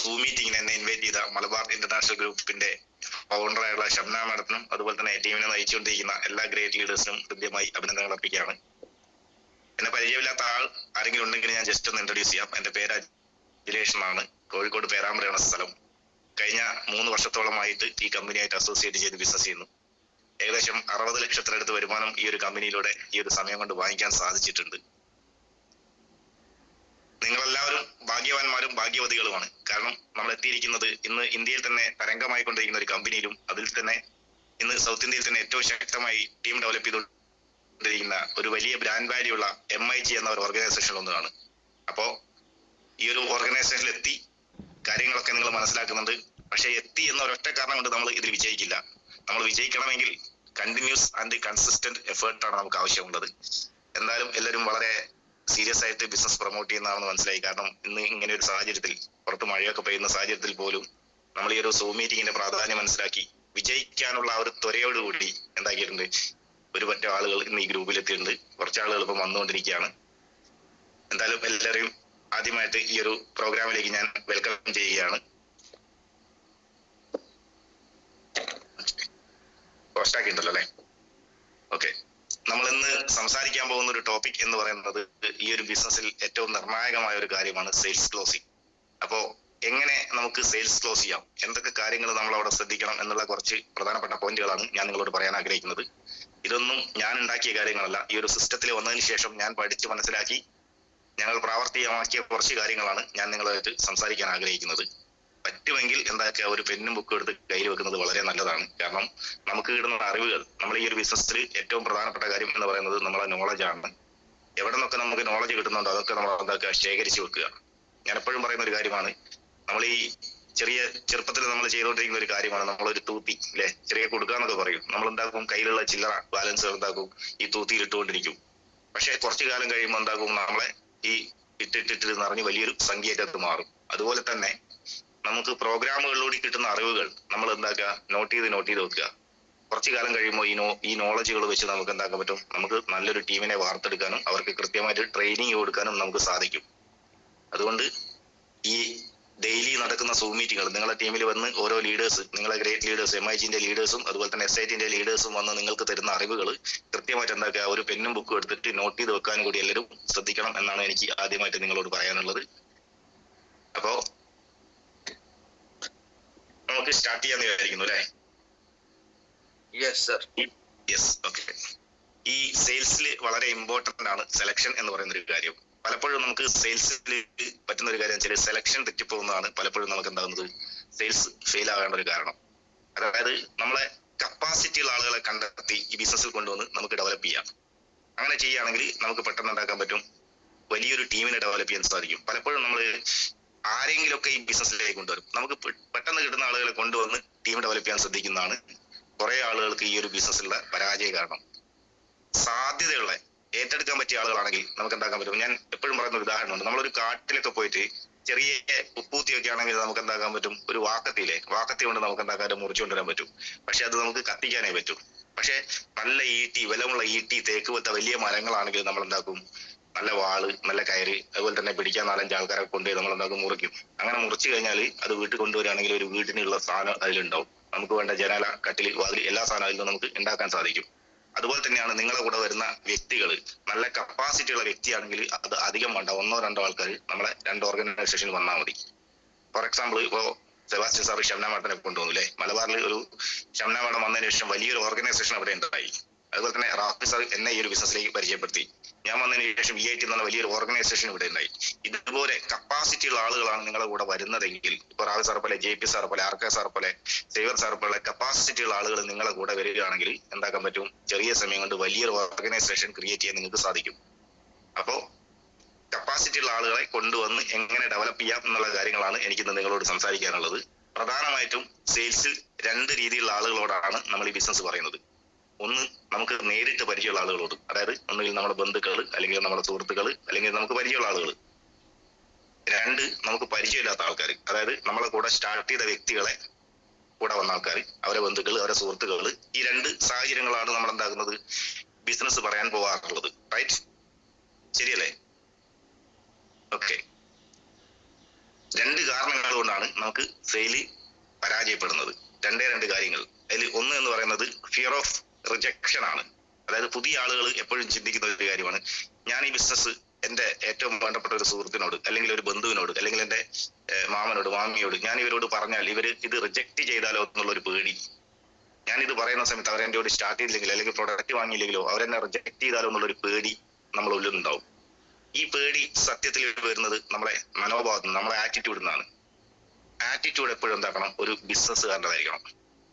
Zoom മീറ്റിംഗിന് എന്നെ invite ചെയ്ത Malabar international ഗ്രൂപ്പിന്റെ ഫൗണ്ടറായുള്ള ഷംന മാഡത്തിനും അതുപോലെ തന്നെ ടീമിനെ നയിച്ചുകൊണ്ടിരിക്കുന്ന എല്ലാ ഗ്രേറ്റ് ലീഡേഴ്സിനും കൃത്യമായി അഭിനന്ദനങ്ങൾ അർപ്പിക്കുകയാണ്. എന്നെ പരിചയമില്ലാത്ത ആരെങ്കിലും ഉണ്ടെങ്കിൽ ഞാൻ ജസ്റ്റ് ഒന്ന് ഇൻട്രൊഡ്യൂസ് ചെയ്യാം. എന്റെ പേര് അജിലേഷ് എന്നാണ്. കോഴിക്കോട് പേരാമ്പ്രയാണ് സ്ഥലം. കഴിഞ്ഞ 3 വർഷത്തോളമായിട്ട് ഈ കമ്പനിയായിട്ട് അസോസിയേറ്റ് ചെയ്ത് ബിസിനസ് ചെയ്യുന്നു. ഏകദേശം 60 ലക്ഷത്തിനടുത്ത് വരുമാനം ഈ ഒരു കമ്പനിയിലൂടെ ഈ ഒരു സമയം കൊണ്ട് വാങ്ങിക്കാൻ സാധിച്ചിട്ടുണ്ട്. നിങ്ങളെല്ലാവരും ഭാഗ്യവാന്മാരും ഭാഗ്യവതികളുമാണ്. കാരണം നമ്മൾ എത്തിയിരിക്കുന്നത് ഇന്ന് ഇന്ത്യയിൽ തന്നെ തരംഗമായിക്കൊണ്ടിരിക്കുന്ന ഒരു കമ്പനിയിലും അതിൽ തന്നെ ഇന്ന് സൗത്ത് ഇന്ത്യയിൽ തന്നെ ഏറ്റവും ശക്തമായി ടീം ഡെവലപ്പ് ചെയ്തുകൊണ്ടിരിക്കുന്ന ഒരു വലിയ ബ്രാൻഡ് വാല്യൂ ഉള്ള MIG എന്ന ഒരു ഓർഗനൈസേഷൻ ഒന്നാണ്. അപ്പോ ഈ ഒരു ഓർഗനൈസേഷനിൽ എത്തി കാര്യങ്ങളൊക്കെ നിങ്ങൾ മനസ്സിലാക്കുന്നുണ്ട്. പക്ഷെ എത്തി എന്ന ഒരൊറ്റ കാരണം കൊണ്ട് നമ്മൾ ഇതിൽ വിജയിക്കില്ല. നമ്മൾ വിജയിക്കണമെങ്കിൽ കണ്ടിന്യൂസ് ആൻഡ് കൺസിസ്റ്റന്റ് എഫേർട്ടാണ് നമുക്ക് ആവശ്യമുള്ളത്. എന്തായാലും എല്ലാവരും വളരെ സീരിയസ് ആയിട്ട് ബിസിനസ് പ്രൊമോട്ട് ചെയ്യുന്നതാണെന്ന് മനസ്സിലായി. കാരണം ഇന്ന് ഇങ്ങനെ ഒരു സാഹചര്യത്തിൽ, പുറത്ത് മഴയൊക്കെ പെയ്യുന്ന സാഹചര്യത്തിൽ പോലും നമ്മൾ ഈ ഒരു സൂം മീറ്റിംഗിന്റെ പ്രാധാന്യം മനസ്സിലാക്കി വിജയിക്കാനുള്ള ആ ഒരു ത്വരയോടുകൂടി എന്താക്കിയിട്ടുണ്ട്. ഒരു പറ്റ ആളുകൾ ഇന്ന് ഈ ഗ്രൂപ്പിൽ എത്തിയിട്ടുണ്ട്. കുറച്ച് ആളുകൾ ഇപ്പം വന്നുകൊണ്ടിരിക്കുകയാണ്. എന്തായാലും എല്ലാവരെയും ആദ്യമായിട്ട് ഈ ഒരു പ്രോഗ്രാമിലേക്ക് ഞാൻ വെൽക്കം ചെയ്യുകയാണ്. പോസ്റ്റാക്കി ഉണ്ടല്ലോ അല്ലെ? ഓക്കെ. നമ്മൾ ഇന്ന് സംസാരിക്കാൻ പോകുന്ന ഒരു ടോപ്പിക് എന്ന് പറയുന്നത് ഈ ഒരു ബിസിനസ്സിൽ ഏറ്റവും നിർണായകമായ ഒരു കാര്യമാണ് സെയിൽസ് ക്ലോസിംഗ്. അപ്പോ എങ്ങനെ നമുക്ക് സെയിൽസ് ക്ലോസ് ചെയ്യാം, എന്തൊക്കെ കാര്യങ്ങൾ നമ്മൾ അവിടെ ശ്രദ്ധിക്കണം എന്നുള്ള കുറച്ച് പ്രധാനപ്പെട്ട പോയിന്റുകളാണ് ഞാൻ നിങ്ങളോട് പറയാൻ ആഗ്രഹിക്കുന്നത്. ഇതൊന്നും ഞാൻ ഉണ്ടാക്കിയ കാര്യങ്ങളല്ല. ഈ ഒരു സിസ്റ്റത്തിൽ വന്നതിന് ശേഷം ഞാൻ പഠിച്ച് മനസ്സിലാക്കി ഞങ്ങൾ പ്രാവർത്തികമാക്കിയ കുറച്ച് കാര്യങ്ങളാണ് ഞാൻ നിങ്ങളുമായിട്ട് സംസാരിക്കാൻ ആഗ്രഹിക്കുന്നത്. പറ്റുമെങ്കിൽ എന്താക്കുക, ഒരു പെന്നും ബുക്കും എടുത്ത് കയ്യിൽ വെക്കുന്നത് വളരെ നല്ലതാണ്. കാരണം നമുക്ക് കിട്ടുന്ന അറിവുകൾ, നമ്മൾ ഈ ഒരു ബിസിനസ്സിൽ ഏറ്റവും പ്രധാനപ്പെട്ട കാര്യം എന്ന് പറയുന്നത് നമ്മളെ നോളജാണ്. എവിടെ നിന്നൊക്കെ നമുക്ക് നോളജ് കിട്ടുന്നുണ്ടോ അതൊക്കെ നമ്മൾ എന്താക്കുക, ശേഖരിച്ച് വെക്കുക. ഞാൻ എപ്പോഴും പറയുന്ന ഒരു കാര്യമാണ്, നമ്മൾ ഈ ചെറുപ്പത്തിൽ നമ്മൾ ചെയ്തുകൊണ്ടിരിക്കുന്ന ഒരു കാര്യമാണ് നമ്മളൊരു തൂത്തി അല്ലെ, ചെറിയ കൊടുക്കാന്നൊക്കെ പറയും. നമ്മൾ എന്താക്കും, കയ്യിലുള്ള ചില്ലറ ബാലൻസുകൾ എന്താക്കും, ഈ തൂത്തിയിൽ ഇട്ടുകൊണ്ടിരിക്കും. പക്ഷെ കുറച്ചു കാലം കഴിയുമ്പോൾ എന്താക്കും, നമ്മളെ ഈ ഇട്ടിട്ട് നിറഞ്ഞ് വലിയൊരു സംഖ്യയായിട്ട് മാറും. അതുപോലെ തന്നെ നമുക്ക് പ്രോഗ്രാമുകളിലൂടെ കിട്ടുന്ന അറിവുകൾ നമ്മൾ എന്താക്കുക, നോട്ട് ചെയ്ത് വെക്കുക. കുറച്ചു കാലം കഴിയുമ്പോൾ ഈ നോളജുകൾ വെച്ച് നമുക്ക് എന്താക്കാൻ പറ്റും, നമുക്ക് നല്ലൊരു ടീമിനെ വാർത്തെടുക്കാനും അവർക്ക് കൃത്യമായിട്ട് ട്രെയിനിങ് കൊടുക്കാനും നമുക്ക് സാധിക്കും. അതുകൊണ്ട് ഈ ഡെയിലി നടക്കുന്ന സൂം മീറ്റിങ്ങുകൾ, നിങ്ങളുടെ ടീമിൽ വന്ന് ഓരോ ലീഡേഴ്സ്, നിങ്ങളെ ഗ്രേറ്റ് ലീഡേഴ്സ്, MIGന്റെ ലീഡേഴ്സും അതുപോലെ തന്നെ SITന്റെ ലീഡേഴ്സും വന്ന് നിങ്ങൾക്ക് തരുന്ന അറിവുകൾ കൃത്യമായിട്ട് എന്താക്കുക, ഒരു പെന്നും ബുക്കും എടുത്തിട്ട് നോട്ട് ചെയ്ത് വെക്കാനും കൂടി എല്ലാവരും ശ്രദ്ധിക്കണം എന്നാണ് എനിക്ക് ആദ്യമായിട്ട് നിങ്ങളോട് പറയാനുള്ളത്. അപ്പോ നമുക്ക് സ്റ്റാർട്ട് ചെയ്യാന്ന് വിചാരിക്കുന്നു അല്ലേ? Yes, okay. ഈ സെയിൽസിൽ വളരെ ഇമ്പോർട്ടന്റ് ആണ് സെലക്ഷൻ എന്ന് പറയുന്ന ഒരു കാര്യം. പലപ്പോഴും നമുക്ക് സെയിൽസിൽ പറ്റുന്ന ഒരു കാര്യം വെച്ചാൽ സെലക്ഷൻ തെറ്റിപ്പോകുന്നതാണ് പലപ്പോഴും നമുക്ക് എന്താകുന്നത്, സെയിൽസ് ഫെയിൽ ആകേണ്ട ഒരു കാരണം. അതായത് നമ്മളെ കപ്പാസിറ്റിയുള്ള ആളുകളെ കണ്ടെത്തി ഈ ബിസിനസ്സിൽ കൊണ്ടുവന്ന് നമുക്ക് ഡെവലപ്പ് ചെയ്യാം. അങ്ങനെ ചെയ്യുകയാണെങ്കിൽ നമുക്ക് പെട്ടെന്ന് ഉണ്ടാക്കാൻ പറ്റും, വലിയൊരു ടീമിനെ ഡെവലപ്പ് ചെയ്യാൻ സാധിക്കും. പലപ്പോഴും നമ്മൾ ആരെങ്കിലുമൊക്കെ ഈ ബിസിനസ്സിലേക്ക് കൊണ്ടുവരും. നമുക്ക് പെട്ടെന്ന് കിട്ടുന്ന ആളുകളെ കൊണ്ടുവന്ന് ടീം ഡെവലപ്പ് ചെയ്യാൻ ശ്രദ്ധിക്കുന്നതാണ് കുറെ ആളുകൾക്ക് ഈ ഒരു ബിസിനസ്സിലുള്ള പരാജയ കാരണം. സാധ്യതയുള്ള ഏറ്റെടുക്കാൻ പറ്റിയ ആളുകളാണെങ്കിൽ നമുക്ക് എന്താക്കാൻ പറ്റും. ഞാൻ എപ്പോഴും പറയുന്ന ഒരു ഉദാഹരണമുണ്ട്. നമ്മളൊരു കാട്ടിലൊക്കെ പോയിട്ട് ചെറിയ ഉപ്പൂത്തിയൊക്കെ ആണെങ്കിൽ നമുക്ക് എന്താക്കാൻ പറ്റും, ഒരു വാക്കത്തി കൊണ്ട് നമുക്ക് എന്താക്കാൻ മുറിച്ചു കൊണ്ടുവരാൻ പറ്റും. പക്ഷെ അത് നമുക്ക് കത്തിക്കാനേ പറ്റും. പക്ഷെ നല്ല ഈട്ടി, ബലമുള്ള ഈട്ടി, തേക്ക് പോലത്തെ വലിയ മരങ്ങളാണെങ്കിൽ നമ്മൾ എന്താക്കും, നല്ല വാള്, നല്ല കയറ്, അതുപോലെ തന്നെ പിടിക്കാൻ 4-5 ആൾക്കാരെ കൊണ്ടുപോയി നമ്മൾ എന്താക്കും, മുറിക്കും. അങ്ങനെ മുറിച്ചു കഴിഞ്ഞാൽ അത് വീട്ടിൽ കൊണ്ടുവരികയാണെങ്കിൽ ഒരു വീട്ടിനുള്ള സാധനം അതിലുണ്ടാവും. നമുക്ക് വേണ്ട ജനാല, കട്ടിൽ, വാതിൽ, എല്ലാ സാധനവും അതിൽ നമുക്ക് ഉണ്ടാക്കാൻ സാധിക്കും. അതുപോലെ തന്നെയാണ് നിങ്ങളെ കൂടെ വരുന്ന വ്യക്തികൾ നല്ല കപ്പാസിറ്റി ഉള്ള വ്യക്തിയാണെങ്കിൽ അത് അധികം വേണ്ട, 1-2 ആൾക്കാർ നമ്മളെ 2 ഓർഗനൈസേഷനിൽ വന്നാൽ മതി. ഫോർ എക്സാമ്പിൾ, ഇപ്പോ സെബാസ്റ്റ്യൻ സാർ ഷംന മാഡത്തിനെ കൊണ്ടുവന്നു അല്ലെ? മലബാറിൽ ഒരു ഷംന മാഡം വന്നതിന് ശേഷം വലിയൊരു ഓർഗനൈസേഷൻ അവിടെ ഉണ്ടായി. അതുപോലെ തന്നെ റാഫി സാർ എന്നെ ഈ ഒരു ബിസിനസ്സിലേക്ക് പരിചയപ്പെടുത്തി. ഞാൻ വന്നതിന് ശേഷം VIT എന്നുള്ള വലിയൊരു ഓർഗനൈസേഷൻ ഇവിടെ ഉണ്ടായി. ഇതുപോലെ കപ്പാസിറ്റി ഉള്ള ആളുകളാണ് നിങ്ങളുടെ കൂടെ വരുന്നതെങ്കിൽ, ഇപ്പൊ റാഫി സാർ പോലെ, JP സാർ പോലെ, RK സാർ പോലെ, സേവർ സാർ പോലെ കപ്പാസിറ്റി ഉള്ള ആളുകൾ നിങ്ങളുടെ കൂടെ വരികയാണെങ്കിൽ എന്താക്കാൻ പറ്റും, ചെറിയ സമയം കൊണ്ട് വലിയൊരു ഓർഗനൈസേഷൻ ക്രിയേറ്റ് ചെയ്യാൻ നിങ്ങൾക്ക് സാധിക്കും. അപ്പോ കപ്പാസിറ്റി ഉള്ള ആളുകളെ കൊണ്ടുവന്ന് എങ്ങനെ ഡെവലപ്പ് ചെയ്യാം എന്നുള്ള കാര്യങ്ങളാണ് എനിക്കിന്ന് നിങ്ങളോട് സംസാരിക്കാനുള്ളത്. പ്രധാനമായിട്ടും സെയിൽസിൽ 2 രീതിയിലുള്ള ആളുകളോടാണ് നമ്മൾ ഈ ബിസിനസ് പറയുന്നത്. ഒന്ന്, നമുക്ക് നേരിട്ട് പരിചയമുള്ള ആളുകളോട്, അതായത് ഒന്നുകിൽ നമ്മുടെ ബന്ധുക്കൾ, അല്ലെങ്കിൽ നമ്മുടെ സുഹൃത്തുക്കൾ, അല്ലെങ്കിൽ നമുക്ക് പരിചയമുള്ള ആളുകൾ. 2, നമുക്ക് പരിചയമില്ലാത്ത ആൾക്കാർ, അതായത് നമ്മളെ കൂടെ സ്റ്റാർട്ട് ചെയ്ത വ്യക്തികളെ കൂടെ വന്ന ആൾക്കാർ, അവരെ ബന്ധുക്കൾ, അവരെ സുഹൃത്തുക്കൾ. ഈ 2 സാഹചര്യങ്ങളാണ് നമ്മൾ എന്താക്കുന്നത്, ബിസിനസ് പറയാൻ പോകാറുള്ളത്. റൈറ്റ്? ശരിയല്ലേ? ഓക്കെ. രണ്ട് കാരണങ്ങൾ കൊണ്ടാണ് നമുക്ക് സെയില് പരാജയപ്പെടുന്നത്. രണ്ട് കാര്യങ്ങൾ. അതിൽ ഒന്ന് എന്ന് പറയുന്നത് ഫിയർ ഓഫ് റിജക്ഷൻ ആണ്. അതായത് പുതിയ ആളുകൾ എപ്പോഴും ചിന്തിക്കുന്ന ഒരു കാര്യമാണ്, ഞാൻ ഈ ബിസിനസ് എന്റെ ഏറ്റവും വേണ്ടപ്പെട്ട ഒരു സുഹൃത്തിനോട് അല്ലെങ്കിൽ ഒരു ബന്ധുവിനോട് അല്ലെങ്കിൽ എന്റെ മാമനോട് മാമിയോട് ഞാൻ ഇവരോട് പറഞ്ഞാൽ ഇവര് ഇത് റിജക്ട് ചെയ്താലോ എന്നുള്ള ഒരു പേടി. ഞാൻ ഇത് പറയുന്ന സമയത്ത് അവരെന്നോട് സ്റ്റാർട്ട് ചെയ്തില്ലെങ്കിലോ അല്ലെങ്കിൽ പ്രൊഡക്റ്റ് വാങ്ങിയില്ലെങ്കിലോ അവരെന്നെ റിജക്ട് ചെയ്താലോ എന്നുള്ളൊരു പേടി നമ്മുടെ ഉള്ളിൽ ഉണ്ടാവും. ഈ പേടി സത്യത്തിൽ വരുന്നത് നമ്മളെ മനോഭാവത്തിൽ നമ്മളെ ആറ്റിറ്റ്യൂഡിൽ നിന്നാണ്. ആറ്റിറ്റ്യൂഡ് എപ്പോഴും എന്താക്കണം, ഒരു ബിസിനസ്സുകാരനായിരിക്കണം.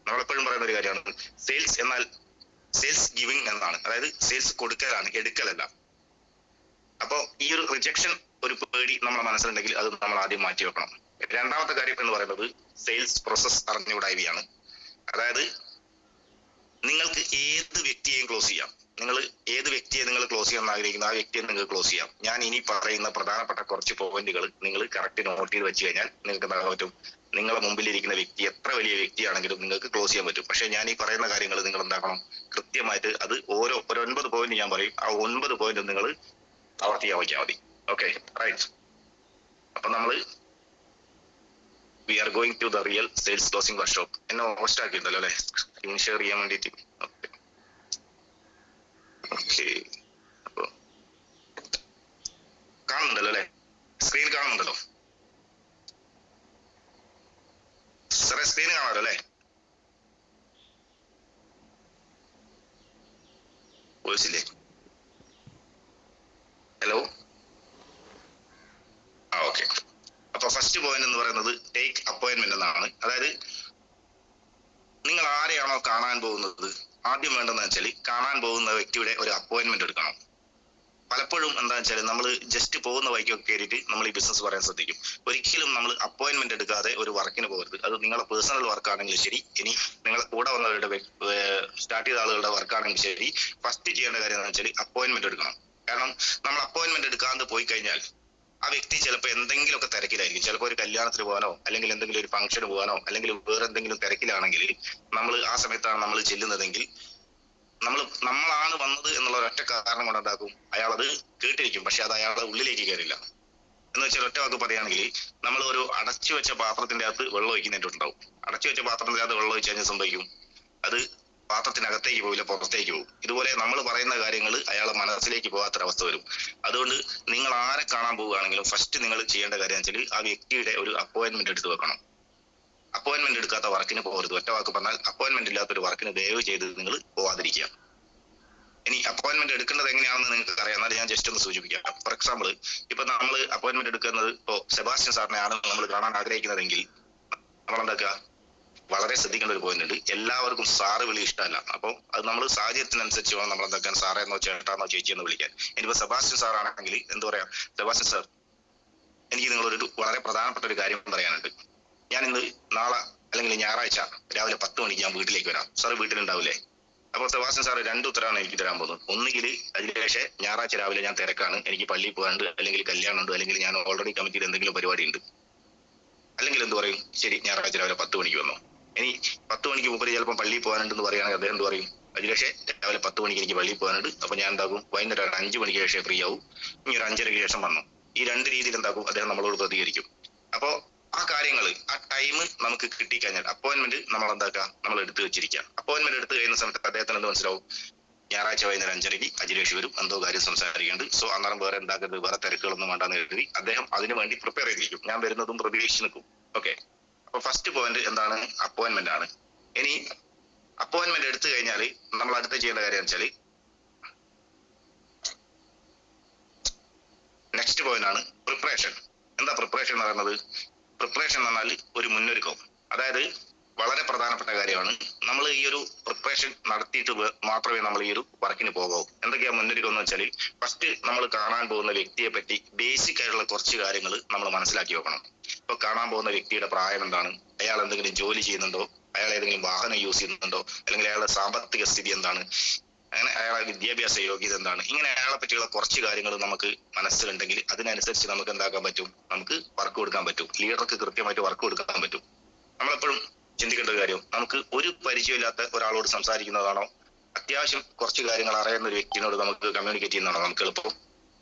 നമ്മളെപ്പോഴും പറയുന്ന ഒരു കാര്യമാണ് സെയിൽസ് എന്നാൽ സെയിൽസ് ഗിവിങ് എന്നാണ്. അതായത് സെയിൽസ് കൊടുക്കലാണ്, എടുക്കലല്ല. അപ്പോ ഈ ഒരു റിജക്ഷൻ ഒരു പേടി നമ്മുടെ മനസ്സിലുണ്ടെങ്കിൽ അത് നമ്മൾ ആദ്യം മാറ്റി വെക്കണം. രണ്ടാമത്തെ കാര്യം എന്ന് പറയുന്നത് സെയിൽസ് പ്രോസസ് അറിഞ്ഞുകൂടായ്മയാണ്. അതായത് നിങ്ങൾക്ക് ഏത് വ്യക്തിയെയും ക്ലോസ് ചെയ്യാം. നിങ്ങൾ ഏത് വ്യക്തിയെ നിങ്ങൾ ക്ലോസ് ചെയ്യാൻ ആഗ്രഹിക്കുന്ന ആ വ്യക്തിയെ നിങ്ങൾക്ക് ക്ലോസ് ചെയ്യാം. ഞാൻ ഇനി പറയുന്ന പ്രധാനപ്പെട്ട കുറച്ച് പോയിന്റുകൾ നിങ്ങൾ കറക്റ്റ് നോട്ട് ചെയ്ത് വെച്ച് കഴിഞ്ഞാൽ നിങ്ങൾക്ക് എന്താകാൻ പറ്റും, നിങ്ങളെ മുമ്പിലിരിക്കുന്ന വ്യക്തി എത്ര വലിയ വ്യക്തിയാണെങ്കിലും നിങ്ങൾക്ക് ക്ലോസ് ചെയ്യാൻ പറ്റും. പക്ഷെ ഞാൻ ഈ പറയുന്ന കാര്യങ്ങൾ നിങ്ങൾ എന്താക്കണം, കൃത്യമായിട്ട് അത് ഒരു 9 പോയിന്റ് ഞാൻ പറയും, ആ 9 പോയിന്റ് നിങ്ങൾ ആവർത്തിക്കാൻ വയ്ക്കാൻ മതി. Okay, right. അപ്പൊ നമ്മള് we are going to the real sales closing workshop. എന്നെ ഹോസ്റ്റ് ആക്കിയിട്ടുണ്ടല്ലോ അല്ലെ, സ്ക്രീൻ ഷെയർ ചെയ്യാൻ വേണ്ടിയിട്ട്. ഓക്കെ, അപ്പൊ കാണുന്നുണ്ടല്ലോ അല്ലെ, സ്ക്രീൻ കാണുന്നുണ്ടല്ലോ സാറേ, സ്ക്രീൻ കാണാമല്ലോ അല്ലെ? വോയിസ് ഇല്ലേ? Hello, okay. അപ്പൊ ഫസ്റ്റ് പോയിന്റ് എന്ന് പറയുന്നത് ടേക്ക് അപ്പോയിന്റ്മെന്റ് എന്നാണ്. അതായത് നിങ്ങൾ ആരെയാണോ കാണാൻ പോകുന്നത്, ആദ്യം വേണ്ടെന്ന് വെച്ചാൽ കാണാൻ പോകുന്ന വ്യക്തിയുടെ ഒരു അപ്പോയിന്റ്മെന്റ് എടുക്കണം. പലപ്പോഴും എന്താ വെച്ചാൽ നമ്മൾ ജസ്റ്റ് പോകുന്ന വഴിക്കൊക്കെ കയറിയിട്ട് നമ്മൾ ഈ ബിസിനസ് പറയാൻ ശ്രദ്ധിക്കും. ഒരിക്കലും നമ്മൾ അപ്പോയിന്റ്മെന്റ് എടുക്കാതെ ഒരു വർക്കിന് പോകരുത്. അത് നിങ്ങളെ പേഴ്സണൽ വർക്ക് ആണെങ്കിലും ശരി, ഇനി നിങ്ങളെ കൂടെ വന്നവരുടെ സ്റ്റാർട്ട് ചെയ്ത ആളുകളുടെ വർക്ക് ആണെങ്കിലും ശരി, ഫസ്റ്റ് ചെയ്യേണ്ട കാര്യം എന്ന് വെച്ചാൽ അപ്പോയിന്റ്മെന്റ് എടുക്കണം. കാരണം നമ്മൾ അപ്പോയിന്റ്മെന്റ് എടുക്കാതെ പോയി കഴിഞ്ഞാൽ ആ വ്യക്തി ചിലപ്പോൾ എന്തെങ്കിലുമൊക്കെ തിരക്കിലായിരിക്കും. ചിലപ്പോൾ ഒരു കല്യാണത്തിന് പോകാനോ അല്ലെങ്കിൽ എന്തെങ്കിലും ഒരു ഫംഗ്ഷന് പോകാനോ അല്ലെങ്കിൽ വേറെ എന്തെങ്കിലും തിരക്കിലാണെങ്കിൽ നമ്മൾ ആ സമയത്താണ് നമ്മൾ ചെല്ലുന്നതെങ്കിൽ നമ്മളാണ് വന്നത് എന്നുള്ള ഒരൊറ്റ കാരണം കൊണ്ട് ഉണ്ടാക്കും അയാൾ അത് കേട്ടിരിക്കും, പക്ഷെ അത് അയാളുടെ ഉള്ളിലേക്ക് കയറില്ല. എന്ന് വെച്ചാൽ ഒറ്റ വാക്ക് പറയുകയാണെങ്കിൽ നമ്മൾ ഒരു അടച്ചു വെച്ച പാത്രത്തിന്റെ അകത്ത് വെള്ളം ഒഴിക്കുന്നിട്ടുണ്ടാവും. അടച്ചു വെച്ച പാത്രത്തിന്റെ അകത്ത് വെള്ളം ഒഴിച്ച് കഴിഞ്ഞാൽ സംഭവിക്കും, അത് പാത്രത്തിനകത്തേക്ക് പോവില്ല, പുറത്തേക്ക് പോകും. ഇതുപോലെ നമ്മൾ പറയുന്ന കാര്യങ്ങൾ അയാളെ മനസ്സിലേക്ക് പോകാത്തൊരവസ്ഥ വരും. അതുകൊണ്ട് നിങ്ങൾ ആരെ കാണാൻ പോവുകയാണെങ്കിലും ഫസ്റ്റ് നിങ്ങൾ ചെയ്യേണ്ട കാര്യം വെച്ചാൽ ആ വ്യക്തിയുടെ ഒരു അപ്പോയിന്റ്മെന്റ് എടുത്ത് വെക്കണം. അപ്പോയിന്റ്മെന്റ് എടുക്കാത്ത വർക്കിന് പോകരുത്. ഒറ്റ വാക്ക് പറഞ്ഞാൽ അപ്പോയിന്റ്മെന്റ് ഇല്ലാത്തൊരു വർക്കിന് ദയവ് ചെയ്ത് നിങ്ങൾ പോവാതിരിക്കുക. ഇനി അപ്പോയിന്റ്മെന്റ് എടുക്കേണ്ടത് എങ്ങനെയാണെന്ന് നിങ്ങൾക്ക് അറിയാം, എന്നാൽ ഞാൻ ജസ്റ്റ് ഒന്ന് സൂചിപ്പിക്കാം. ഫോർ എക്സാമ്പിൾ, ഇപ്പൊ നമ്മൾ അപ്പോയിന്റ്മെന്റ് എടുക്കുന്നത് ഇപ്പോ സെബാസ്റ്റ്യൻ സാറിനെയാണ് നമ്മൾ കാണാൻ ആഗ്രഹിക്കുന്നതെങ്കിൽ നമ്മളെന്താക്കുക, വളരെ ശ്രദ്ധിക്കേണ്ട ഒരു പോയിന്റ് ഉണ്ട്. എല്ലാവർക്കും സാറ് വിളി ഇഷ്ടമല്ല. അപ്പോൾ അത് നമ്മൾ സാഹചര്യത്തിനനുസരിച്ച് വേണം നമ്മൾ എന്താക്കാൻ, സാറേന്നോ ചേട്ടാന്നോ ചേച്ചിയെന്നോ വിളിക്കാൻ. ഇനിയിപ്പോ സെബാസ്റ്റ്യൻ സാർ ആണെങ്കിൽ എന്ത് പറയാം, സെബാസ്റ്റ്യൻ സാർ, എനിക്ക് നിങ്ങളൊരു വളരെ പ്രധാനപ്പെട്ട ഒരു കാര്യം പറയാനുണ്ട്. ഞാൻ ഇന്ന് നാളെ അല്ലെങ്കിൽ ഞായറാഴ്ച രാവിലെ 10 മണിക്ക് ഞാൻ വീട്ടിലേക്ക് വരാം, സാർ വീട്ടിലുണ്ടാവില്ലേ? അപ്പൊ സെബാസ്റ്റ്യൻ സാർ 2 ഉത്തരവാണ് എനിക്ക് തരാൻ പോകുന്നത്. ഒന്നുകിൽ അതിനുശേഷം ഞായറാഴ്ച രാവിലെ ഞാൻ തിരക്കാണ്, എനിക്ക് പള്ളിയിൽ പോകാനുണ്ട്, അല്ലെങ്കിൽ കല്യാണം ഉണ്ട്, അല്ലെങ്കിൽ ഞാൻ ഓൾറെഡി കമ്മിറ്റിയിൽ എന്തെങ്കിലും പരിപാടി ഉണ്ട്. അല്ലെങ്കിൽ എന്ത് പറയും, ശരി ഞായറാഴ്ച രാവിലെ 10 മണിക്ക് വന്നോ. ഇനി 10 മണിക്ക് മുമ്പ് ചിലപ്പോൾ പള്ളിയിൽ പോകാനുണ്ടെന്ന് പറയുകയാണെങ്കിൽ അദ്ദേഹം എന്ത് പറയും, അതിനുശേഷം രാവിലെ 10 മണിക്ക് എനിക്ക് പള്ളിയിൽ പോകാനുണ്ട്, അപ്പൊ ഞാൻ എന്താകും, വൈകുന്നേരം 5 മണിക്ക് ശേഷം ഫ്രീ ആവും, ഇനി ഒരു 5:30 ശേഷം വന്നു. ഈ 2 രീതിയിൽ എന്താകും, അദ്ദേഹം നമ്മളോട് പ്രതികരിക്കും. അപ്പോ ആ കാര്യങ്ങൾ, ആ ടൈം നമുക്ക് കിട്ടിക്കഴിഞ്ഞാൽ അപ്പോയിന്റ്മെന്റ് നമ്മൾ എന്താക്കുക, നമ്മൾ എടുത്തു വെച്ചിരിക്കുക. അപ്പോയിന്റ്മെന്റ് എടുത്തു കഴിയുന്ന സമയത്ത് അദ്ദേഹത്തിന് എന്ത് മനസ്സിലാവും, ഞായറാഴ്ച വൈകുന്നേരം 5:30 അജിലേഷ് വരും, എന്തോ കാര്യം സംസാരിക്കുന്നുണ്ട്, സോ അന്നേരം വേറെ എന്താക്കരുത്, വേറെ തിരക്കുകളൊന്നും വേണ്ടാന്ന് എഴുതി അദ്ദേഹം അതിനു വേണ്ടി പ്രിപ്പയർ ചെയ്തിരിക്കും. ഞാൻ വരുന്നതും പ്രതീക്ഷിച്ച് നിൽക്കും. ഓക്കെ, അപ്പൊ ഫസ്റ്റ് പോയിന്റ് എന്താണ്, അപ്പോയിന്റ്മെന്റ് ആണ്. ഇനി അപ്പോയിന്റ്മെന്റ് എടുത്തു കഴിഞ്ഞാൽ നമ്മൾ അടുത്ത ചെയ്യേണ്ട കാര്യം വെച്ചാൽ നെക്സ്റ്റ് പോയിന്റ് ആണ് പ്രിപ്പറേഷൻ. എന്താ പ്രിപ്പറേഷൻ എന്ന് പറയുന്നത്? പ്രിപ്പറേഷൻ എന്ന് പറഞ്ഞാൽ ഒരു മുന്നൊരുക്കം. അതായത് വളരെ പ്രധാനപ്പെട്ട കാര്യമാണ്. നമ്മൾ ഈ ഒരു പ്രിപ്പറേഷൻ നടത്തിയിട്ട് മാത്രമേ നമ്മൾ ഈ ഒരു വർക്കിന് പോകാവൂ. എന്തൊക്കെയാ മുന്നൊരുക്കം എന്ന് വെച്ചാൽ, ഫസ്റ്റ് നമ്മൾ കാണാൻ പോകുന്ന വ്യക്തിയെ പറ്റി ബേസിക് ആയിട്ടുള്ള കുറച്ച് കാര്യങ്ങൾ നമ്മൾ മനസ്സിലാക്കി വെക്കണം. ഇപ്പൊ കാണാൻ പോകുന്ന വ്യക്തിയുടെ പ്രായം എന്താണ്, അയാൾ എന്തെങ്കിലും ജോലി ചെയ്യുന്നുണ്ടോ, അയാൾ ഏതെങ്കിലും വാഹനം യൂസ് ചെയ്യുന്നുണ്ടോ, അല്ലെങ്കിൽ അയാളുടെ സാമ്പത്തിക സ്ഥിതി എന്താണ്, അങ്ങനെ അയാളെ വിദ്യാഭ്യാസ യോഗ്യത എന്താണ്, ഇങ്ങനെ അയാളെ പറ്റിയുള്ള കുറച്ച് കാര്യങ്ങൾ നമുക്ക് മനസ്സിലുണ്ടെങ്കിൽ അതിനനുസരിച്ച് നമുക്ക് എന്താക്കാൻ പറ്റും, നമുക്ക് വർക്ക് കൊടുക്കാൻ പറ്റും. ലീഡർക്ക് കൃത്യമായിട്ട് വർക്ക് കൊടുക്കാൻ പറ്റും. നമ്മളെപ്പോഴും ചിന്തിക്കേണ്ട ഒരു കാര്യം, നമുക്ക് ഒരു പരിചയമില്ലാത്ത ഒരാളോട് സംസാരിക്കുന്നതാണോ, അത്യാവശ്യം കുറച്ച് കാര്യങ്ങൾ അറിയുന്ന ഒരു വ്യക്തിയോട് നമുക്ക് കമ്മ്യൂണിക്കേറ്റ് ചെയ്യുന്നതാണോ നമുക്ക് എളുപ്പം?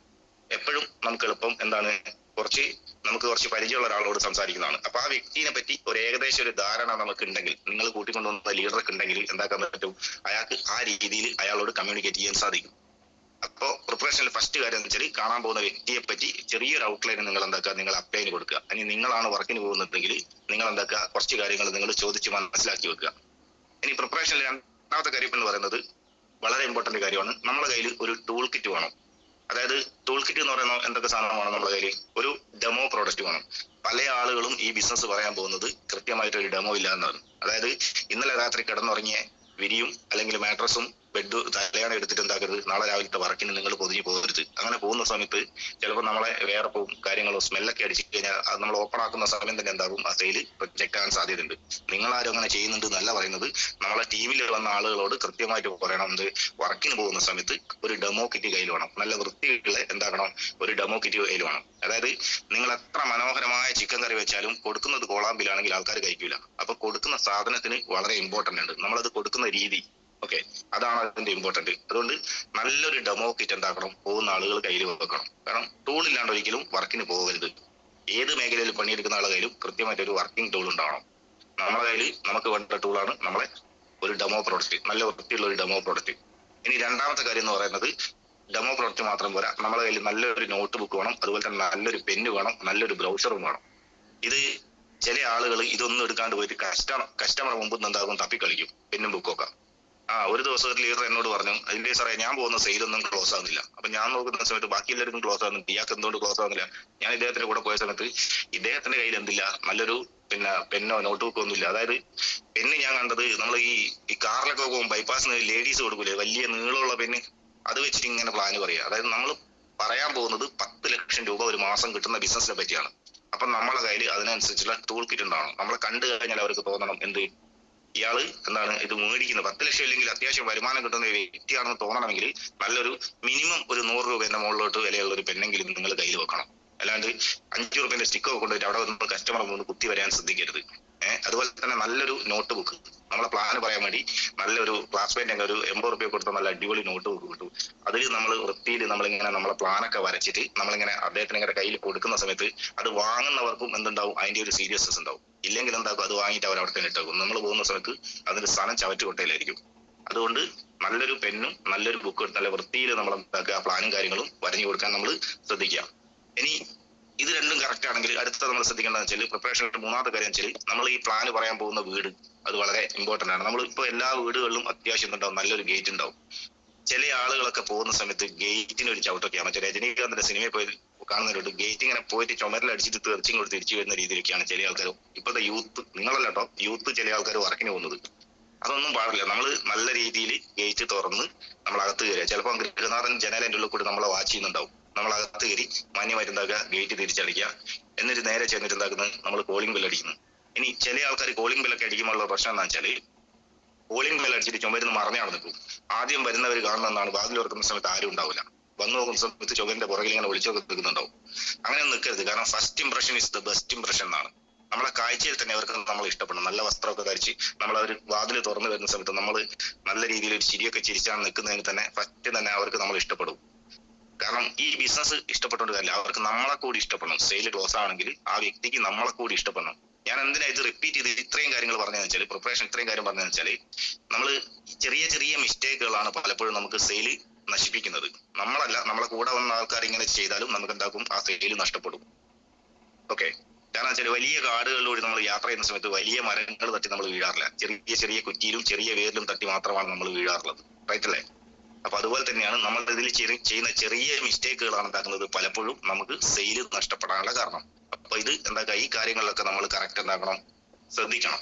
എപ്പോഴും നമുക്ക് എളുപ്പം എന്താണ്, കുറച്ച് നമുക്ക് കുറച്ച് പരിചയമുള്ള ഒരാളോട് സംസാരിക്കുന്നതാണ്. അപ്പൊ ആ വ്യക്തിയെ പറ്റി ഒരു ഏകദേശം ഒരു ധാരണ നമുക്ക് ഉണ്ടെങ്കിൽ, നിങ്ങൾ കൂട്ടിക്കൊണ്ടുവന്ന ലീഡർക്ക് ഉണ്ടെങ്കിൽ എന്താക്കാൻ പറ്റും, അയാൾക്ക് ആ രീതിയിൽ അയാളോട് കമ്മ്യൂണിക്കേറ്റ് ചെയ്യാൻ സാധിക്കും. അപ്പോൾ പ്രിപ്പറേഷനിൽ ഫസ്റ്റ് കാര്യം എന്ന് വെച്ചാൽ കാണാൻ പോകുന്ന വ്യക്തിയെ പറ്റി ചെറിയൊരു ഔട്ട്ലൈൻ നിങ്ങൾ എന്താക്കുക, നിങ്ങൾ അപ്ലൈന് കൊടുക്കുക. ഇനി നിങ്ങളാണ് വർക്കിന് പോകുന്നുണ്ടെങ്കിൽ നിങ്ങൾ എന്താക്കുക, കുറച്ച് കാര്യങ്ങൾ നിങ്ങൾ ചോദിച്ച് മനസ്സിലാക്കി വെക്കുക. ഇനി പ്രിപ്പറേഷനിൽ രണ്ടാമത്തെ കാര്യം എന്ന് പറയുന്നത് വളരെ ഇമ്പോർട്ടന്റ് കാര്യമാണ്. നമ്മുടെ കയ്യിൽ ഒരു ടൂൾ കിറ്റ് വേണം. അതായത് ടൂൾ കിറ്റ് എന്ന് പറയുന്നത് എന്തൊക്കെ സാധനമാണ് നമ്മുടെ കയ്യിൽ? ഒരു ഡെമോ പ്രോഡക്റ്റ് വേണം. പല ആളുകളും ഈ ബിസിനസ് പറയാൻ പോകുന്നത് കൃത്യമായിട്ട് ഒരു ഡെമോ ഇല്ല എന്നാണ്. അതായത് ഇന്നലെ രാത്രി കിടന്നുറങ്ങിയ വിരിയും അല്ലെങ്കിൽ മാട്രസും ബെഡ് തലയാണ് എടുത്തിട്ട് എന്താക്കരുത്, നാളെ രാവിലത്തെ വർക്കിന് നിങ്ങൾ പൊതിഞ്ഞ് പോകരുത്. അങ്ങനെ പോകുന്ന സമയത്ത് ചിലപ്പോൾ നമ്മളെ വേറെ പോകും, കാര്യങ്ങളോ സ്മെല്ലൊക്കെ അടിച്ചു കഴിഞ്ഞാൽ അത് നമ്മൾ ഓപ്പൺ ആക്കുന്ന സമയം തന്നെ എന്താകും, ആ സെയിൽ റിജക്ട് ആകാൻ സാധ്യതയുണ്ട്. നിങ്ങളാരും അങ്ങനെ ചെയ്യുന്നുണ്ട് എന്നല്ല പറയുന്നത്. നമ്മളെ ടീമിൽ വന്ന ആളുകളോട് കൃത്യമായിട്ട് പറയണം, എന്ത് വർക്കിന് പോകുന്ന സമയത്ത് ഒരു ഡെമോ കിറ്റ് കയ്യിൽ വേണം. നല്ല വൃത്തിയുള്ള എന്താക്കണം, ഒരു ഡെമോ കിറ്റ് കയ്യിൽ വേണം. അതായത് നിങ്ങൾ എത്ര മനോഹരമായ ചിക്കൻ കറി വെച്ചാലും കൊടുക്കുന്നത് കോളാമ്പിലാണെങ്കിൽ ആൾക്കാർ കഴിക്കില്ല. അപ്പൊ കൊടുക്കുന്ന സാധനത്തിന് വളരെ ഇമ്പോർട്ടന്റ് ഉണ്ട്, നമ്മളത് കൊടുക്കുന്ന രീതി. ഓക്കെ, അതാണ് അതിന്റെ ഇമ്പോർട്ടന്റ്. അതുകൊണ്ട് നല്ലൊരു ഡെമോ കിറ്റ് എന്താക്കണം, പോകുന്ന ആളുകൾ കയ്യിൽ വെക്കണം. കാരണം ടൂൾ ഇല്ലാണ്ട് ഒരിക്കലും വർക്കിന് പോകരുത്. ഏത് മേഖലയിൽ പണിയെടുക്കുന്ന ആളുടെ കയ്യിലും കൃത്യമായിട്ട് ഒരു വർക്കിംഗ് ടൂൾ ഉണ്ടാവണം. നമ്മുടെ കയ്യിൽ നമുക്ക് വേണ്ട ടൂളാണ് നമ്മളെ ഒരു ഡെമോ പ്രോഡക്റ്റ്, നല്ല വൃത്തിയുള്ള ഒരു ഡെമോ പ്രോഡക്റ്റ്. ഇനി രണ്ടാമത്തെ കാര്യം എന്ന് പറയുന്നത് ഡെമോ പ്രോഡക്റ്റ് മാത്രം പോരാ, നമ്മുടെ കയ്യിൽ നല്ലൊരു നോട്ട് ബുക്ക് വേണം, അതുപോലെ തന്നെ നല്ലൊരു പെന്ന് വേണം, നല്ലൊരു ബ്രൗസറും വേണം. ഇത് ചില ആളുകൾ ഇതൊന്നും എടുക്കാണ്ട് പോയിട്ട് കസ്റ്റമർ മുമ്പ് എന്താകും, തപ്പിക്കളിക്കും പെന്നും ബുക്കൊക്കെ. ഒരു ദിവസം ഒരു ലീഡർ എന്നോട് പറഞ്ഞു, അതിന്റെ സാറേ ഞാൻ പോകുന്ന സെയിലൊന്നും ക്ലോസ് ആവുന്നില്ല. അപ്പൊ ഞാൻ നോക്കുന്ന സമയത്ത് ബാക്കി എല്ലാവർക്കും ക്ലോസ് ആവുന്നുണ്ട്, ഇയാൾക്ക് എന്തുകൊണ്ട് ക്ലോസ് ആവുന്നില്ല? ഞാൻ ഇദ്ദേഹത്തിന്റെ കൂടെ പോയ സമയത്ത് ഇദ്ദേഹത്തിന്റെ കയ്യിൽ എന്തില്ല, നല്ലൊരു പെന്നോ നോട്ട് ബുക്കോ ഒന്നുമില്ല. അതായത് പെന്ന് ഞാൻ കണ്ടത് നമ്മൾ ഈ കാറിലൊക്കെ പോകും, ബൈപ്പാസിന് ലേഡീസ് കൊടുക്കൂലേ വലിയ നീളമുള്ള പെന്ന്, അത് വെച്ചിട്ട് ഇങ്ങനെ പ്ലാന് പറയുക. അതായത് നമ്മൾ പറയാൻ പോകുന്നത് 10 ലക്ഷം രൂപ ഒരു മാസം കിട്ടുന്ന ബിസിനസിനെ പറ്റിയാണ്. അപ്പൊ നമ്മളെ കയ്യിൽ അതിനനുസരിച്ചുള്ള ടൂൾ കിറ്റ് ഉണ്ടാവണം. നമ്മളെ കണ്ടു കഴിഞ്ഞാൽ അവർക്ക് തോന്നണം, എന്ത് ഇയാള് എന്താണ് ഇത് മേടിക്കുന്നത്, 10 ലക്ഷം ഇല്ലെങ്കിൽ അത്യാവശ്യം വരുമാനം കിട്ടുന്ന വ്യക്തിയാണെന്ന് തോന്നണമെങ്കിൽ നല്ലൊരു മിനിമം ഒരു 100 രൂപേന്റെ മുകളിലോട്ട് വിലയുള്ള ഒരു പെണ്ണെങ്കിലും നിങ്ങൾ കയ്യിൽ വെക്കണം. അല്ലാണ്ട് 5 രൂപേന്റെ സ്റ്റിക്കർ കൊണ്ടുപോയിട്ട് അവിടെ വന്ന് കസ്റ്റമർ മുമ്പ് കുത്തി വരാൻ ശ്രദ്ധിക്കരുത്. അതുപോലെ തന്നെ നല്ലൊരു നോട്ട് ബുക്ക്, നമ്മളെ പ്ലാന് പറയാൻ വേണ്ടി നല്ലൊരു ക്ലാസ്മേറ്റ് ഒരു 80 രൂപ കൊടുത്ത നല്ല അടിപൊളി നോട്ട് ബുക്ക് കിട്ടും. അതിൽ നമ്മൾ വൃത്തിയിൽ നമ്മളിങ്ങനെ നമ്മളെ പ്ലാനൊക്കെ വരച്ചിട്ട് നമ്മളിങ്ങനെ അദ്ദേഹത്തിന് ഇങ്ങനെ കയ്യിൽ കൊടുക്കുന്ന സമയത്ത് അത് വാങ്ങുന്നവർക്കും എന്തുണ്ടാവും, അതിന്റെ ഒരു സീരിയസ്നെസ് ഉണ്ടാവും. ഇല്ലെങ്കിൽ എന്താക്കും, അത് വാങ്ങിയിട്ട് അവർ അവിടെ തന്നെ ഇട്ടാക്കും. നമ്മൾ പോകുന്ന സമയത്ത് അതിന്റെ സ്ഥാനം ചവറ്റുകൊട്ടയിലായിരിക്കും. അതുകൊണ്ട് നല്ലൊരു പെന്നും നല്ലൊരു ബുക്ക് എടുത്ത് നല്ല വൃത്തിയിൽ നമ്മൾ എന്താക്കുക, പ്ലാനും കാര്യങ്ങളും വരഞ്ഞു കൊടുക്കാൻ നമ്മൾ ശ്രദ്ധിക്കുക. ഇനി ഇത് രണ്ടും കറക്റ്റ് ആണെങ്കിൽ അടുത്ത നമ്മൾ ശ്രദ്ധിക്കേണ്ടതെന്ന് വെച്ചാൽ പ്രിപ്പറേഷൻ മൂന്നാമത്തെ കാര്യം വെച്ചാൽ നമ്മൾ ഈ പ്ലാൻ പറയാൻ പോകുന്ന വീട് അത് വളരെ ഇമ്പോർട്ടന്റ് ആണ്. നമ്മളിപ്പോ എല്ലാ വീടുകളിലും അത്യാവശ്യം ഉണ്ടാവും, നല്ലൊരു ഗേറ്റ് ഉണ്ടാവും. ചില ആളുകളൊക്കെ പോകുന്ന സമയത്ത് ഗേറ്റിന് ഒരു ചവിട്ടൊക്കെയാണ്. മറ്റേ രജനീകാന്തിന്റെ സിനിമയിൽ പോയി കാണുന്നവരോട് ഗേറ്റ് ഇങ്ങനെ പോയിട്ട് ചുമരിലടിച്ചിട്ട് തെറിച്ചും കൊടുത്ത് തിരിച്ചു വരുന്ന രീതിയിലൊക്കെയാണ് ചില ആൾക്കാർ, ഇപ്പോഴത്തെ യൂത്ത്, നിങ്ങളല്ല കേട്ടോ, യൂത്ത് ചില ആൾക്കാർ വർക്കിന് പോകുന്നത്. അതൊന്നും പാടില്ല. നമ്മൾ നല്ല രീതിയിൽ ഗേറ്റ് തുറന്ന് നമ്മൾ അകത്ത് കയറുക. ചിലപ്പോൾ ഗൃഹനാഥൻ ജനലിന്റെ ഉള്ളിൽ കൂടി നമ്മളെ വാച്ച് ചെയ്യുന്നുണ്ടാവും. നമ്മൾ അകത്ത് കയറി മാന്യമായിട്ട് എന്താക്കുക, ഗേറ്റ് തിരിച്ചടിക്കുക. എന്നിട്ട് നേരെ ചെന്നിട്ട് എന്താക്കുന്നത്, നമ്മൾ കോളിംഗ് ബെൽ അടിക്കുന്നു. ഇനി ചില ആൾക്കാർ കോളിംഗ് ബെല്ലൊക്കെ അടിക്കുമ്പോഴുള്ള പ്രശ്നം എന്താ വെച്ചാൽ കോളിംഗ് ബെൽ അടിച്ചിട്ട് ചുമരുന്ന് മറഞ്ഞാണ് നിൽക്കും. ആദ്യം വരുന്നവർ കാണുന്നതാണ്, വാതിൽ തുറക്കുന്ന സമയത്ത് ആരും ഉണ്ടാവില്ല. വന്നു നോക്കുന്ന സമയത്ത് ചുമരിന്റെ പുറകിൽ ഇങ്ങനെ വിളിച്ചൊക്കെ നിൽക്കുന്നുണ്ടാവും. അങ്ങനെ നിൽക്കരുത്. കാരണം first impression is the best impression എന്നാണ്. നമ്മളെ കാഴ്ചയിൽ തന്നെ അവർക്ക് നമ്മൾ ഇഷ്ടപ്പെടണം. നല്ല വസ്ത്രമൊക്കെ ധരിച്ച് നമ്മൾ അവർ വാതിൽ തുറന്നു വരുന്ന സമയത്ത് നമ്മൾ നല്ല രീതിയിൽ ഒരു ചിരിയൊക്കെ ചിരിച്ചാണ് നിൽക്കുന്നതിന് തന്നെ ഫസ്റ്റ് തന്നെ അവർക്ക് നമ്മൾ ഇഷ്ടപ്പെടും. കാരണം ഈ ബിസിനസ് ഇഷ്ടപ്പെട്ടുകൊണ്ട് കാര്യമില്ല, അവർക്ക് നമ്മളെ കൂടി ഇഷ്ടപ്പെടണം. സെയിൽ ക്ലോസ് ആണെങ്കിൽ ആ വ്യക്തിക്ക് നമ്മളെ കൂടി ഇഷ്ടപ്പെടണം. ഞാൻ എന്തിനാ ഇത് റിപ്പീറ്റ് ചെയ്ത് ഇത്രയും കാര്യങ്ങൾ പറഞ്ഞതെന്ന് വെച്ചാൽ, പ്രിപ്പറേഷൻ ഇത്രയും കാര്യം പറഞ്ഞതെന്ന് വെച്ചാൽ, നമ്മൾ ചെറിയ ചെറിയ മിസ്റ്റേക്കുകളാണ് പലപ്പോഴും നമുക്ക് സെയിൽ നശിപ്പിക്കുന്നത്. നമ്മളല്ല, നമ്മളെ കൂടെ വന്ന ആൾക്കാർ ഇങ്ങനെ ചെയ്താലും നമുക്ക് എന്താക്കും, ആ സെയിൽ നഷ്ടപ്പെടും. ഓക്കെ, കാരണം വെച്ചാൽ വലിയ കാടുകളിലൂടെ നമ്മൾ യാത്ര ചെയ്യുന്ന സമയത്ത് വലിയ മരങ്ങൾ തട്ടി നമ്മൾ വീഴാറില്ല. ചെറിയ ചെറിയ കുറ്റിയിലും ചെറിയ വേരിലും തട്ടി മാത്രമാണ് നമ്മൾ വീഴാറുള്ളത്. റൈറ്റ് അല്ലേ? അപ്പൊ അതുപോലെ തന്നെയാണ് നമ്മൾ ഇതിൽ ചെയ്യുന്ന ചെറിയ മിസ്റ്റേക്കുകളാണ് എന്താക്കുന്നത് പലപ്പോഴും നമുക്ക് സെയിൽ നഷ്ടപ്പെടാനുള്ള കാരണം. അപ്പൊ ഇത് എന്താക്കുക, ഈ കാര്യങ്ങളിലൊക്കെ നമ്മൾ കറക്റ്റ് എന്താക്കണം, ശ്രദ്ധിക്കണം.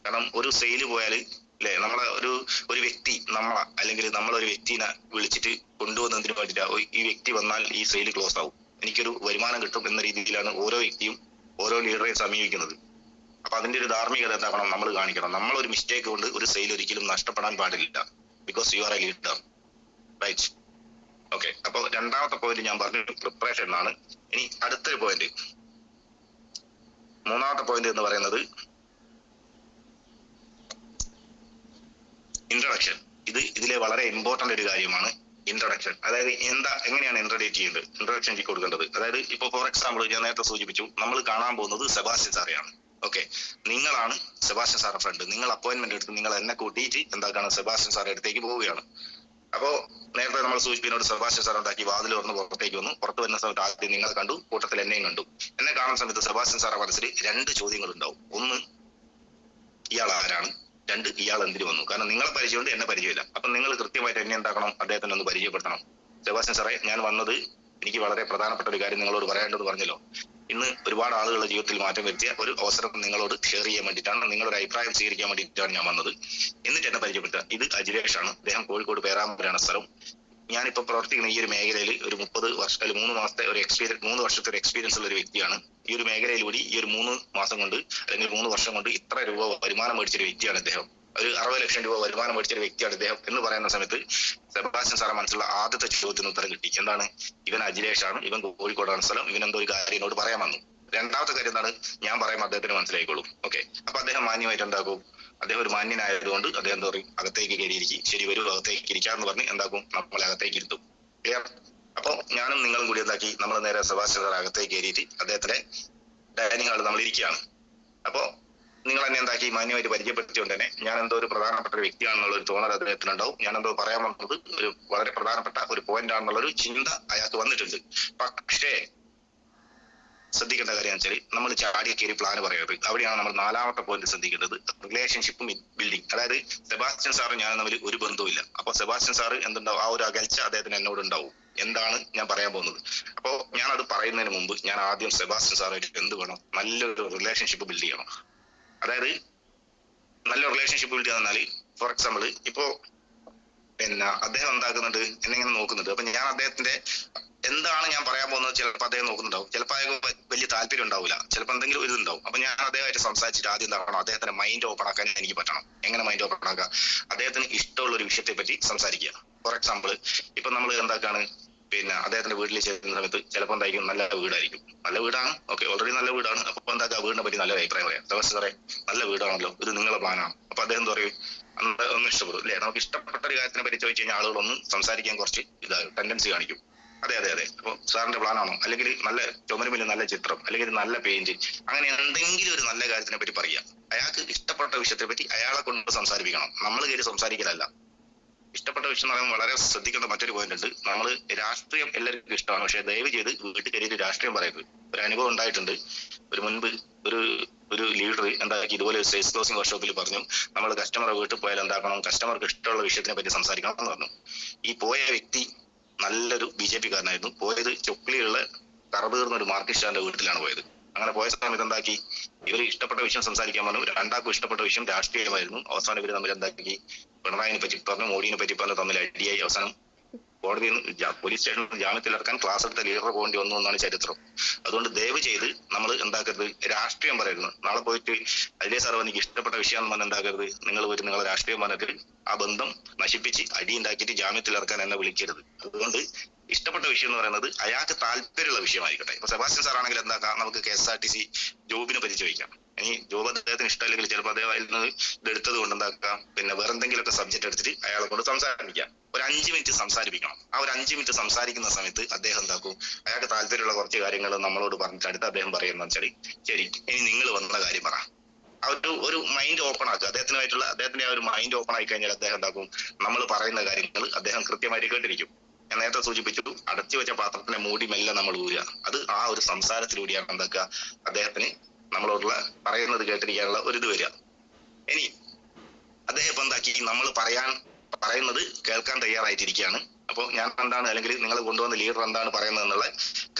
കാരണം ഒരു സെയിൽ പോയാൽ അല്ലെ, നമ്മളെ ഒരു വ്യക്തി നമ്മളെ അല്ലെങ്കിൽ നമ്മളൊരു വ്യക്തിനെ വിളിച്ചിട്ട് കൊണ്ടുവന്നതിന് വേണ്ടിയിട്ട് ഈ വ്യക്തി വന്നാൽ ഈ സെയിൽ ക്ലോസ് ആവും, എനിക്കൊരു വരുമാനം കിട്ടും എന്ന രീതിയിലാണ് ഓരോ വ്യക്തിയും ഓരോ ലീഡറെയും സമീപിക്കുന്നത്. അപ്പൊ അതിന്റെ ഒരു ധാർമ്മികത എന്താക്കണം, നമ്മൾ കാണിക്കണം. നമ്മളൊരു മിസ്റ്റേക്ക് കൊണ്ട് ഒരു സെയിൽ ഒരിക്കലും നഷ്ടപ്പെടാൻ പാടില്ല. Because you are a leader, right? Okay, അപ്പൊ രണ്ടാമത്തെ പോയിന്റ് ഞാൻ പറഞ്ഞു പ്രിപ്പറേഷൻ എന്നാണ്. ഇനി അടുത്തൊരു പോയിന്റ്, മൂന്നാമത്തെ പോയിന്റ് എന്ന് പറയുന്നത് ഇൻട്രൊഡക്ഷൻ. ഇതിലെ വളരെ ഇമ്പോർട്ടന്റ് ഒരു കാര്യമാണ് ഇൻട്രൊഡക്ഷൻ, അതായത് എങ്ങനെയാണ് ഇൻട്രൊഡക്ഷൻ എനിക്ക് കൊടുക്കേണ്ടത്. അതായത് ഇപ്പൊ ഫോർ എക്സാമ്പിൾ ഞാൻ നേരത്തെ സൂചിപ്പിച്ചു, നമ്മൾ കാണാൻ പോകുന്നത് സെബാസ്റ്റ്യൻ സാറെയാണ്. ഓക്കെ, നിങ്ങളാണ് സെബാസ്റ്റ്യൻ സാറിന്റെ ഫ്രണ്ട്. നിങ്ങൾ അപ്പോയിന്റ്മെന്റ് എടുത്ത് നിങ്ങൾ എന്നെ കൂട്ടിയിട്ട് എന്താക്കാണ് സെബാസ്റ്റ്യൻ സാറിന്റെ അടുത്തേക്ക് പോവുകയാണ്. അപ്പോ നേരത്തെ നമ്മൾ സൂചിപ്പിക്കുന്നോട് സെബാസ്റ്റ്യൻ സാർ എന്താക്കി, വാതിൽ തുറന്ന് പുറത്തേക്ക് വന്നു. പുറത്ത് വരുന്ന സമയത്ത് ആദ്യം നിങ്ങളെ കണ്ടു, കൂട്ടത്തിൽ എന്നെയും കണ്ടു. എന്നെ കാണുന്ന സമയത്ത് സെബാസ്റ്റ്യൻ സാറിന്റെ മനസ്സിൽ 2 ചോദ്യങ്ങൾ ഉണ്ടാവും. ഒന്ന്, ഇയാൾ ആരാണ്? 2, ഇയാൾ എന്തിനു വന്നു? കാരണം നിങ്ങളെ പരിചയമുണ്ട്, എന്നെ പരിചയമില്ല. അപ്പൊ നിങ്ങൾ കൃത്യമായിട്ട് എന്നെ എന്താക്കണം, അദ്ദേഹത്തിന് ഒന്ന് പരിചയപ്പെടുത്തണം. സെബാസ്റ്റ്യൻ സാറേ, ഞാൻ വന്നത് എനിക്ക് വളരെ പ്രധാനപ്പെട്ട ഒരു കാര്യം നിങ്ങളോട് പറയേണ്ടത് പറഞ്ഞല്ലോ. ഇന്ന് ഒരുപാട് ആളുകളുടെ ജീവിതത്തിൽ മാറ്റം വരുത്തിയ ഒരു അവസരം നിങ്ങളോട് ഷെയർ ചെയ്യാൻ വേണ്ടിയിട്ടാണ്, നിങ്ങളുടെ അഭിപ്രായം സ്വീകരിക്കാൻ വേണ്ടിയിട്ടാണ് ഞാൻ വന്നത്. എന്നിട്ട് എന്നെ പരിചയപ്പെടുത്തുക. ഇത് അജിലേഷ് ആണ്. അദ്ദേഹം കോഴിക്കോട് പേരാമ്പ്രയാണ് സ്ഥലം. ഞാനിപ്പോ പ്രവർത്തിക്കുന്ന ഈ ഒരു മേഖലയിൽ ഒരു 30 വർഷം 3 മാസത്തെ ഒരു എക്സ്പീരിയൻസ്, 3 വർഷത്തെ ഒരു എക്സ്പീരിയൻസ് ഉള്ള ഒരു വ്യക്തിയാണ്. ഈ ഒരു മേഖലയിലൂടെ ഈ ഒരു 3 മാസം കൊണ്ട് അല്ലെങ്കിൽ 3 വർഷം കൊണ്ട് ഇത്ര രൂപ വരുമാനം മേടിച്ചൊരു വ്യക്തിയാണ് ഇദ്ദേഹം. ഒരു 60 ലക്ഷം രൂപ വരുമാനം മേടിച്ചൊരു വ്യക്തിയാണ് ഇദ്ദേഹം എന്ന് പറയുന്ന സമയത്ത് സെബാസ്റ്റ്യൻ സാറെ മനസ്സിലുള്ള ആദ്യത്തെ ചോദ്യത്തിന് ഉത്തരം കിട്ടി. എന്താണ്? ഇവൻ അജിലേഷ് ആണ്, ഇവൻ കോഴിക്കോടാണ് സ്ഥലം, ഇവൻ എന്തോ ഒരു കാര്യം എന്നോട് പറയാൻ വന്നു. രണ്ടാമത്തെ കാര്യം എന്താണ്? ഞാൻ പറയുമ്പോൾ അദ്ദേഹത്തിന് മനസ്സിലായിക്കോളും. ഓക്കെ, അപ്പൊ അദ്ദേഹം മാന്യമായിട്ട് എന്താക്കും, അദ്ദേഹം ഒരു മാന്യനായതുകൊണ്ട് അദ്ദേഹം എന്താ പറയും, അകത്തേക്ക് കയറിയിരിക്കും. ശരി, വരൂ അകത്തേക്ക് ഇരിക്കാന്ന് പറഞ്ഞ് എന്താക്കും, നമ്മളെ അകത്തേക്ക് ഇരുത്തും. ക്ലിയർ? അപ്പൊ ഞാനും നിങ്ങളും കൂടി എന്താക്കി, നമ്മൾ നേരെ സെബാസ്റ്റ്യൻ സാർ അകത്തേക്ക് കയറിയിട്ട് അദ്ദേഹത്തിന്റെ ഡൈനിങ് ഹാളിൽ നമ്മൾ ഇരിക്കുകയാണ്. അപ്പോ നിങ്ങൾ എന്നെ എന്താക്കി, മാന്യമായിട്ട് പരിചയപ്പെടുത്തിക്കൊണ്ട് തന്നെ ഞാൻ എന്തോ ഒരു പ്രധാനപ്പെട്ട ഒരു വ്യക്തിയാണെന്നുള്ള ഒരു തോന്നൽ അദ്ദേഹത്തിനുണ്ടാവും. ഞാൻ എന്തോ പറയാൻ വന്നത് ഒരു വളരെ പ്രധാനപ്പെട്ട ഒരു പോയിന്റ് ആണെന്നുള്ള ഒരു ചിന്ത അയാൾക്ക് വന്നിട്ടുണ്ട്. പക്ഷേ ശ്രദ്ധിക്കേണ്ട കാര്യം വെച്ചാൽ നമ്മൾ ചാടിയ കയറി പ്ലാൻ പറയരുത്. അവിടെയാണ് നമ്മൾ 4ാമത്തെ പോയിന്റ് ശ്രദ്ധിക്കേണ്ടത്, റിലേഷൻഷിപ്പ് ബിൽഡിംഗ്. അതായത് സെബാസ്റ്റ്യൻ സാറും ഞാൻ തമ്മിൽ ഒരു ബന്ധവുമില്ല. അപ്പൊ സെബാസ്റ്റ്യൻ സാർ എന്തുണ്ടാവും, ആ ഒരു അകൽച്ച അദ്ദേഹത്തിന് എന്നോട് ഉണ്ടാവും. എന്താണ് ഞാൻ പറയാൻ പോകുന്നത്? അപ്പോ ഞാൻ അത് പറയുന്നതിന് മുമ്പ് ഞാൻ ആദ്യം സെബാസ്റ്റ്യൻ സാറായിട്ട് എന്ത് വേണം, നല്ലൊരു റിലേഷൻഷിപ്പ് ബിൽഡ് ചെയ്യണം. അതായത് നല്ല റിലേഷൻഷിപ്പ് ബിൽഡ് ചെയ്യാന്നാല് ഫോർ എക്സാമ്പിൾ ഇപ്പോ അദ്ദേഹം എന്താക്കുന്നുണ്ട്, എന്നെ ഇങ്ങനെ നോക്കുന്നുണ്ട്. അപ്പൊ ഞാൻ അദ്ദേഹത്തിന്റെ എന്താണ് ഞാൻ പറയാൻ പോകുന്നത് ചിലപ്പോൾ അദ്ദേഹം നോക്കുന്നുണ്ടാവും, ചിലപ്പോൾ അയാൾക്ക് വലിയ താല്പര്യം ഉണ്ടാവില്ല, ചിലപ്പോൾ എന്തെങ്കിലും ഒരു ഇതുണ്ടാവും. അപ്പൊ ഞാൻ അദ്ദേഹമായിട്ട് സംസാരിച്ചിട്ട് ആദ്യം എന്താണോ, അദ്ദേഹത്തിന്റെ മൈൻഡ് ഓപ്പൺ ആക്കാൻ എനിക്ക് പറ്റണം. എങ്ങനെ മൈൻഡ് ഓപ്പൺ ആക്കുക? അദ്ദേഹത്തിന് ഇഷ്ടമുള്ള ഒരു വിഷയത്തെ പറ്റി സംസാരിക്കുക. ഫോർ എക്സാമ്പിൾ ഇപ്പൊ നമ്മൾ എന്താക്കാണ്, അദ്ദേഹത്തിന്റെ വീട്ടിൽ ചെല്ലുന്ന സമയത്ത് ചിലപ്പോൾ എന്തായിരിക്കും, നല്ല വീടായിരിക്കും. നല്ല വീടാണ്, ഓക്കെ, ഓൾറെഡി നല്ല വീടാണ്. അപ്പൊ എന്താക്കുക, വീടിനെ പറ്റി നല്ല അഭിപ്രായം പറയാം. സാറേ നല്ല വീടാണല്ലോ, ഇത് നിങ്ങളുടെ പ്ലാനാണ്. അപ്പൊ അദ്ദേഹം എന്താ പറയും, ഒന്നും ഇഷ്ടപ്പെടും അല്ലെ? നമുക്ക് ഇഷ്ടപ്പെട്ട ഒരു കാര്യത്തിനെ പറ്റി ചോദിച്ചു കഴിഞ്ഞാൽ ആളുകളൊന്നും സംസാരിക്കാൻ കുറച്ച് ടെൻഡൻസി കാണിക്കും. അതെ. അപ്പൊ സാറിന്റെ പ്ലാൻ ആണോ, അല്ലെങ്കിൽ നല്ല ചുമരുമില്ല നല്ല ചിത്രം, അല്ലെങ്കിൽ നല്ല പെയിന്റ്, അങ്ങനെ എന്തെങ്കിലും ഒരു നല്ല കാര്യത്തിനെ പറ്റി പറയാം. അയാൾക്ക് ഇഷ്ടപ്പെട്ട വിഷയത്തെ പറ്റി അയാളെ കൊണ്ട് സംസാരിപ്പിക്കണം, നമ്മൾ കയറി സംസാരിക്കലല്ല. ഇഷ്ടപ്പെട്ട വിഷയം എന്ന് പറയുമ്പോൾ വളരെ ശ്രദ്ധിക്കേണ്ട മറ്റൊരു പോയിന്റ് ഉണ്ട്. നമ്മൾ രാഷ്ട്രീയം എല്ലാവർക്കും ഇഷ്ടമാണ്, പക്ഷെ ദയവ് ചെയ്ത് വീട്ടിൽ കയറിയിട്ട് രാഷ്ട്രീയം പറയരുത്. ഒരു അനുഭവം ഉണ്ടായിട്ടുണ്ട്. മുൻപ് ഒരു ലീഡർ എന്താക്കി, ഇതുപോലെ ഒരു സെയിൽസ് ക്ലോസിംഗ് വർക്ക്ഷോപ്പിൽ പറഞ്ഞു, നമ്മൾ കസ്റ്റമറെ വീട്ടിൽ പോയാൽ എന്താക്കണം, കസ്റ്റമർക്ക് ഇഷ്ടമുള്ള വിഷയത്തിനെ പറ്റി സംസാരിക്കണം എന്ന് പറഞ്ഞു. ഈ പോയ വ്യക്തി നല്ലൊരു BJP കാരനായിരുന്നു. പോയത് ചൊക്ലിയുള്ള കറതീർന്ന ഒരു മാർക്കിസ്റ്റാന്റെ വീട്ടിലാണ് പോയത്. അങ്ങനെ പോയ സമയത്ത് എന്താക്കി, ഇവർ ഇഷ്ടപ്പെട്ട വിഷയം സംസാരിക്കാൻ പറഞ്ഞു. രണ്ടാൾക്കും ഇഷ്ടപ്പെട്ട വിഷയം രാഷ്ട്രീയമായിരുന്നു. അവസാനം ഇവർ തമ്മിൽ എന്താക്കി, പിണറായിനെ പറ്റി പറഞ്ഞു, മോഡിനെ പറ്റി പറഞ്ഞു, തമ്മിൽ അടിയായി. അവസാനം കോടതിയിൽ നിന്ന് പോലീസ് സ്റ്റേഷനിൽ ജാമ്യത്തിലിറക്കാൻ ക്ലാസ് എടുത്ത ലീഡർ പോകേണ്ടി വന്നു എന്നാണ് ചരിത്രം. അതുകൊണ്ട് ദയവ് ചെയ്ത് നമ്മൾ എന്താക്കരുത്, രാഷ്ട്രീയം പറയരുത്. നാളെ പോയിട്ട് അജയ് സാർ എനിക്ക് ഇഷ്ടപ്പെട്ട വിഷയം എന്ന് എന്താക്കരുത്, നിങ്ങൾ പോയിട്ട് നിങ്ങളെ രാഷ്ട്രീയം പറഞ്ഞിട്ട് ആ ബന്ധം നശിപ്പിച്ച് അടി ഉണ്ടാക്കിയിട്ട് ജാമ്യത്തിലിറക്കാൻ എന്നെ വിളിക്കരുത്. അതുകൊണ്ട് ഇഷ്ടപ്പെട്ട വിഷയം എന്ന് പറയുന്നത് അയാൾക്ക് താല്പര്യമുള്ള വിഷയമായിരിക്കട്ടെ. ഇപ്പൊ സെബാസ്റ്റ്യൻ സാർ ആണെങ്കിൽ എന്താക്കാം, നമുക്ക് KSRTC ജോബിനെ പറ്റി ചോദിക്കാം. ഇനി ജോബ് അദ്ദേഹത്തിന് ഇഷ്ടമല്ലെങ്കിൽ ചിലപ്പോൾ അദ്ദേഹം അതിൽ നിന്ന് ഇതെടുത്തത് കൊണ്ട് എന്താക്കാം, വേറെ എന്തെങ്കിലുമൊക്കെ സബ്ജക്ട് എടുത്തിട്ട് അയാളെ കൊണ്ട് സംസാരിക്കാം. ഒരു 5 മിനിറ്റ് സംസാരിപ്പിക്കണം. ആ ഒരു 5 മിനിറ്റ് സംസാരിക്കുന്ന സമയത്ത് അദ്ദേഹം എന്താക്കും, അയാൾക്ക് താല്പര്യമുള്ള കുറച്ച് കാര്യങ്ങൾ നമ്മളോട് പറഞ്ഞിട്ട് അടുത്ത് അദ്ദേഹം പറയുന്ന വെച്ചാൽ, ശരി ഇനി നിങ്ങൾ വന്ന കാര്യം പറ. ആ ഒരു മൈൻഡ് ഓപ്പൺ ആക്കുക. അദ്ദേഹത്തിന്റെ ആ ഒരു മൈൻഡ് ഓപ്പൺ ആയി കഴിഞ്ഞാൽ അദ്ദേഹം എന്താക്കും, നമ്മൾ പറയുന്ന കാര്യങ്ങൾ അദ്ദേഹം കൃത്യമായിട്ട് കേട്ടിരിക്കും. ഞാൻ നേരത്തെ സൂചിപ്പിച്ചു, അടച്ചു വെച്ച പാത്രത്തിനെ മൂടി മെല്ലെ നമ്മൾ ഊരുക. അത് ആ ഒരു സംസാരത്തിലൂടെയാണ് എന്താക്കുക, അദ്ദേഹത്തിന് നമ്മളോടുള്ള പറയുന്നത് കേട്ടിരിക്കാനുള്ള ഒരു ഇത് വരിക. ഇനി അദ്ദേഹം ഇപ്പൊ എന്താക്കി, നമ്മൾ പറയുന്നത് കേൾക്കാൻ തയ്യാറായിട്ടിരിക്കുകയാണ്. അപ്പോൾ ഞാൻ എന്താണ്, അല്ലെങ്കിൽ നിങ്ങൾ കൊണ്ടുവന്ന ലീഡർ എന്താണ് പറയുന്നത് എന്നുള്ള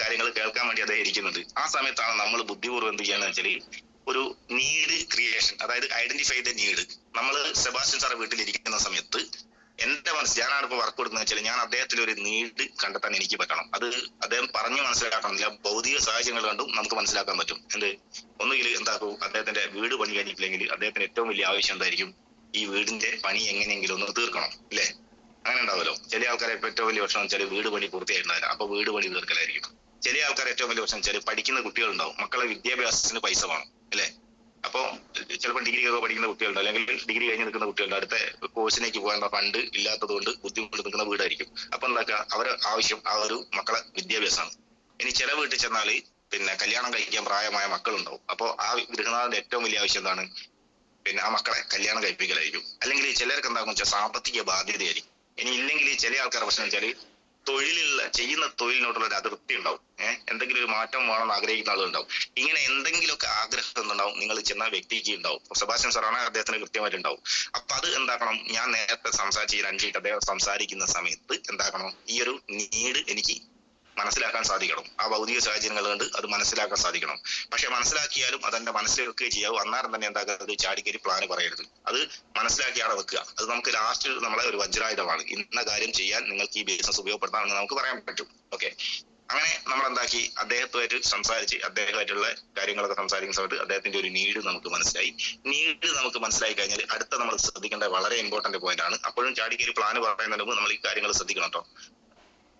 കാര്യങ്ങൾ കേൾക്കാൻ വേണ്ടി അദ്ദേഹം ഇരിക്കുന്നുണ്ട്. ആ സമയത്താണ് നമ്മൾ ബുദ്ധിപൂർവ്വം എന്ത് ചെയ്യാന്ന് വെച്ചാൽ, ഒരു നീഡ് ക്രിയേഷൻ, അതായത് ഐഡന്റിഫൈ ദ നീഡ്. നമ്മൾ സെബാസ്റ്റ്യൻ സാറെ വീട്ടിലിരിക്കുന്ന സമയത്ത് എന്റെ ഞാനാണ് ഇപ്പൊ വർക്ക് കൊടുക്കുന്നത് വെച്ചാൽ, ഞാൻ അദ്ദേഹത്തിന്റെ ഒരു നീഡ് കണ്ടെത്താൻ എനിക്ക് പറ്റണം. അത് അദ്ദേഹം പറഞ്ഞു മനസ്സിലാക്കണമെന്നില്ല, ഭൗതിക സാഹചര്യങ്ങൾ കണ്ടും നമുക്ക് മനസ്സിലാക്കാൻ പറ്റും. ഒന്നുകിൽ എന്താക്കും, അദ്ദേഹത്തിന്റെ വീട് പണി കഴിഞ്ഞിട്ടില്ലെങ്കിൽ അദ്ദേഹത്തിന് ഏറ്റവും വലിയ ആവശ്യം എന്തായിരിക്കും, ഈ വീടിന്റെ പണി എങ്ങനെയെങ്കിലും ഒന്ന് തീർക്കണം, ഇല്ലേ? അങ്ങനെ ഉണ്ടാവുമല്ലോ. ചില ആൾക്കാരെ ഏറ്റവും വലിയ പ്രശ്നം വെച്ചാൽ വീട് പണി പൂർത്തിയായിട്ടുണ്ടാവില്ല, അപ്പൊ വീട് പണി തീർക്കലായിരിക്കും. ചില ആൾക്കാർ ഏറ്റവും വലിയ പ്രശ്നം വെച്ചാൽ പഠിക്കുന്ന കുട്ടികളുണ്ടാവും, മക്കളെ വിദ്യാഭ്യാസത്തിന് പൈസ വേണം, അല്ലെ? അപ്പൊ ചിലപ്പോൾ ഡിഗ്രി ഒക്കെ പഠിക്കുന്ന കുട്ടികളുണ്ട്, അല്ലെങ്കിൽ ഡിഗ്രി കഴിഞ്ഞ് നിൽക്കുന്ന കുട്ടികളുണ്ട്. അടുത്ത കോഴ്സിലേക്ക് പോകാനുള്ള ഫണ്ട് ഇല്ലാത്തത് കൊണ്ട് ബുദ്ധിമുട്ട് നിൽക്കുന്ന വീടായിരിക്കും. അപ്പൊ എന്താക്കുക, അവരെ ആവശ്യം ആ ഒരു മക്കളെ വിദ്യാഭ്യാസമാണ്. ഇനി ചില വീട്ടിൽ ചെന്നാല് പിന്നെ കല്യാണം കഴിക്കാൻ പ്രായമായ മക്കളുണ്ടാവും. അപ്പോൾ ആ ഗൃഹനാഥന്റെ ഏറ്റവും വലിയ ആവശ്യം എന്താണ്? പിന്നെ ആ മക്കളെ കല്യാണം കഴിപ്പിക്കലായിരിക്കും. അല്ലെങ്കിൽ ചിലർക്ക് എന്താണെന്ന് വെച്ചാൽ സാമ്പത്തിക ബാധ്യതയായിരിക്കും. ഇനി ഇല്ലെങ്കിൽ ചില ആൾക്കാരുടെ പ്രശ്നം വെച്ചാൽ ചെയ്യുന്ന തൊഴിലിനോടുള്ള ഒരു അതൃപ്തി ഉണ്ടാവും. എന്തെങ്കിലും ഒരു മാറ്റം വേണമെന്ന് ആഗ്രഹിക്കുന്ന ആളുകളുണ്ടാവും. ഇങ്ങനെ എന്തെങ്കിലുമൊക്കെ ആഗ്രഹം ഉണ്ടാവും നിങ്ങൾ ചെന്ന വ്യക്തിക്ക് ഉണ്ടാവും. സെബാസ്റ്റ്യൻ സാറാണ്, അദ്ദേഹത്തിന് കൃത്യമായിട്ടുണ്ടാവും. അപ്പൊ അത് എന്താക്കണം, ഞാൻ നേരത്തെ സംസാരിച്ച 2 മിനിറ്റ് അദ്ദേഹം സംസാരിക്കുന്ന സമയത്ത് എന്താക്കണം, ഈ ഒരു നീഡ് എനിക്ക് മനസ്സിലാക്കാൻ സാധിക്കണം. ആ ഭൗതിക സാഹചര്യങ്ങൾ കൊണ്ട് അത് മനസ്സിലാക്കാൻ സാധിക്കണം. പക്ഷെ മനസ്സിലാക്കിയാലും അതെന്റെ മനസ്സിൽ വെക്കുകയും ചെയ്യാവും. അന്നേരം തന്നെ എന്താക്കുന്നത്, ചാടിക്കരി പ്ലാന് പറയരുത്. അത് മനസ്സിലാക്കിയാണ് വെക്കുക. അത് നമുക്ക് ലാസ്റ്റ് നമ്മളെ ഒരു വജ്രായുധമാണ്. ഇന്ന കാര്യം ചെയ്യാൻ നിങ്ങൾക്ക് ഈ ബിസിനസ് ഉപയോഗപ്പെടുത്താമെന്ന് നമുക്ക് പറയാൻ പറ്റും. ഓക്കെ, അങ്ങനെ നമ്മൾ എന്താക്കി, അദ്ദേഹത്തുമായിട്ട് സംസാരിച്ച് അദ്ദേഹമായിട്ടുള്ള കാര്യങ്ങളൊക്കെ സംസാരിക്കുന്ന സമയത്ത് അദ്ദേഹത്തിന്റെ ഒരു നീഡ് നമുക്ക് മനസ്സിലായി. നീഡ് നമുക്ക് മനസ്സിലായി കഴിഞ്ഞാൽ അടുത്ത നമ്മൾ ശ്രദ്ധിക്കേണ്ട വളരെ ഇമ്പോർട്ടന്റ് പോയിന്റ് ആണ്. അപ്പോഴും ചാടിക്കരി പ്ലാന് പറയുന്നതിന് മുമ്പ് നമ്മൾ ഈ കാര്യങ്ങൾ ശ്രദ്ധിക്കണം കേട്ടോ.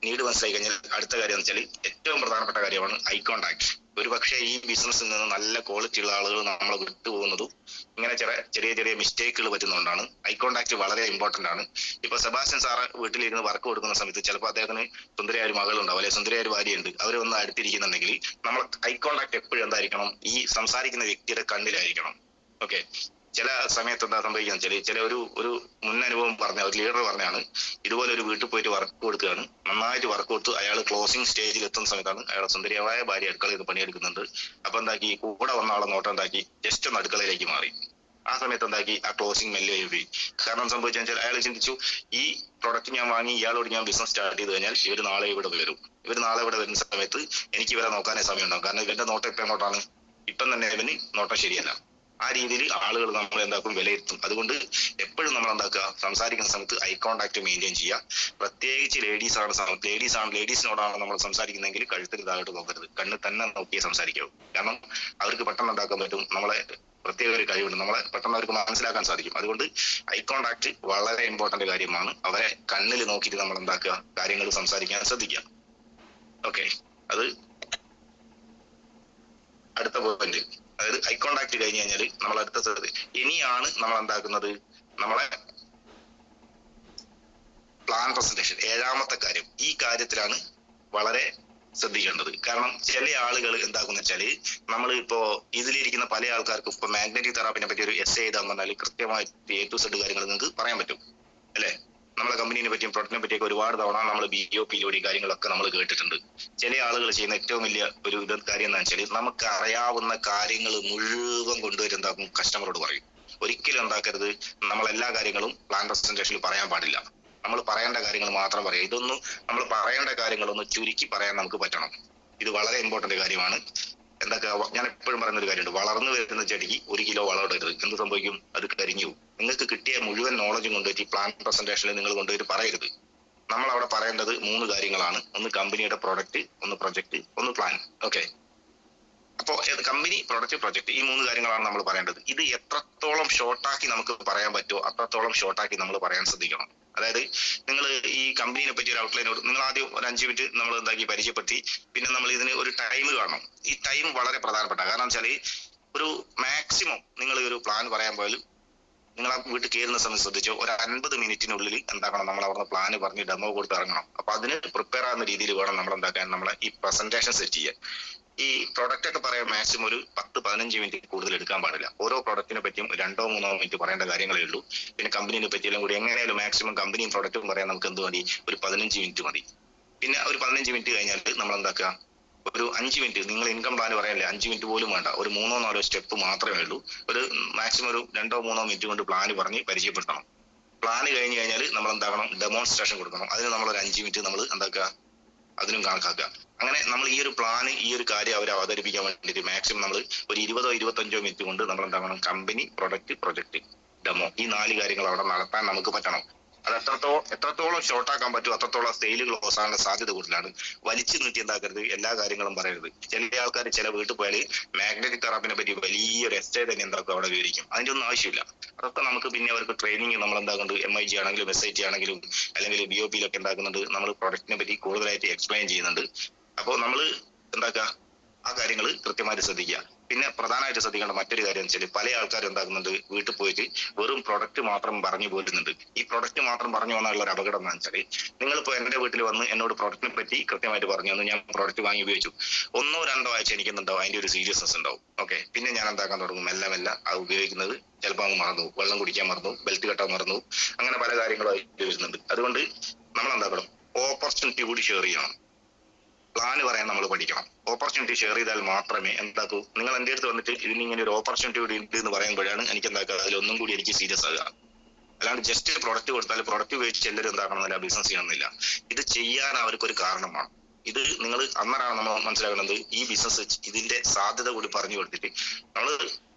നീഡ് മനസ്സിലായി കഴിഞ്ഞാൽ അടുത്ത കാര്യം എന്ന് വെച്ചാൽ ഏറ്റവും പ്രധാനപ്പെട്ട കാര്യമാണ് ഐ കോണ്ടാക്ട്. ഒരു പക്ഷേ ഈ ബിസിനസ്സിൽ നിന്ന് നല്ല ക്വാളിറ്റി ഉള്ള ആളുകൾ നമ്മളെ വിട്ടുപോകുന്നതും ഇങ്ങനെ ചെറിയ മിസ്റ്റേക്കുകൾ പറ്റുന്നതുകൊണ്ടാണ്. ഐ കോണ്ടാക്ട് വളരെ ഇമ്പോർട്ടന്റ് ആണ്. ഇപ്പൊ സെബാസ്റ്റ്യൻ സാറ് വീട്ടിലിരുന്ന് വർക്ക് കൊടുക്കുന്ന സമയത്ത് ചിലപ്പോൾ അദ്ദേഹത്തിന് സുന്ദരിയായ ഒരു മകളുണ്ടാവും, അല്ലെങ്കിൽ സുന്ദരിയായ ഒരു ഭാര്യയുണ്ട്. അവർ ഒന്ന് അടുത്തിരിക്കുന്നുണ്ടെങ്കിൽ നമ്മൾ ഐ കോണ്ടാക്ട് എപ്പോഴും എന്തായിരിക്കണം, ഈ സംസാരിക്കുന്ന വ്യക്തിയുടെ കണ്ണിലായിരിക്കണം. ഓക്കെ, ചില സമയത്ത് എന്താ സംഭവിക്കാന്ന് വെച്ചാൽ, ചില ഒരു മുൻ അനുഭവം പറഞ്ഞ ഒരു ലീഡർ പറഞ്ഞാണ്, ഇതുപോലെ ഒരു വീട്ടിൽ പോയിട്ട് വർക്ക് കൊടുക്കുകയാണ്. നന്നായിട്ട് വർക്ക് കൊടുത്തു. അയാൾ ക്ലോസിംഗ് സ്റ്റേജിൽ എത്തുന്ന സമയത്താണ് അയാളെ സുന്ദരിയായ ഭാര്യ അടുക്കളയിൽ പണിയെടുക്കുന്നുണ്ട്. അപ്പൊ എന്താക്കി, കൂടെ വന്ന ആളെ നോട്ടം എന്താക്കി, ജസ്റ്റ് ഒന്ന് അടുക്കളയിലേക്ക് മാറി. ആ സമയത്ത് എന്താക്കി, ആ ക്ലോസിംഗ് മെല്ലെ പോയി. കാരണം സംഭവിച്ചാൽ വെച്ചാൽ അയാൾ ചിന്തിച്ചു, ഈ പ്രൊഡക്റ്റ് ഞാൻ വാങ്ങി ഇയാളോട് ഞാൻ ബിസിനസ് സ്റ്റാർട്ട് ചെയ്ത് കഴിഞ്ഞാൽ ഇവർ നാളെ ഇവിടെ വരും. ഇവർ നാളെ ഇവിടെ വരുന്ന സമയത്ത് എനിക്ക് ഇവരെ നോക്കാനേ സമയം ഉണ്ടാവും. കാരണം ഇവന്റെ നോട്ടം ഇപ്പം എങ്ങോട്ടാണ്, ഇപ്പം തന്നെ ഇവന് നോട്ടം ശരിയല്ല. ആ രീതിയിൽ ആളുകൾ നമ്മൾ എന്താക്കും, വിലയിരുത്തും. അതുകൊണ്ട് എപ്പോഴും നമ്മൾ എന്താക്കുക, സംസാരിക്കുന്ന സമയത്ത് ഐ കോണ്ടാക്ട് മെയിൻറ്റെയിൻ ചെയ്യുക. പ്രത്യേകിച്ച് ലേഡീസിനോടാണ് നമ്മൾ സംസാരിക്കുന്നതെങ്കിൽ കഴുത്തിന് താഴോട്ട് നോക്കരുത്, കണ്ണ് തന്നെ നോക്കിയേ സംസാരിക്കാവൂ. കാരണം അവർക്ക് പെട്ടെന്ന് ഉണ്ടാക്കാൻ പറ്റും, നമ്മളെ പ്രത്യേക ഒരു കഴിവുണ്ട്, നമ്മളെ പെട്ടെന്ന് അവർക്ക് മനസ്സിലാക്കാൻ സാധിക്കും. അതുകൊണ്ട് ഐ കോണ്ടാക്ട് വളരെ ഇമ്പോർട്ടന്റ് കാര്യമാണ്. അവരെ കണ്ണിൽ നോക്കിയിട്ട് നമ്മൾ എന്താക്കുക, കാര്യങ്ങൾ സംസാരിക്കാൻ ശ്രദ്ധിക്കുക. ഓക്കെ, അത് അടുത്ത പോയിന്റ്. അതായത് ഐ കോണ്ടാക്ട് കഴിഞ്ഞ് കഴിഞ്ഞാൽ നമ്മൾ അടുത്ത ഇനിയാണ് നമ്മൾ എന്താക്കുന്നത്, നമ്മളെ പ്ലാൻ പ്രസന്റേഷൻ. 7ാമത്തെ കാര്യം. ഈ കാര്യത്തിലാണ് വളരെ ശ്രദ്ധിക്കേണ്ടത്. കാരണം ചില ആളുകൾ എന്താക്കുന്ന വെച്ചാല്, നമ്മൾ ഇപ്പോ ഇതിലിരിക്കുന്ന പല ആൾക്കാർക്കും ഇപ്പൊ മാഗ്നറ്റിക് തെറാപ്പിനെ പറ്റി ഒരു എസ്സേ എഴുതാൻ പറഞ്ഞാൽ കൃത്യമായിട്ട് A to Z കാര്യങ്ങൾ നിങ്ങൾക്ക് പറയാൻ പറ്റും, അല്ലെ? നമ്മളെ കമ്പനീനെ പറ്റിയും പ്രൊഡക്റ്റിനെ പറ്റിയൊക്കെ ഒരുപാട് തവണ നമ്മൾ BOP കാര്യങ്ങളൊക്കെ നമ്മൾ കേട്ടിട്ടുണ്ട്. ചില ആളുകൾ ചെയ്യുന്ന ഏറ്റവും വലിയ ഒരു കാര്യം എന്താ വെച്ചാൽ, നമുക്ക് അറിയാവുന്ന കാര്യങ്ങൾ മുഴുവൻ കൊണ്ടുവരുന്നതാക്കും കസ്റ്റമറോട് പറയും. ഒരിക്കലും എന്താക്കരുത്, നമ്മൾ എല്ലാ കാര്യങ്ങളും പ്ലാൻ പ്രസന്റേഷനിൽ പറയാൻ പാടില്ല. നമ്മൾ പറയേണ്ട കാര്യങ്ങൾ മാത്രം പറയാം. ഇതൊന്നും നമ്മൾ പറയേണ്ട കാര്യങ്ങളൊന്ന് ചുരുക്കി പറയാൻ നമുക്ക് പറ്റണം. ഇത് വളരെ ഇമ്പോർട്ടന്റ് കാര്യമാണ്. എന്തൊക്കെ ഞാൻ എപ്പോഴും പറയുന്ന ഒരു കാര്യമുണ്ട്, വളർന്നു വരുന്ന ചെടിക്ക് 1 കിലോ വളം ഇടരുത്. എന്ത് സംഭവിക്കും, അത് കരിഞ്ഞു പോകും. നിങ്ങൾക്ക് കിട്ടിയ മുഴുവൻ നോളജും കൊണ്ടുപോയി പ്ലാൻ പ്രസന്റേഷനിൽ നിങ്ങൾ കൊണ്ടുപോയി പറയരുത്. നമ്മൾ അവിടെ പറയേണ്ടത് 3 കാര്യങ്ങളാണ്. ഒന്ന് കമ്പനിയുടെ പ്രൊഡക്റ്റ്, ഒന്ന് പ്രൊജക്ട്, ഒന്ന് പ്ലാൻ. ഓക്കെ, അപ്പോ കമ്പനി, പ്രൊഡക്റ്റ്, പ്രൊജക്ട്, ഈ 3 കാര്യങ്ങളാണ് നമ്മൾ പറയേണ്ടത്. ഇത് എത്രത്തോളം ഷോർട്ടാക്കി നമുക്ക് പറയാൻ പറ്റുമോ അത്രത്തോളം ഷോർട്ടാക്കി നമ്മൾ പറയാൻ ശ്രദ്ധിക്കണം. അതായത് നിങ്ങൾ ഈ കമ്പനീനെ പറ്റി ഒരു ഔട്ട്ലൈനോട് നിങ്ങൾ ആദ്യം ഒരു 5 മിനിറ്റ് നമ്മൾ എന്താക്കി പരിചയപ്പെടുത്തി. പിന്നെ നമ്മൾ ഇതിന് ഒരു ടൈം കാണണം. ഈ ടൈം വളരെ പ്രധാനപ്പെട്ട കാരണം വെച്ചാൽ, ഒരു മാക്സിമം നിങ്ങൾ ഒരു പ്ലാൻ പറയാൻ പോയാലും നിങ്ങൾ ആ വീട്ടിൽ കയറുന്ന സമയത്ത് ശ്രദ്ധിച്ചോ, ഒരു 50 മിനിറ്റിനുള്ളിൽ എന്താക്കണം, നമ്മൾ അവിടെ പ്ലാന് പറഞ്ഞ് ഡെമോ കൊടുത്ത് ഇറങ്ങണം. അപ്പൊ അതിന് പ്രിപ്പയർ ആകുന്ന രീതിയിൽ വേണം നമ്മൾ എന്താക്കാൻ, നമ്മളെ ഈ പ്രസന്റേഷൻ സെറ്റ് ചെയ്യാൻ. ഈ പ്രൊഡക്റ്റ് ഒക്കെ പറയാൻ മാക്സിമം ഒരു 10-15 മിനിറ്റ് കൂടുതൽ എടുക്കാൻ പാടില്ല. ഓരോ പ്രൊഡക്റ്റിനെ പറ്റിയും 2-3 മിനിറ്റ് പറയേണ്ട കാര്യങ്ങളേ ഉള്ളൂ. പിന്നെ കമ്പനീനെ പറ്റിയെല്ലാം കൂടി എങ്ങനെയാലും മാക്സിമം കമ്പനിയും പ്രൊഡക്റ്റും പറയാൻ നമുക്ക് എന്ത് മതി, ഒരു 15 മിനിറ്റ് മതി. പിന്നെ ഒരു 15 മിനിറ്റ് കഴിഞ്ഞാൽ നമ്മൾ എന്താക്കുക, ഒരു 5 മിനിറ്റ് നിങ്ങൾ ഇൻകം പ്ലാൻ പറയാനില്ലേ, 5 മിനിറ്റ് പോലും വേണ്ട, ഒരു 3-4 സ്റ്റെപ്പ് മാത്രമേ ഉള്ളൂ. ഒരു മാക്സിമം ഒരു 2-3 മിനിറ്റ് കൊണ്ട് പ്ലാന് പറഞ്ഞ് പരിചയപ്പെടുത്തണം. പ്ലാന് കഴിഞ്ഞ് കഴിഞ്ഞാൽ നമ്മൾ എന്താക്കണം, ഡെമോൺസ്ട്രേഷൻ കൊടുക്കണം. അതിന് നമ്മൾ ഒരു 5 മിനിറ്റ് നമ്മൾ എന്താക്കുക, അതിനും കണക്കാക്കുക. അങ്ങനെ നമ്മൾ ഈ ഒരു പ്ലാന്, ഈ ഒരു കാര്യം അവരെ അവതരിപ്പിക്കാൻ വേണ്ടിയിട്ട് മാക്സിമം നമ്മൾ ഒരു 20-25 മിനിറ്റ് കൊണ്ട് നമ്മൾ എന്താക്കണം, കമ്പനി, പ്രൊഡക്റ്റ്, പ്രൊജക്ട്, ഡെമോ, ഈ 4 കാര്യങ്ങൾ അവിടെ നടത്താൻ നമുക്ക് പറ്റണം. അത് എത്രത്തോളം ഷോർട്ടാക്കാൻ പറ്റും അത്രത്തോളം സെയിൽ ക്ലോസ് ആകാനുള്ള സാധ്യത കൂടുതലാണ്. വലിച്ചു നീട്ടി എന്താക്കരുത്, എല്ലാ കാര്യങ്ങളും പറയരുത്. ചില ആൾക്കാർ ചില വീട്ടിൽ പോയാൽ മാഗ്നറ്റിക് തെറാപ്പിനെ പറ്റി വലിയൊരു എസ്റ്റേ തന്നെ എന്താക്കും അവിടെ വിവരിക്കും. അതിന്റെ ഒന്നും ആവശ്യമില്ല. അതൊക്കെ നമുക്ക് പിന്നെ അവർക്ക് ട്രെയിനിങ് നമ്മൾ എന്താക്കുന്നുണ്ട്, MIG ആണെങ്കിലും SIT ആണെങ്കിലും അല്ലെങ്കിൽ BOP-ലൊക്കെ എന്താക്കുന്നുണ്ട്, നമ്മൾ പ്രൊഡക്റ്റിനെ പറ്റി കൂടുതലായിട്ട് എക്സ്പ്ലെയിൻ ചെയ്യുന്നുണ്ട്. അപ്പോൾ നമ്മൾ എന്താക്കുക, ആ കാര്യങ്ങൾ കൃത്യമായിട്ട് ശ്രദ്ധിക്കുക. പിന്നെ പ്രധാനമായിട്ട് ശ്രദ്ധിക്കേണ്ട മറ്റൊരു കാര്യം വെച്ചാൽ പല ആൾക്കാരും എന്താക്കുന്നുണ്ട്, വീട്ടിൽ പോയിട്ട് വെറും പ്രൊഡക്റ്റ് മാത്രം പറഞ്ഞു പോരുന്നുണ്ട്. ഈ പ്രൊഡക്റ്റ് മാത്രം പറഞ്ഞു വന്നുള്ള ഒരു അപകടം എന്ന് വെച്ചാൽ, നിങ്ങളിപ്പോ എന്റെ വീട്ടിൽ വന്ന് എന്നോട് പ്രൊഡക്റ്റിനെ പറ്റി കൃത്യമായിട്ട് പറഞ്ഞു തന്നു, ഞാൻ പ്രൊഡക്റ്റ് വാങ്ങി ഉപയോഗിച്ചു, 1-2 ആഴ്ച എനിക്കുണ്ടാവും അതിന്റെ ഒരു സീരിയസ്നെസ് ഉണ്ടാവും. ഓക്കെ, പിന്നെ ഞാൻ എന്താക്കാൻ തുടങ്ങും, മെല്ലെ മെല്ലെ അത് ഉപയോഗിക്കുന്നത് ചിലപ്പോൾ അങ്ങ് മറന്നു, വെള്ളം കുടിക്കാൻ മറന്നു, ബെൽറ്റ് കെട്ടാൻ മറന്നു, അങ്ങനെ പല കാര്യങ്ങളും ആയിട്ട് വരുന്നുണ്ട്. അതുകൊണ്ട് നമ്മൾ എന്താക്കണം, ഓപ്പർച്യൂണിറ്റി കൂടി ഷെയർ ചെയ്യണം. പ്ലാന് പറയാൻ നമ്മൾ പഠിക്കണം. ഓപ്പർച്യൂണിറ്റി ഷെയർ ചെയ്താൽ മാത്രമേ എന്താക്കൂ, നിങ്ങൾ എന്റെ അടുത്ത് വന്നിട്ട് ഇതിനിങ്ങനെ ഒരു ഓപ്പർച്യൂണിറ്റി കൂടി ഉണ്ട് എന്ന് പറയുമ്പോഴാണ് എനിക്ക് എന്താക്കുക, അതിലൊന്നും കൂടി എനിക്ക് സീരിയസ് ആകുക. അല്ലാണ്ട് ജസ്റ്റ് പ്രൊഡക്റ്റ് കൊടുത്താൽ പ്രൊഡക്റ്റ് ഉപയോഗിച്ച് എല്ലാവരും എന്താക്കണമെന്നില്ല, ബിസിനസ് ചെയ്യണമെന്നില്ല. ഇത് ചെയ്യാൻ അവർക്കൊരു കാരണമാണ്. ഇത് നിങ്ങൾ അന്നേരമാണ് നമ്മൾ മനസ്സിലാക്കുന്നത്, ഈ ബിസിനസ് ഇതിന്റെ സാധ്യത കൂടി പറഞ്ഞു കൊടുത്തിട്ട് നമ്മൾ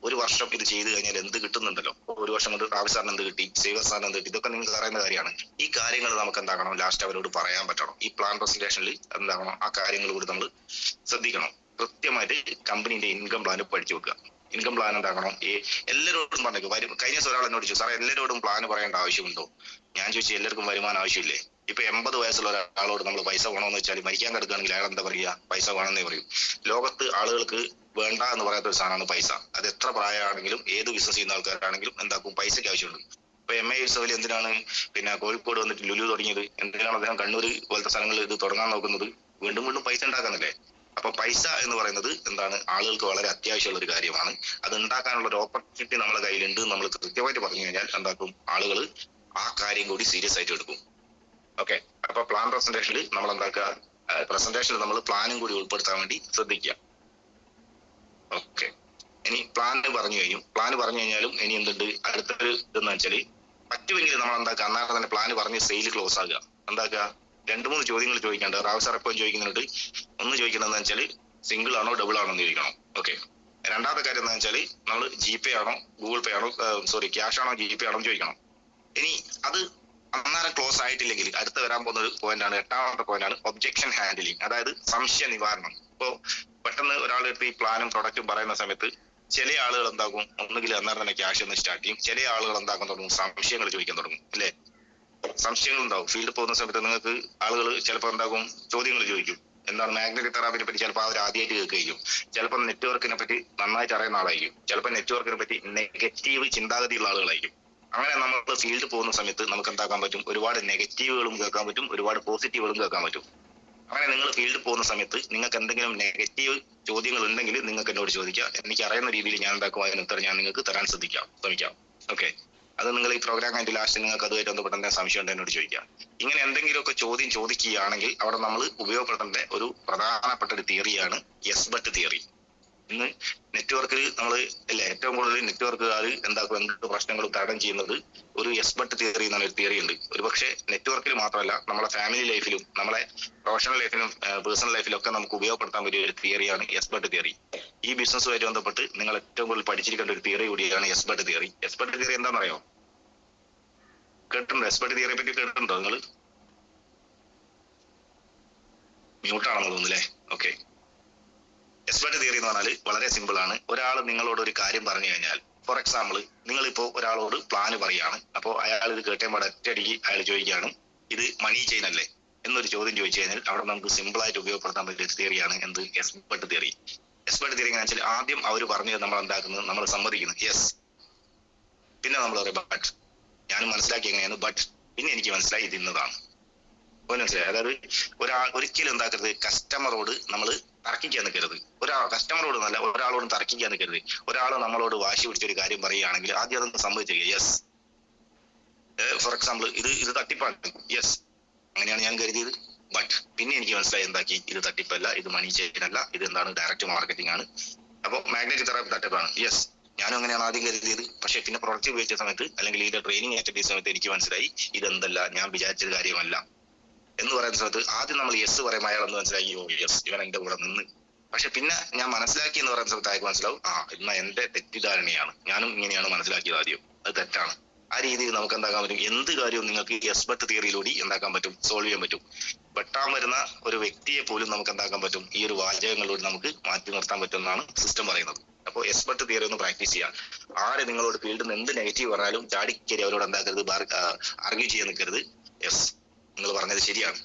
ഒരു വർഷം ഇത് ചെയ്ത് കഴിഞ്ഞാൽ എന്ത് കിട്ടുന്നുണ്ടല്ലോ, ഒരു വർഷം കൊണ്ട് റാവി സാറിന് എന്ത് കിട്ടി, സേവർ സാറിന് എന്ത് കിട്ടി, ഇതൊക്കെ നിങ്ങൾക്ക് അറിയുന്ന കാര്യമാണ്. ഈ കാര്യങ്ങൾ നമുക്ക് എന്താകണം, ലാസ്റ്റ് അവരോട് പറയാൻ പറ്റണം. ഈ പ്ലാൻ പ്രസന്റേഷനിൽ എന്താകണം, ആ കാര്യങ്ങൾ കൂടി നമ്മൾ ശ്രദ്ധിക്കണം. കൃത്യമായിട്ട് കമ്പനീന്റെ ഇൻകം പ്ലാൻ പഠിച്ചു വെക്കുക. ഇൻകം പ്ലാൻ എന്താക്കണം, എല്ലാവരോടും പറഞ്ഞു. കഴിഞ്ഞ ദിവസം ഒരാൾ എന്നോട് ചോദിച്ചു, സാറേ എല്ലാവരോടും പ്ലാൻ പറയേണ്ട ആവശ്യമുണ്ടോ? ഞാൻ ചോദിച്ചു, എല്ലാവർക്കും വരുമാനം ആവശ്യമില്ലേ? ഇപ്പൊ 80 വയസ്സുള്ള ഒരാളോട് നമ്മൾ പൈസ വേണമെന്ന് വെച്ചാൽ, മരിക്കാൻ കിടക്കുകയാണെങ്കിൽ അയാൾ എന്താ പറയുക, പൈസ വേണമെന്നേ പറയും. ലോകത്ത് ആളുകൾക്ക് വേണ്ട എന്ന് പറയാത്ത ഒരു സാധനമാണ് പൈസ. അത് എത്ര പ്രായമാണെങ്കിലും ഏത് ബിസിനസ് ചെയ്യുന്ന ആൾക്കാരാണെങ്കിലും എന്താക്കും, പൈസയ്ക്ക് ആവശ്യമുണ്ട്. ഇപ്പൊ MA യൂസഫലി എന്തിനാണ് പിന്നെ കോഴിക്കോട് വന്നിട്ട് ലുലു തുടങ്ങിയത്? എന്തിനാണ് അദ്ദേഹം കണ്ണൂർ പോലത്തെ സ്ഥലങ്ങളിൽ ഇത് തുടങ്ങാൻ നോക്കുന്നത്? വീണ്ടും വീണ്ടും പൈസ ഉണ്ടാക്കാനല്ലേ. അപ്പൊ പൈസ എന്ന് പറയുന്നത് എന്താണ്, ആളുകൾക്ക് വളരെ അത്യാവശ്യമുള്ള ഒരു കാര്യമാണ്. അത് ഉണ്ടാക്കാനുള്ള ഒരു ഓപ്പർച്യൂണിറ്റി നമ്മളെ കയ്യിലുണ്ട് നമ്മൾ കൃത്യമായിട്ട് പറഞ്ഞു കഴിഞ്ഞാൽ എന്താക്കും, ആളുകൾ ആ കാര്യം കൂടി സീരിയസ് ആയിട്ട് എടുക്കും. ഓക്കെ, അപ്പൊ പ്ലാൻ പ്രസന്റേഷനിൽ നമ്മൾ എന്താക്കുക, പ്രസന്റേഷനിൽ നമ്മൾ പ്ലാനും കൂടി ഉൾപ്പെടുത്താൻ വേണ്ടി ശ്രദ്ധിക്കുക. ഓക്കെ, ഇനി പ്ലാൻ പറഞ്ഞു കഴിഞ്ഞാലും ഇനി എന്തുണ്ട്, അടുത്തൊരു ഇതെന്ന് വെച്ചാല്, പറ്റുമെങ്കിൽ നമ്മൾ എന്താക്കുക, അന്നേരം തന്നെ പ്ലാൻ പറഞ്ഞ് സെയിൽ ക്ലോസ് ആകുക. എന്താക്കുക, 2-3 ചോദ്യങ്ങൾ ചോദിക്കാണ്ട്. റാവി സാർ എപ്പോഴും ചോദിക്കുന്നുണ്ട്, ഒന്ന് ചോദിക്കണമെന്ന് വെച്ചാൽ സിംഗിൾ ആണോ ഡബിൾ ആണോ എന്ന് ചോദിക്കണം. ഓക്കെ, രണ്ടാമത്തെ കാര്യം എന്താ വെച്ചാൽ, നമ്മൾ GPay ആണോ ഗൂഗിൾ പേ ആണോ ക്യാഷ് ആണോ GPay ആണോ ചോദിക്കണം. ഇനി അത് അന്നേരം ക്ലോസ് ആയിട്ടില്ലെങ്കിൽ അടുത്ത വരാൻ പോകുന്ന ഒരു പോയിന്റാണ്, 8ാമത്തെ പോയിന്റാണ് ഒബ്ജക്ഷൻ ഹാൻഡിലിംഗ്, അതായത് സംശയ നിവാരണം. ഇപ്പോ പെട്ടെന്ന് ഒരാളെടുത്ത് ഈ പ്ലാനും പ്രൊഡക്റ്റും പറയുന്ന സമയത്ത് ചില ആളുകൾ എന്താകും, ഒന്നുകിൽ അന്നേരം തന്നെ ക്യാഷ് ഒന്ന് സ്റ്റാർട്ട് ചെയ്യും, ചില ആളുകൾ എന്താക്കാൻ തുടങ്ങും, സംശയങ്ങൾ ചോദിക്കാൻ തുടങ്ങും. അല്ലെ, സംശയങ്ങൾ ഉണ്ടാവും. ഫീൽഡിൽ പോകുന്ന സമയത്ത് നിങ്ങൾക്ക് ആളുകൾ ചിലപ്പോൾ എന്താകും, ചോദ്യങ്ങൾ ചോദിക്കും. എന്താണ് മാഗ്നറ്റിക് തെറാപ്പിനെ പറ്റി ചിലപ്പോൾ അവർ ആദ്യമായിട്ട് കേൾക്കുകയും, ചിലപ്പോൾ നെറ്റ്വർക്കിനെ പറ്റി നന്നായിട്ട് അറിയുന്ന ആളായിരിക്കും, ചിലപ്പോൾ നെറ്റ്വർക്കിനെ പറ്റി നെഗറ്റീവ് ചിന്താഗതിയുള്ള ആളുകളായിരിക്കും. അങ്ങനെ നമ്മൾ ഫീൽഡിൽ പോകുന്ന സമയത്ത് നമുക്ക് എന്താക്കാൻ പറ്റും, ഒരുപാട് നെഗറ്റീവുകളും കേൾക്കാൻ പറ്റും, ഒരുപാട് പോസിറ്റീവുകളും കേൾക്കാൻ പറ്റും. അങ്ങനെ നിങ്ങൾ ഫീൽഡിൽ പോകുന്ന സമയത്ത് നിങ്ങൾക്ക് എന്തെങ്കിലും നെഗറ്റീവ് ചോദ്യങ്ങൾ ഉണ്ടെങ്കിൽ നിങ്ങൾക്ക് എന്നോട് ചോദിക്കാം. എനിക്ക് അറിയുന്ന രീതിയിൽ ഞാൻ എന്താക്കും, അതിന് ഉത്തരം ഞാൻ നിങ്ങൾക്ക് തരാൻ ശ്രമിക്കാം. ഓക്കെ, അത് നിങ്ങൾ ഈ പ്രോഗ്രാം കഴിഞ്ഞ ലാസ്റ്റ് നിങ്ങൾക്ക് അതുമായിട്ട് ബന്ധപ്പെട്ട എന്തെങ്കിലും സംശയം ഉണ്ടെങ്കിൽ എന്നോട് ചോദിക്കാം. ഇങ്ങനെ എന്തെങ്കിലുമൊക്കെ ചോദ്യം ചോദിക്കുകയാണെങ്കിൽ അവിടെ നമ്മൾ ഉപയോഗപ്പെടുത്തേണ്ട ഒരു പ്രധാനപ്പെട്ട ഒരു തിയറിയാണ് യെസ് ബട്ട് തിയറി. ഇന്ന് നെറ്റ്വർക്കിൽ നമ്മൾ ഏറ്റവും കൂടുതൽ നെറ്റ്വർക്കുകാർ എന്താക്കും, എന്ത് പ്രശ്നങ്ങളും തരണം ചെയ്യുന്നത് ഒരു യെസ് ബട്ട് തിയറി എന്നൊരു തിയറി ഉണ്ട്. ഒരുപക്ഷെ നെറ്റ്വർക്കിൽ മാത്രമല്ല, നമ്മളെ ഫാമിലി ലൈഫിലും നമ്മളെ പ്രൊഫഷണൽ ലൈഫിലും പേഴ്സണൽ ലൈഫിലും ഒക്കെ നമുക്ക് ഉപയോഗപ്പെടുത്താൻ പറ്റിയ ഒരു തിയറിയാണ് യെസ് ബട്ട് തിയറി. ഈ ബിസിനസ്സുമായിട്ട് ബന്ധപ്പെട്ട് നിങ്ങൾ ഏറ്റവും കൂടുതൽ പഠിച്ചിരിക്കേണ്ട ഒരു തിയറി കൂടിയാണ് yes but theory. Yes but theory എന്താണെന്നറിയോ? കേട്ടിട്ടുണ്ടോ? യെസ് ബട്ട് തിയറിയെ പറ്റി കേട്ടിട്ടുണ്ടോ നിങ്ങൾ? മ്യൂട്ടാണെന്ന് തോന്നുന്നല്ലേ. ഓക്കെ, യെസ് ബട്ട് തിയറി എന്ന് പറഞ്ഞാൽ വളരെ സിമ്പിൾ ആണ്. ഒരാൾ നിങ്ങളോട് ഒരു കാര്യം പറഞ്ഞു കഴിഞ്ഞാൽ, ഫോർ എക്സാമ്പിൾ നിങ്ങളിപ്പോ ഒരാളോട് പ്ലാന് പറയാണ്, അപ്പോൾ അയാൾ ഇത് കേട്ടപാടെ ഒറ്റയടിക്ക് അയാൾ ചോദിക്കുകയാണ്, ഇത് മണി ചെയിൻ അല്ലേ എന്നൊരു ചോദ്യം ചോദിച്ചു കഴിഞ്ഞാൽ അവിടെ നമുക്ക് സിമ്പിൾ ആയിട്ട് ഉപയോഗപ്പെടുത്താൻ പറ്റിയ തിയറിയാണ് എന്ത്, yes but theory. Yes but theory എങ്ങനെ വെച്ചാൽ, ആദ്യം അവർ പറഞ്ഞത് നമ്മൾ എന്താക്കുന്നത്, നമ്മൾ സമ്മതിക്കുന്നു, യെസ്. പിന്നെ നമ്മൾ പറയും ബട്ട്, ഞാൻ മനസ്സിലാക്കി എങ്ങനെയാണ്, ബട്ട് പിന്നെ എനിക്ക് മനസ്സിലായി ഇത് ഇന്നതാണ്. മനസ്സിലായി? അതായത് ഒരിക്കലും എന്താക്കരുത്, കസ്റ്റമറോട് നമ്മൾ തർക്കിക്കാൻ നിൽക്കരുത്. കസ്റ്റമറോട് നല്ല ഒരാളോടും തർക്കിക്കാൻ നിൽക്കരുത്. ഒരാൾ നമ്മളോട് വാശി പിടിച്ചൊരു കാര്യം പറയുകയാണെങ്കിൽ ആദ്യം അതൊന്ന് സമ്മതിച്ചു, യെസ്. ഫോർ എക്സാമ്പിൾ ഇത് തട്ടിപ്പാണ്, യെസ്, അങ്ങനെയാണ് ഞാൻ കരുതിയത്, ബട്ട് പിന്നെ എനിക്ക് മനസ്സിലായി എന്താക്കി, ഇത് തട്ടിപ്പല്ല, ഇത് മണി ചെയിൻ അല്ല, ഇത് എന്താണ്, ഡയറക്റ്റ് മാർക്കറ്റിംഗ് ആണ്. അപ്പോൾ മാഗ്നറ്റിക് തെറാപ്പി തട്ടിപ്പാണ്, യെസ്, ഞാനും അങ്ങനെയാണ് ആദ്യം കരുതിയത്. പക്ഷെ പിന്നെ പ്രൊഡക്റ്റ് ഉപയോഗിച്ച സമയത്ത് അല്ലെങ്കിൽ ഇതിന്റെ ട്രെയിനിങ് ഏറ്റെടുത്ത സമയത്ത് എനിക്ക് മനസ്സിലായി ഇതെന്തല്ല, ഞാൻ വിചാരിച്ചത് കാര്യമല്ല എന്ന് പറയുന്ന സമയത്ത് ആദ്യം നമ്മൾ യെസ് പറയുമ്പോൾ അയാൾ എന്ന് മനസ്സിലാക്കി, ഓ യെസ്, ഇവൻ എന്റെ കൂടെ നിന്ന്. പക്ഷെ പിന്നെ ഞാൻ മനസ്സിലാക്കി എന്ന് പറയുന്ന സമയത്ത് അയാൾക്ക് മനസ്സിലാവും, എന്നാ എന്റെ തെറ്റിദ്ധാരണയാണ്, ഞാനും ഇങ്ങനെയാണ് മനസ്സിലാക്കിയത് ആദ്യം, അത് തെറ്റാണ്. ആ രീതിയിൽ നമുക്ക് എന്താക്കാൻ പറ്റും, എന്ത് കാര്യവും നിങ്ങൾക്ക് യെസ് ബട്ട് തിയറിയിലൂടെ എന്താക്കാൻ പറ്റും, സോൾവ് ചെയ്യാൻ പറ്റും. വെട്ടാൻ വരുന്ന ഒരു വ്യക്തിയെ പോലും നമുക്ക് എന്താക്കാൻ പറ്റും, ഈ ഒരു വാചകങ്ങളിലൂടെ നമുക്ക് മാറ്റി നിർത്താൻ പറ്റുമെന്നാണ് സിസ്റ്റം പറയുന്നത്. അപ്പോൾ യെസ് ബട്ട് തിയറി ഒന്ന് പ്രാക്ടീസ് ചെയ്യാം. ആര് നിങ്ങളോട് ഫീൽഡിൽ നിന്ന് എന്ത് നെഗറ്റീവ് പറഞ്ഞാലും ചാടിക്കരി അവരോട് എന്താക്കരുത്, ആർഗ്യൂ ചെയ്യാൻ നിൽക്കരുത്. യെസ്, നിങ്ങൾ പറഞ്ഞത് ശരിയാണ്,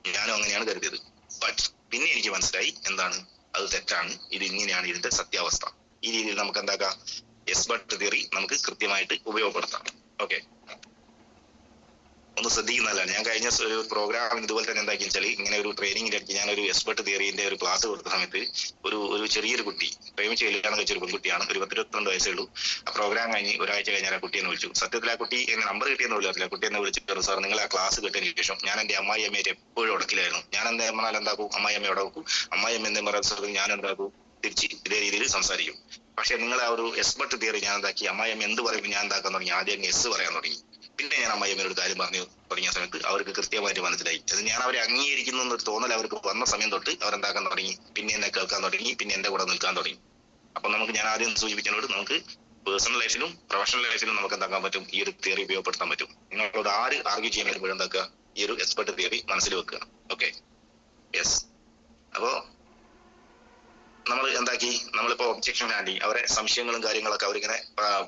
ഞാനും അങ്ങനെയാണ് കരുതിയത്, ബട്ട് പിന്നെ എനിക്ക് മനസ്സിലായി എന്താണ്, അത് തെറ്റാണ്, ഇത് ഇങ്ങനെയാണ് ഇതിന്റെ സത്യാവസ്ഥ. ഈ രീതിയിൽ നമുക്ക് എന്താക്കാം, യെസ് ബട്ട് തിയറി നമുക്ക് കൃത്യമായിട്ട് ഉപയോഗപ്പെടുത്താം. ഓക്കെ, ഒന്ന് ശ്രദ്ധിക്കുന്നതല്ലാണ്. ഞാൻ കഴിഞ്ഞ ഒരു പ്രോഗ്രാമിന് ഇതുപോലെ തന്നെ എന്താക്കി വെച്ചാൽ, ഇങ്ങനെ ഒരു ട്രെയിനിങ്ങിന്റെ ഇടയ്ക്ക് ഞാനൊരു എക്സ്പെർട്ട് തിയറിന്റെ ഒരു ക്ലാസ് കൊടുത്ത സമയത്ത് ഒരു ചെറിയൊരു കുട്ടി പ്രേമിച്ച് കല്യാണം കഴിച്ച ഒരു പെൺകുട്ടിയാണ്, ഒരു 10-22 വയസ്സേ ഉള്ളൂ. ആ പ്രോഗ്രാം കഴിഞ്ഞ് ഒരാഴ്ച കഴിഞ്ഞാൽ ആ കുട്ടി എന്നെ വിളിച്ചു. സത്യത്തിൽ ആ കുട്ടി എന്നെ നമ്പർ കിട്ടിയെന്ന് പോലും അറിയില്ല. കുട്ടി എന്നെ വിളിച്ചിട്ട്, സാർ നിങ്ങൾ ആ ക്ലാസ് കിട്ടിയതിന് ശേഷം ഞാൻ എന്റെ അമ്മായി അമ്മയായിട്ട് എപ്പോഴും ഉടക്കിലായിരുന്നു. ഞാൻ എന്താ പറഞ്ഞാൽ എന്താക്കും, അമ്മായി അമ്മ ഉടക്കും, അമ്മായി അമ്മ എന്താ പറയുക സാർ ഞാൻ എന്താക്കും തിരിച്ച് ഇതേ രീതിയിൽ സംസാരിക്കും. പക്ഷെ നിങ്ങൾ ആ ഒരു എക്സ്പെർട്ട് തിയറി ഞാൻ എന്താക്കി, അമ്മായി അമ്മ എന്ത് പറയും ഞാൻ എന്താക്കാൻ തുടങ്ങി, ആദ്യം എസ് പറയാൻ തുടങ്ങി. പിന്നെ ഞാൻ അമ്മായിയമ്മയോട് കാര്യം പറഞ്ഞു തുടങ്ങിയ സമയത്ത് അവർക്ക് കൃത്യമായിട്ട് മനസ്സിലായി. അത് ഞാൻ അവരെ അംഗീകരിക്കുന്നു എന്നൊരു തോന്നൽ അവർക്ക് വന്ന സമയം തൊട്ട് അവരെന്താക്കാൻ തുടങ്ങി, പിന്നെ എന്നെ കേൾക്കാൻ തുടങ്ങി, പിന്നെ എന്റെ കൂടെ നിൽക്കാൻ തുടങ്ങി. അപ്പൊ നമുക്ക് ഞാൻ ആദ്യം സൂചിപ്പിക്കുന്നതോട് നമുക്ക് പേഴ്സണൽ ലൈഫിലും പ്രൊഫഷണൽ ലൈഫിലും നമുക്ക് എന്താക്കാൻ പറ്റും, ഈ ഒരു തിയറി ഉപയോഗപ്പെടുത്താൻ പറ്റും. നിങ്ങളോട് ആര് ആർഗ്യൂ ചെയ്യാൻ വരുമ്പോഴും എന്താക്കുക, ഈ ഒരു എക്സ്പെർട്ട് തിയറി മനസ്സിൽ വെക്കുക. Okay, yes. അപ്പോ നമ്മൾ എന്താക്കി, നമ്മളിപ്പോ ഒബ്ജക്ഷൻ ഹാൻഡിൽ അവരെ സംശയങ്ങളും കാര്യങ്ങളൊക്കെ അവരിങ്ങനെ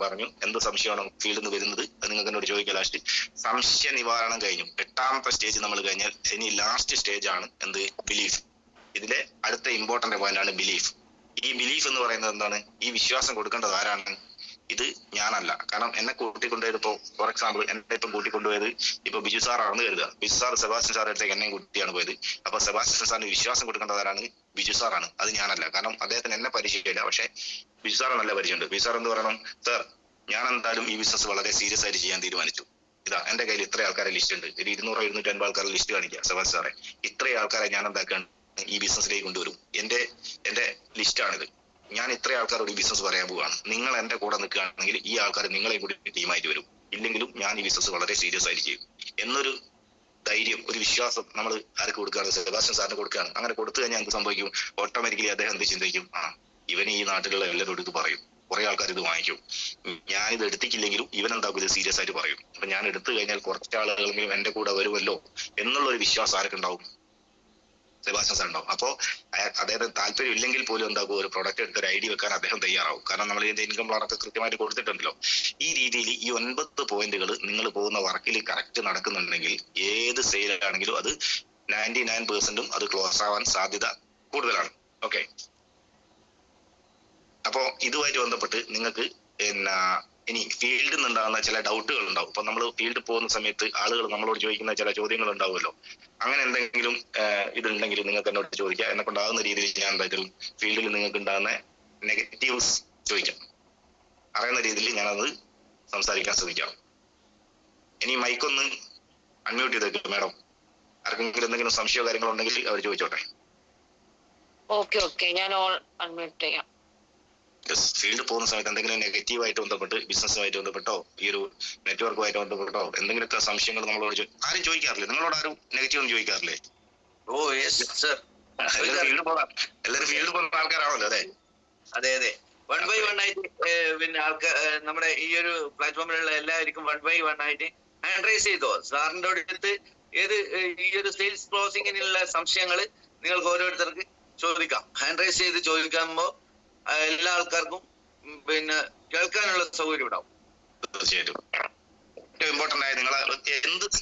പറഞ്ഞു, എന്ത് സംശയമാണ് ഫീൽഡിൽ നിന്ന് വരുന്നത് അത് നിങ്ങൾക്ക് എന്നോട് ചോദിക്കുക. ലാസ്റ്റ് സംശയ നിവാരണം കഴിഞ്ഞു. 8ാമത്തെ സ്റ്റേജ് നമ്മൾ കഴിഞ്ഞാൽ ഇനി ലാസ്റ്റ് സ്റ്റേജ് ആണ് എന്ത്, ബിലീഫ്. ഇതിലെ അടുത്ത ഇമ്പോർട്ടന്റ് പോയിന്റ് ആണ് ബിലീഫ്. ഈ ബിലീഫ് എന്ന് പറയുന്നത് എന്താണ്, ഈ വിശ്വാസം കൊടുക്കേണ്ടത് ആരാണ്, ഇത് ഞാനല്ല. കാരണം എന്നെ കൂട്ടിക്കൊണ്ടുപോയത്, ഇപ്പോ ഫോർ എക്സാമ്പിൾ എന്നെ ഇപ്പം കൂട്ടിക്കൊണ്ടുപോയത് ഇപ്പൊ ബിജു സാറാണെന്ന് കരുതുക. ബിജു സാർ സെബാസ്റ്റ്യൻ സാറിന്റെ അടുത്തേക്ക് എന്നെയും കൂട്ടിയാണ് പോയത്. അപ്പൊ സെബാസ്റ്റ്യൻ സാറിന് വിശ്വാസം കൊടുക്കേണ്ടത് ആരാണ്, ബിജു സാറാണ്, അത് ഞാനല്ല. കാരണം അദ്ദേഹത്തിന് എന്നെ പരിചയമില്ല, പക്ഷെ ബിജു സാറ് നല്ല പരിചയമുണ്ട്. ബിജു സാർ എന്ത് പറയണം, സാർ ഞാൻ എന്തായാലും ഈ ബിസിനസ് വളരെ സീരിയസ് ആയിട്ട് ചെയ്യാൻ തീരുമാനിച്ചു. ഇതാ എന്റെ കയ്യിൽ ഇത്ര ആൾക്കാരെ ലിസ്റ്റ് ഉണ്ട്, ഒരു 200-250 ആൾക്കാരുടെ ലിസ്റ്റ് കാണിക്കുക. സെബാസ്റ്റ്യൻ സാറെ ഇത്രയും ആൾക്കാരെ ഞാൻ എന്താക്കാൻ ഈ ബിസിനസ്സിലേക്ക് കൊണ്ടുവരും, എന്റെ ലിസ്റ്റാണിത്. ഞാൻ ഇത്ര ആൾക്കാരോട് ഈ ബിസിനസ് പറയാൻ പോവാണ്. നിങ്ങൾ എന്റെ കൂടെ നിൽക്കുകയാണെങ്കിൽ ഈ ആൾക്കാർ നിങ്ങളെ കൂടി ടീമായിട്ട് വരും, ഇല്ലെങ്കിലും ഞാൻ ഈ ബിസിനസ് വളരെ സീരിയസ് ആയിട്ട് ചെയ്യും എന്നൊരു ധൈര്യം, ഒരു വിശ്വാസം നമ്മൾ ആർക്ക് കൊടുക്കുകയാണ്, സെബാസ്റ്റ്യൻ സാറിന് കൊടുക്കുകയാണ്. അങ്ങനെ കൊടുത്തു കഴിഞ്ഞാൽ എന്ത് സംഭവിക്കും, ഓട്ടോമാറ്റിക്കലി അദ്ദേഹം എന്ത് ചിന്തിക്കും, ഇവൻ ഈ നാട്ടിലുള്ള എല്ലാവരോടും ഇത് പറയും, കുറെ ആൾക്കാർ ഇത് വാങ്ങിക്കും, ഞാനിത് എടുത്തിട്ടില്ലെങ്കിലും ഇവൻ എന്താക്കും ഇത് സീരിയസ് ആയിട്ട് പറയും. അപ്പൊ ഞാൻ എടുത്തു കഴിഞ്ഞാൽ കുറച്ച് ആളുകളെങ്കിലും എന്റെ കൂടെ വരുമല്ലോ എന്നുള്ള ഒരു വിശ്വാസം ആർക്കുണ്ടാവും, സെബാസ്റ്റ്യൻ സാർ ഉണ്ടാവും. അപ്പോ അദ്ദേഹത്തിന് താല്പര്യം ഇല്ലെങ്കിൽ പോലും എന്താകും, ഒരു പ്രൊഡക്റ്റ് എടുത്ത് ഒരു ഐഡിയ വെക്കാൻ അദ്ദേഹം തയ്യാറാവും. കാരണം നമ്മൾ ഇതിന്റെ ഇൻകം പ്ലാനൊക്കെ കൃത്യമായിട്ട് കൊടുത്തിട്ടുണ്ടല്ലോ. ഈ രീതിയിൽ ഈ 9 പോയിന്റുകൾ നിങ്ങൾ പോകുന്ന വർക്കിൽ കറക്റ്റ് നടക്കുന്നുണ്ടെങ്കിൽ ഏത് സെയിലാണെങ്കിലും അത് 99% അത് ക്ലോസ് ആവാൻ സാധ്യത കൂടുതലാണ്. ഓക്കെ, അപ്പോ ഇതുമായിട്ട് ബന്ധപ്പെട്ട് നിങ്ങൾക്ക് ഇനി ഫീൽഡിൽ നിന്നുണ്ടാകുന്ന ചില ഡൗട്ടുകൾ ഉണ്ടാവും. ഇപ്പൊ നമ്മൾ ഫീൽഡിൽ പോകുന്ന സമയത്ത് ആളുകൾ നമ്മളോട് ചോദിക്കുന്ന ചില ചോദ്യങ്ങൾ ഉണ്ടാവുമല്ലോ. അങ്ങനെ എന്തെങ്കിലും ഇതുണ്ടെങ്കിൽ നിങ്ങൾക്ക് എന്നോട് ചോദിക്കാം. എന്നെ കൊണ്ടാകുന്ന രീതിയിൽ ഞാൻ എന്തായാലും ഫീൽഡിൽ നിങ്ങൾക്ക് ഉണ്ടാകുന്ന നെഗറ്റീവ്സ് ചോദിക്കാം, അറിയുന്ന രീതിയിൽ ഞാനത് സംസാരിക്കാൻ ശ്രമിക്കാം. ഇനി മൈക്കൊന്ന് അൺമ്യൂട്ട് ചെയ്തേക്കും മാഡം. ആർക്കെങ്കിലും എന്തെങ്കിലും സംശയമോ കാര്യങ്ങളോ ഉണ്ടെങ്കിൽ അവർ ചോദിച്ചോട്ടെ. ഓക്കെ, ഞാൻ ഓൾ അൺമ്യൂട്ട് ചെയ്യാം. ഫീൽഡിൽ പോകുന്ന സമയത്ത് എന്തെങ്കിലും നെഗറ്റീവായിട്ട് ബന്ധപ്പെട്ട് ബിസിനസ്സുമായിട്ട് ബന്ധപ്പെട്ടോ ഈ ഒരു നെറ്റ്വർക്കുമായിട്ട് ബന്ധപ്പെട്ടോ എന്തെങ്കിലുമൊക്കെ സംശയങ്ങൾ നമ്മളോട് ആരും ചോദിക്കാറില്ലേ? നിങ്ങളോട് ആരും നെഗറ്റീവ് ഒന്നും ചോദിക്കാറില്ലേ? ഓ യെസ് സർ, എല്ലാവരും ഫീൽഡിൽ പോകുന്ന ആൾക്കാരാണല്ലോ. അതെ അതെ അതെ, 1 by 1 ആയിട്ട് പിന്നെ ആൾക്കാർ നമ്മുടെ ഈ ഒരു പ്ലാറ്റ്ഫോമിലുള്ള എല്ലാവർക്കും 1 by 1 ആയിട്ട് ഹാൻഡ് റൈസ് ചെയ്തോ. സാറിന്റെ അടുത്ത് ഏത് ഈ ഒരു സെയിൽസ് ക്ലോസിങ്ങിനുള്ള സംശയങ്ങൾ നിങ്ങൾക്ക് ഓരോരുത്തർക്ക് ചോദിക്കാം. ഹാൻഡ് റൈസ് ചെയ്ത് ചോദിക്കുമ്പോ എല്ലാ ആൾക്കാർക്കും പിന്നെ കേൾക്കാനുള്ള സൗകര്യം ഉണ്ടാവും. തീർച്ചയായിട്ടും ഏറ്റവും ഇമ്പോർട്ടന്റ് ആയ നിങ്ങൾ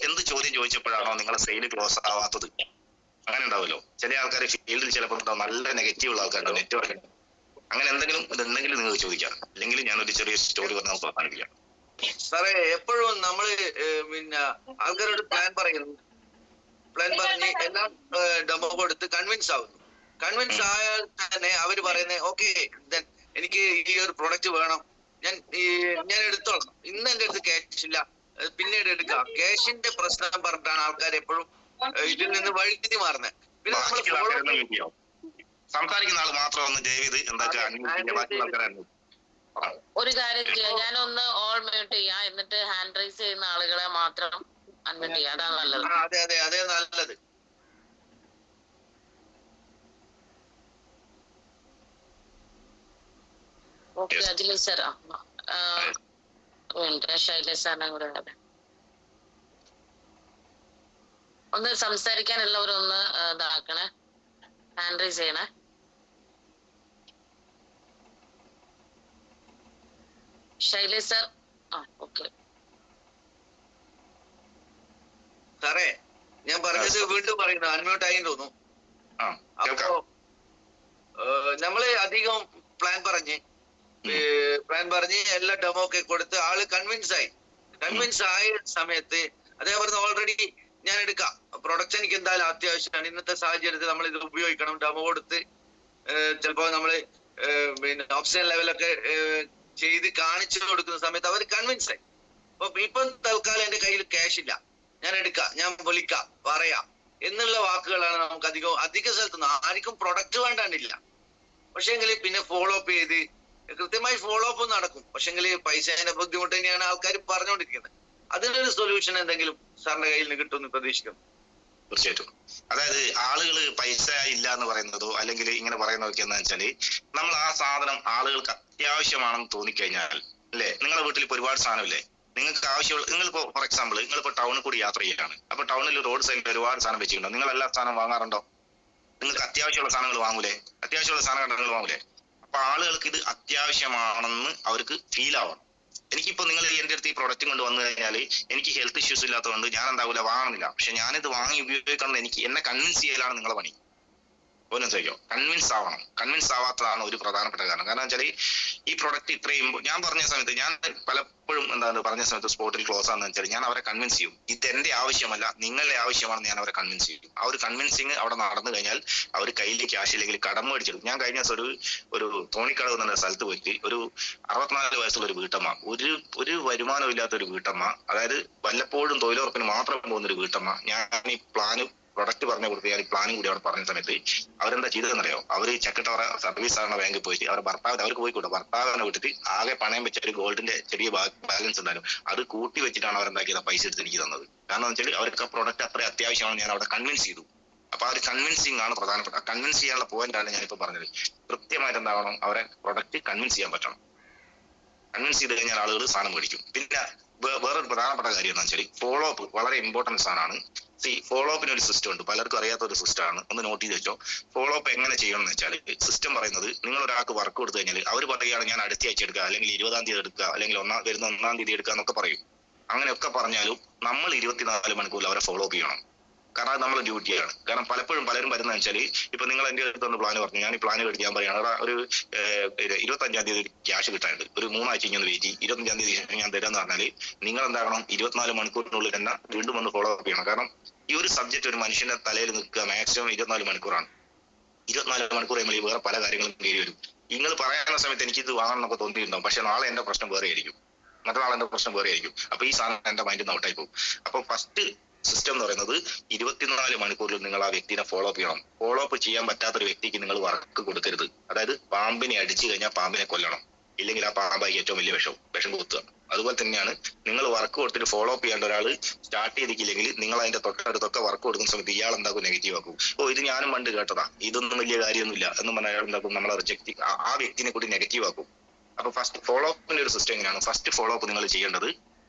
എന്ത് ചോദ്യം ചോദിച്ചപ്പോഴാണോ നിങ്ങളെ സെയിൽ ക്ലോസ് ആവാത്തത്, അങ്ങനെ ഉണ്ടാവുമല്ലോ. ചില ആൾക്കാർ ഫീൽഡിൽ ചിലപ്പോൾ നല്ല നെഗറ്റീവ് ഉള്ള ആൾക്കാരുണ്ടോ, നെറ്റ്വർക്ക് അങ്ങനെ എന്തെങ്കിലും ഇതുണ്ടെങ്കിൽ നിങ്ങൾക്ക് ചോദിക്കാം. അല്ലെങ്കിൽ ഞാനൊരു ചെറിയ സ്റ്റോറി പറഞ്ഞ് നമുക്ക് അവസാനിപ്പിക്കാം. സാറേ എപ്പോഴും നമ്മള് പിന്നെ ആൾക്കാരോട് പ്ലാൻ പറയുന്നു, പ്ലാൻ പറഞ്ഞ് എല്ലാം ഡെമോ കൊടുത്ത് കൺവിൻസ് ആവുന്നു. കൺവിൻസ് ആയാൽ തന്നെ അവര് പറയുന്നത് ഓക്കെ എനിക്ക് ഈ ഒരു പ്രൊഡക്റ്റ് വേണം, ഞാൻ എടുത്തോളാം, ഇന്ന് എന്റെ അടുത്ത് ക്യാഷ് ഇല്ല പിന്നീട് എടുക്കാം. ക്യാഷിന്റെ പ്രശ്നം പറഞ്ഞിട്ടാണ് ആൾക്കാർ എപ്പോഴും ഇതിൽ നിന്ന് വഴുതി മാറുന്നത്. പിന്നെ നമ്മൾ സംസാരിക്കുന്ന ആൾ മാത്രം ഒന്ന് ചെയ്ത് ഒരു കാര്യം ചെയ്യാം, ഞാനൊന്ന് ഓൾ മ്യൂട്ട് ചെയ്യാം, എന്നിട്ട് ഹാൻഡ് റൈസ് ചെയ്യുന്ന ആളുകളെ മാത്രം അൺമ്യൂട്ട് ചെയ്യാം. അതാണ് നല്ലത്. അതെ അതെ അതെ നല്ലത്. ഓക്കെ അഖിലേഷ് സാർ, ശൈലേഷ് സാറിനെ കൂടെ ഒന്ന് സംസാരിക്കാൻ എല്ലാവരും ഒന്ന് ഇതാക്കണേ, ഹാൻഡ് റൈസ് ചെയ്യണേ. ശൈലേഷ് സാർ, ഓക്കെ സാറേ ഞാൻ പറഞ്ഞത് വീണ്ടും പറയുന്നു, അൺമ്യൂട്ട് ആയി തോന്നുന്നു. അപ്പോ നമ്മള് അധികം പ്ലാൻ പറഞ്ഞ് പ്ലാൻ പറഞ്ഞ് എല്ലാ ഡെമോ ഒക്കെ കൊടുത്ത് ആള് കൺവിൻസ് ആയ സമയത്ത് അദ്ദേഹം പറഞ്ഞു ഓൾറെഡി ഞാൻ എടുക്കാം, പ്രൊഡക്ഷൻ എനിക്ക് എന്തായാലും അത്യാവശ്യമാണ്, ഇന്നത്തെ സാഹചര്യത്തിൽ നമ്മൾ ഇത് ഉപയോഗിക്കണം. ഡെമോ കൊടുത്ത് ചിലപ്പോ നമ്മള് പിന്നെ ഓക്സിജൻ ലെവലൊക്കെ ചെയ്ത് കാണിച്ചു കൊടുക്കുന്ന സമയത്ത് അവർ കൺവിൻസ് ആയി. അപ്പൊ ഇപ്പം തൽക്കാലം എന്റെ കയ്യിൽ ക്യാഷ് ഇല്ല, ഞാൻ എടുക്കാം, ഞാൻ വിളിക്കാം, പറയാം എന്നുള്ള വാക്കുകളാണ് നമുക്ക് അധിക സ്ഥലത്തുനിന്ന്. ആർക്കും പ്രൊഡക്റ്റ് വേണ്ടാണ്ടില്ല, പക്ഷെങ്കിൽ പിന്നെ ഫോളോ അപ്പ് ചെയ്ത് കൃത്യമായി ഫോളോ അപ്പ് നടക്കും. പക്ഷെങ്കിൽ പൈസേന്റെ ബുദ്ധിമുട്ട് തന്നെയാണ് ആൾക്കാർ പറഞ്ഞുകൊണ്ടിരിക്കുന്നത്. അതിനൊരു സൊല്യൂഷൻ എന്തെങ്കിലും സാറിന്റെ കയ്യിൽ നിന്ന് കിട്ടുമെന്ന് പ്രതീക്ഷിക്കുന്നു. തീർച്ചയായിട്ടും. അതായത് ആളുകൾ പൈസ ഇല്ല എന്ന് പറയുന്നതോ അല്ലെങ്കിൽ ഇങ്ങനെ പറയുന്നതൊക്കെ എന്താ വെച്ചാല്, നമ്മൾ ആ സാധനം ആളുകൾക്ക് അത്യാവശ്യമാണെന്ന് തോന്നിക്കഴിഞ്ഞാൽ അല്ലെ, നിങ്ങളുടെ വീട്ടിൽ ഇപ്പൊ ഒരുപാട് സാധനമില്ലേ, നിങ്ങൾക്ക് ആവശ്യമുള്ള, നിങ്ങളിപ്പോ ഫോർ എക്സാമ്പിൾ നിങ്ങളിപ്പോ ടൗണിൽ കൂടി യാത്ര ചെയ്യാണ്, അപ്പൊ ടൗണിൽ റോഡ് സൈഡിൽ ഒരുപാട് സാധനം വെച്ചിട്ടുണ്ടോ, നിങ്ങൾ എല്ലാ സാധനം വാങ്ങാറുണ്ടോ? നിങ്ങൾക്ക് അത്യാവശ്യമുള്ള സാധനങ്ങൾ വാങ്ങൂലേ? അത്യാവശ്യമുള്ള സാധനങ്ങൾ നിങ്ങൾ വാങ്ങൂലേ? അപ്പൊ ആളുകൾക്ക് ഇത് അത്യാവശ്യമാണെന്ന് അവർക്ക് ഫീൽ ആവണം. എനിക്കിപ്പോ നിങ്ങൾ എന്റെ അടുത്ത് ഈ പ്രൊഡക്റ്റ് കൊണ്ട് വന്നു കഴിഞ്ഞാൽ എനിക്ക് ഹെൽത്ത് ഇഷ്യൂസ് ഇല്ലാത്തതുകൊണ്ട് ഞാൻ എന്താവില്ല വാങ്ങുന്നില്ല, പക്ഷെ ഞാനിത് വാങ്ങി ഉപയോഗിക്കണം, എന്നെ കൺവിൻസ് ചെയ്യലാണ് നിങ്ങളുടെ പണി. മനസ്സിലായോ? കൺവിൻസ് ആവണം. കൺവിൻസ് ആവാത്തതാണ് ഒരു പ്രധാനപ്പെട്ട കാരണം. കാരണം വെച്ചാൽ ഈ പ്രൊഡക്റ്റ് ഇത്രയും ഞാൻ പറഞ്ഞ സമയത്ത്, ഞാൻ പലപ്പോഴും എന്താണ് പറഞ്ഞ സമയത്ത് സ്പോട്ടിൽ ക്ലോസ് ആണെന്ന് വെച്ചാൽ ഞാൻ അവരെ കൺവിൻസ് ചെയ്യും. ഇത് എന്റെ ആവശ്യമല്ല, നിങ്ങളുടെ ആവശ്യമാണെന്ന് ഞാൻ അവരെ കൺവിൻസ് ചെയ്യും. ആ ഒരു കൺവിൻസിങ് അവിടെ നടന്നു കഴിഞ്ഞാൽ അവർ കയ്യിൽ ക്യാഷ് ഇല്ലെങ്കിൽ കടം മേടിച്ചെടുക്കും. ഞാൻ കഴിഞ്ഞ ദിവസം ഒരു തോണിക്കടവ് എന്ന സ്ഥലത്ത് പോയിട്ട് ഒരു 64 വയസ്സുള്ള ഒരു വീട്ടമ്മ, ഒരു വരുമാനം ഇല്ലാത്ത ഒരു വീട്ടമ്മ, അതായത് വല്ലപ്പോഴും തൊഴിലുറപ്പിന് മാത്രം പോകുന്ന ഒരു വീട്ടമ്മ, ഞാൻ ഈ പ്ലാന് പ്രൊഡക്റ്റ് പറഞ്ഞു കൊടുത്ത് ഞാൻ ഈ പ്ലാനും കൂടി അവിടെ പറഞ്ഞ സമയത്ത് അവരെന്താ ചെയ്തതെന്നറിയോ? അവര് ചക്കട്ടവറ സർവീസ് സഹകരണ ബാങ്കിൽ പോയിട്ട് അവർക്ക് പോയിക്കൂട്ടെ, ഭർത്താവിനെ വിട്ടിട്ട് ആകെ പണയം വെച്ച ഒരു ഗോൾഡിന്റെ ചെറിയ ബാലൻസ് ഉണ്ടായിരുന്നു, അത് കൂട്ടി വെച്ചിട്ടാണ് അവരെന്താക്കിയത് പൈസ എടുത്ത് എനിക്ക് തന്നത്. കാരണം വെച്ചാൽ അവർക്ക് ആ പ്രൊഡക്റ്റ് അത്ര അത്യാവശ്യമാണ്, ഞാൻ അവിടെ കൺവിൻസ് ചെയ്തു. അപ്പൊ ആ ഒരു കൺവിൻസിങ് ആണ് പ്രധാനപ്പെട്ട. കൺവിൻസ് ചെയ്യാനുള്ള പോയിന്റാണ് ഞാനിപ്പോ പറഞ്ഞത്. കൃത്യമായിട്ട് എന്താവണം, അവരെ പ്രൊഡക്റ്റ് കൺവിൻസ് ചെയ്യാൻ പറ്റണം. കൺവിൻസ് ചെയ്ത് കഴിഞ്ഞാൽ ആളുകൾ സാധനം മേടിക്കും. പിന്നെ വേറൊരു പ്രധാനപ്പെട്ട കാര്യം എന്താ വെച്ചാൽ ഫോളോ അപ്പ് വളരെ ഇമ്പോർട്ടൻസ് സാധനമാണ്. ഫോളോ അപ്പിന് ഒരു സിസ്റ്റം ഉണ്ട്, പലർക്കും അറിയാത്ത ഒരു സിസ്റ്റം ആണ്, ഒന്ന് നോട്ട് ചെയ്ത് വെച്ചോ. ഫോളോ അപ്പ് എങ്ങനെ ചെയ്യണം എന്ന് വെച്ചാൽ, സിസ്റ്റം പറയുന്നത് നിങ്ങൾ ഒരാൾക്ക് വർക്ക് കൊടുത്തു കഴിഞ്ഞാൽ അവർ പറയുകയാണ് ഞാൻ അടുത്ത ആഴ്ച എടുക്കുക, അല്ലെങ്കിൽ 20-ാം തീയതി എടുക്കുക, അല്ലെങ്കിൽ വരുന്ന 1-ാം തീയതി എടുക്കുക എന്നൊക്കെ പറയും. അങ്ങനെയൊക്കെ പറഞ്ഞാലും നമ്മൾ 24 മണിക്കൂറിൽ അവരെ ഫോളോ അപ്പ് ചെയ്യണം. കാരണം അത് നമ്മളെ ഡ്യൂട്ടിയാണ്. കാരണം പലപ്പോഴും പലരും വരുന്ന വെച്ചാൽ, ഇപ്പൊ നിങ്ങൾ എന്റെ അടുത്തൊന്ന് പ്ലാൻ പറഞ്ഞു, ഞാൻ ഈ പ്ലാൻ മേടിക്കാൻ പറയുകയാണ്, അവിടെ ഒരു 25-ാം തീയതി ക്യാഷ് കിട്ടാനുണ്ട്, ഒരു 3 ആഴ്ച ഇങ്ങനെ വെയിറ്റ് 25-ാം തീയതി ഞാൻ തരാന്ന് പറഞ്ഞാൽ നിങ്ങൾ എന്താകണം, 24 മണിക്കൂറിനുള്ളിൽ തന്നെ വീണ്ടും വന്ന് ഫോളോ അപ്പ് ചെയ്യണം. കാരണം ഈ ഒരു സബ്ജക്ട് ഒരു മനുഷ്യന്റെ തലയിൽ നിൽക്കുക മാക്സിമം 24 മണിക്കൂറാണ്. 24 മണിക്കൂർ നമ്മൾ ഈ വേറെ പല കാര്യങ്ങളും കയറി വരും. നിങ്ങൾ പറയുന്ന സമയത്ത് എനിക്ക് ഇത് വാങ്ങണം എന്നൊക്കെ തോന്നിയിട്ടുണ്ടാവും, പക്ഷെ നാളെ എന്റെ പ്രശ്നം വേറെ ആയിരിക്കും, മറ്റന്നാളെ എന്റെ പ്രശ്നം വേറെ ആയിരിക്കും. അപ്പൊ ഈ സാധനം എന്റെ മൈൻഡിൽ നിന്ന് ഔട്ടായി പോകും. അപ്പൊ ഫസ്റ്റ് സിസ്റ്റം എന്ന് പറയുന്നത് 24 മണിക്കൂറിൽ നിങ്ങൾ ആ വ്യക്തിനെ ഫോളോ അപ്പ് ചെയ്യണം. ഫോളോ അപ്പ് ചെയ്യാൻ പറ്റാത്തൊരു വ്യക്തിക്ക് നിങ്ങൾ വർക്ക് കൊടുക്കരുത്. അതായത് പാമ്പിനെ അടിച്ചു കഴിഞ്ഞാൽ പാമ്പിനെ കൊല്ലണം, ഇല്ലെങ്കിൽ ആ പാമ്പായി ഏറ്റവും വലിയ വിഷം കുത്തുക. അതുപോലെ തന്നെയാണ് നിങ്ങൾ വർക്ക് കൊടുത്തിട്ട് ഫോളോ അപ്പ് ചെയ്യേണ്ട ഒരാൾ സ്റ്റാർട്ട് ചെയ്തിട്ടില്ലെങ്കിൽ നിങ്ങൾ അതിന്റെ തൊട്ടടുത്തൊക്കെ വർക്ക് കൊടുക്കുന്ന സമയത്ത് ഇയാൾ എന്താക്കും, നെഗറ്റീവ് ആക്കും. ഇത് ഞാനും പണ്ട് കേട്ടതാ, ഇതൊന്നും വലിയ കാര്യമൊന്നുമില്ല എന്ന് പറഞ്ഞാൽ അയാൾ എന്താക്കും, നമ്മളെ റിജക്ട്, ആ വ്യക്തിനെ കൂടി നെഗറ്റീവ് ആക്കും. അപ്പൊ ഫസ്റ്റ് ഫോളോ അപ്പിന്റെ ഒരു സിസ്റ്റം എങ്ങനെയാണ്? ഫസ്റ്റ് ഫോളോ അപ്പ് നിങ്ങൾ ചെയ്യേണ്ടത്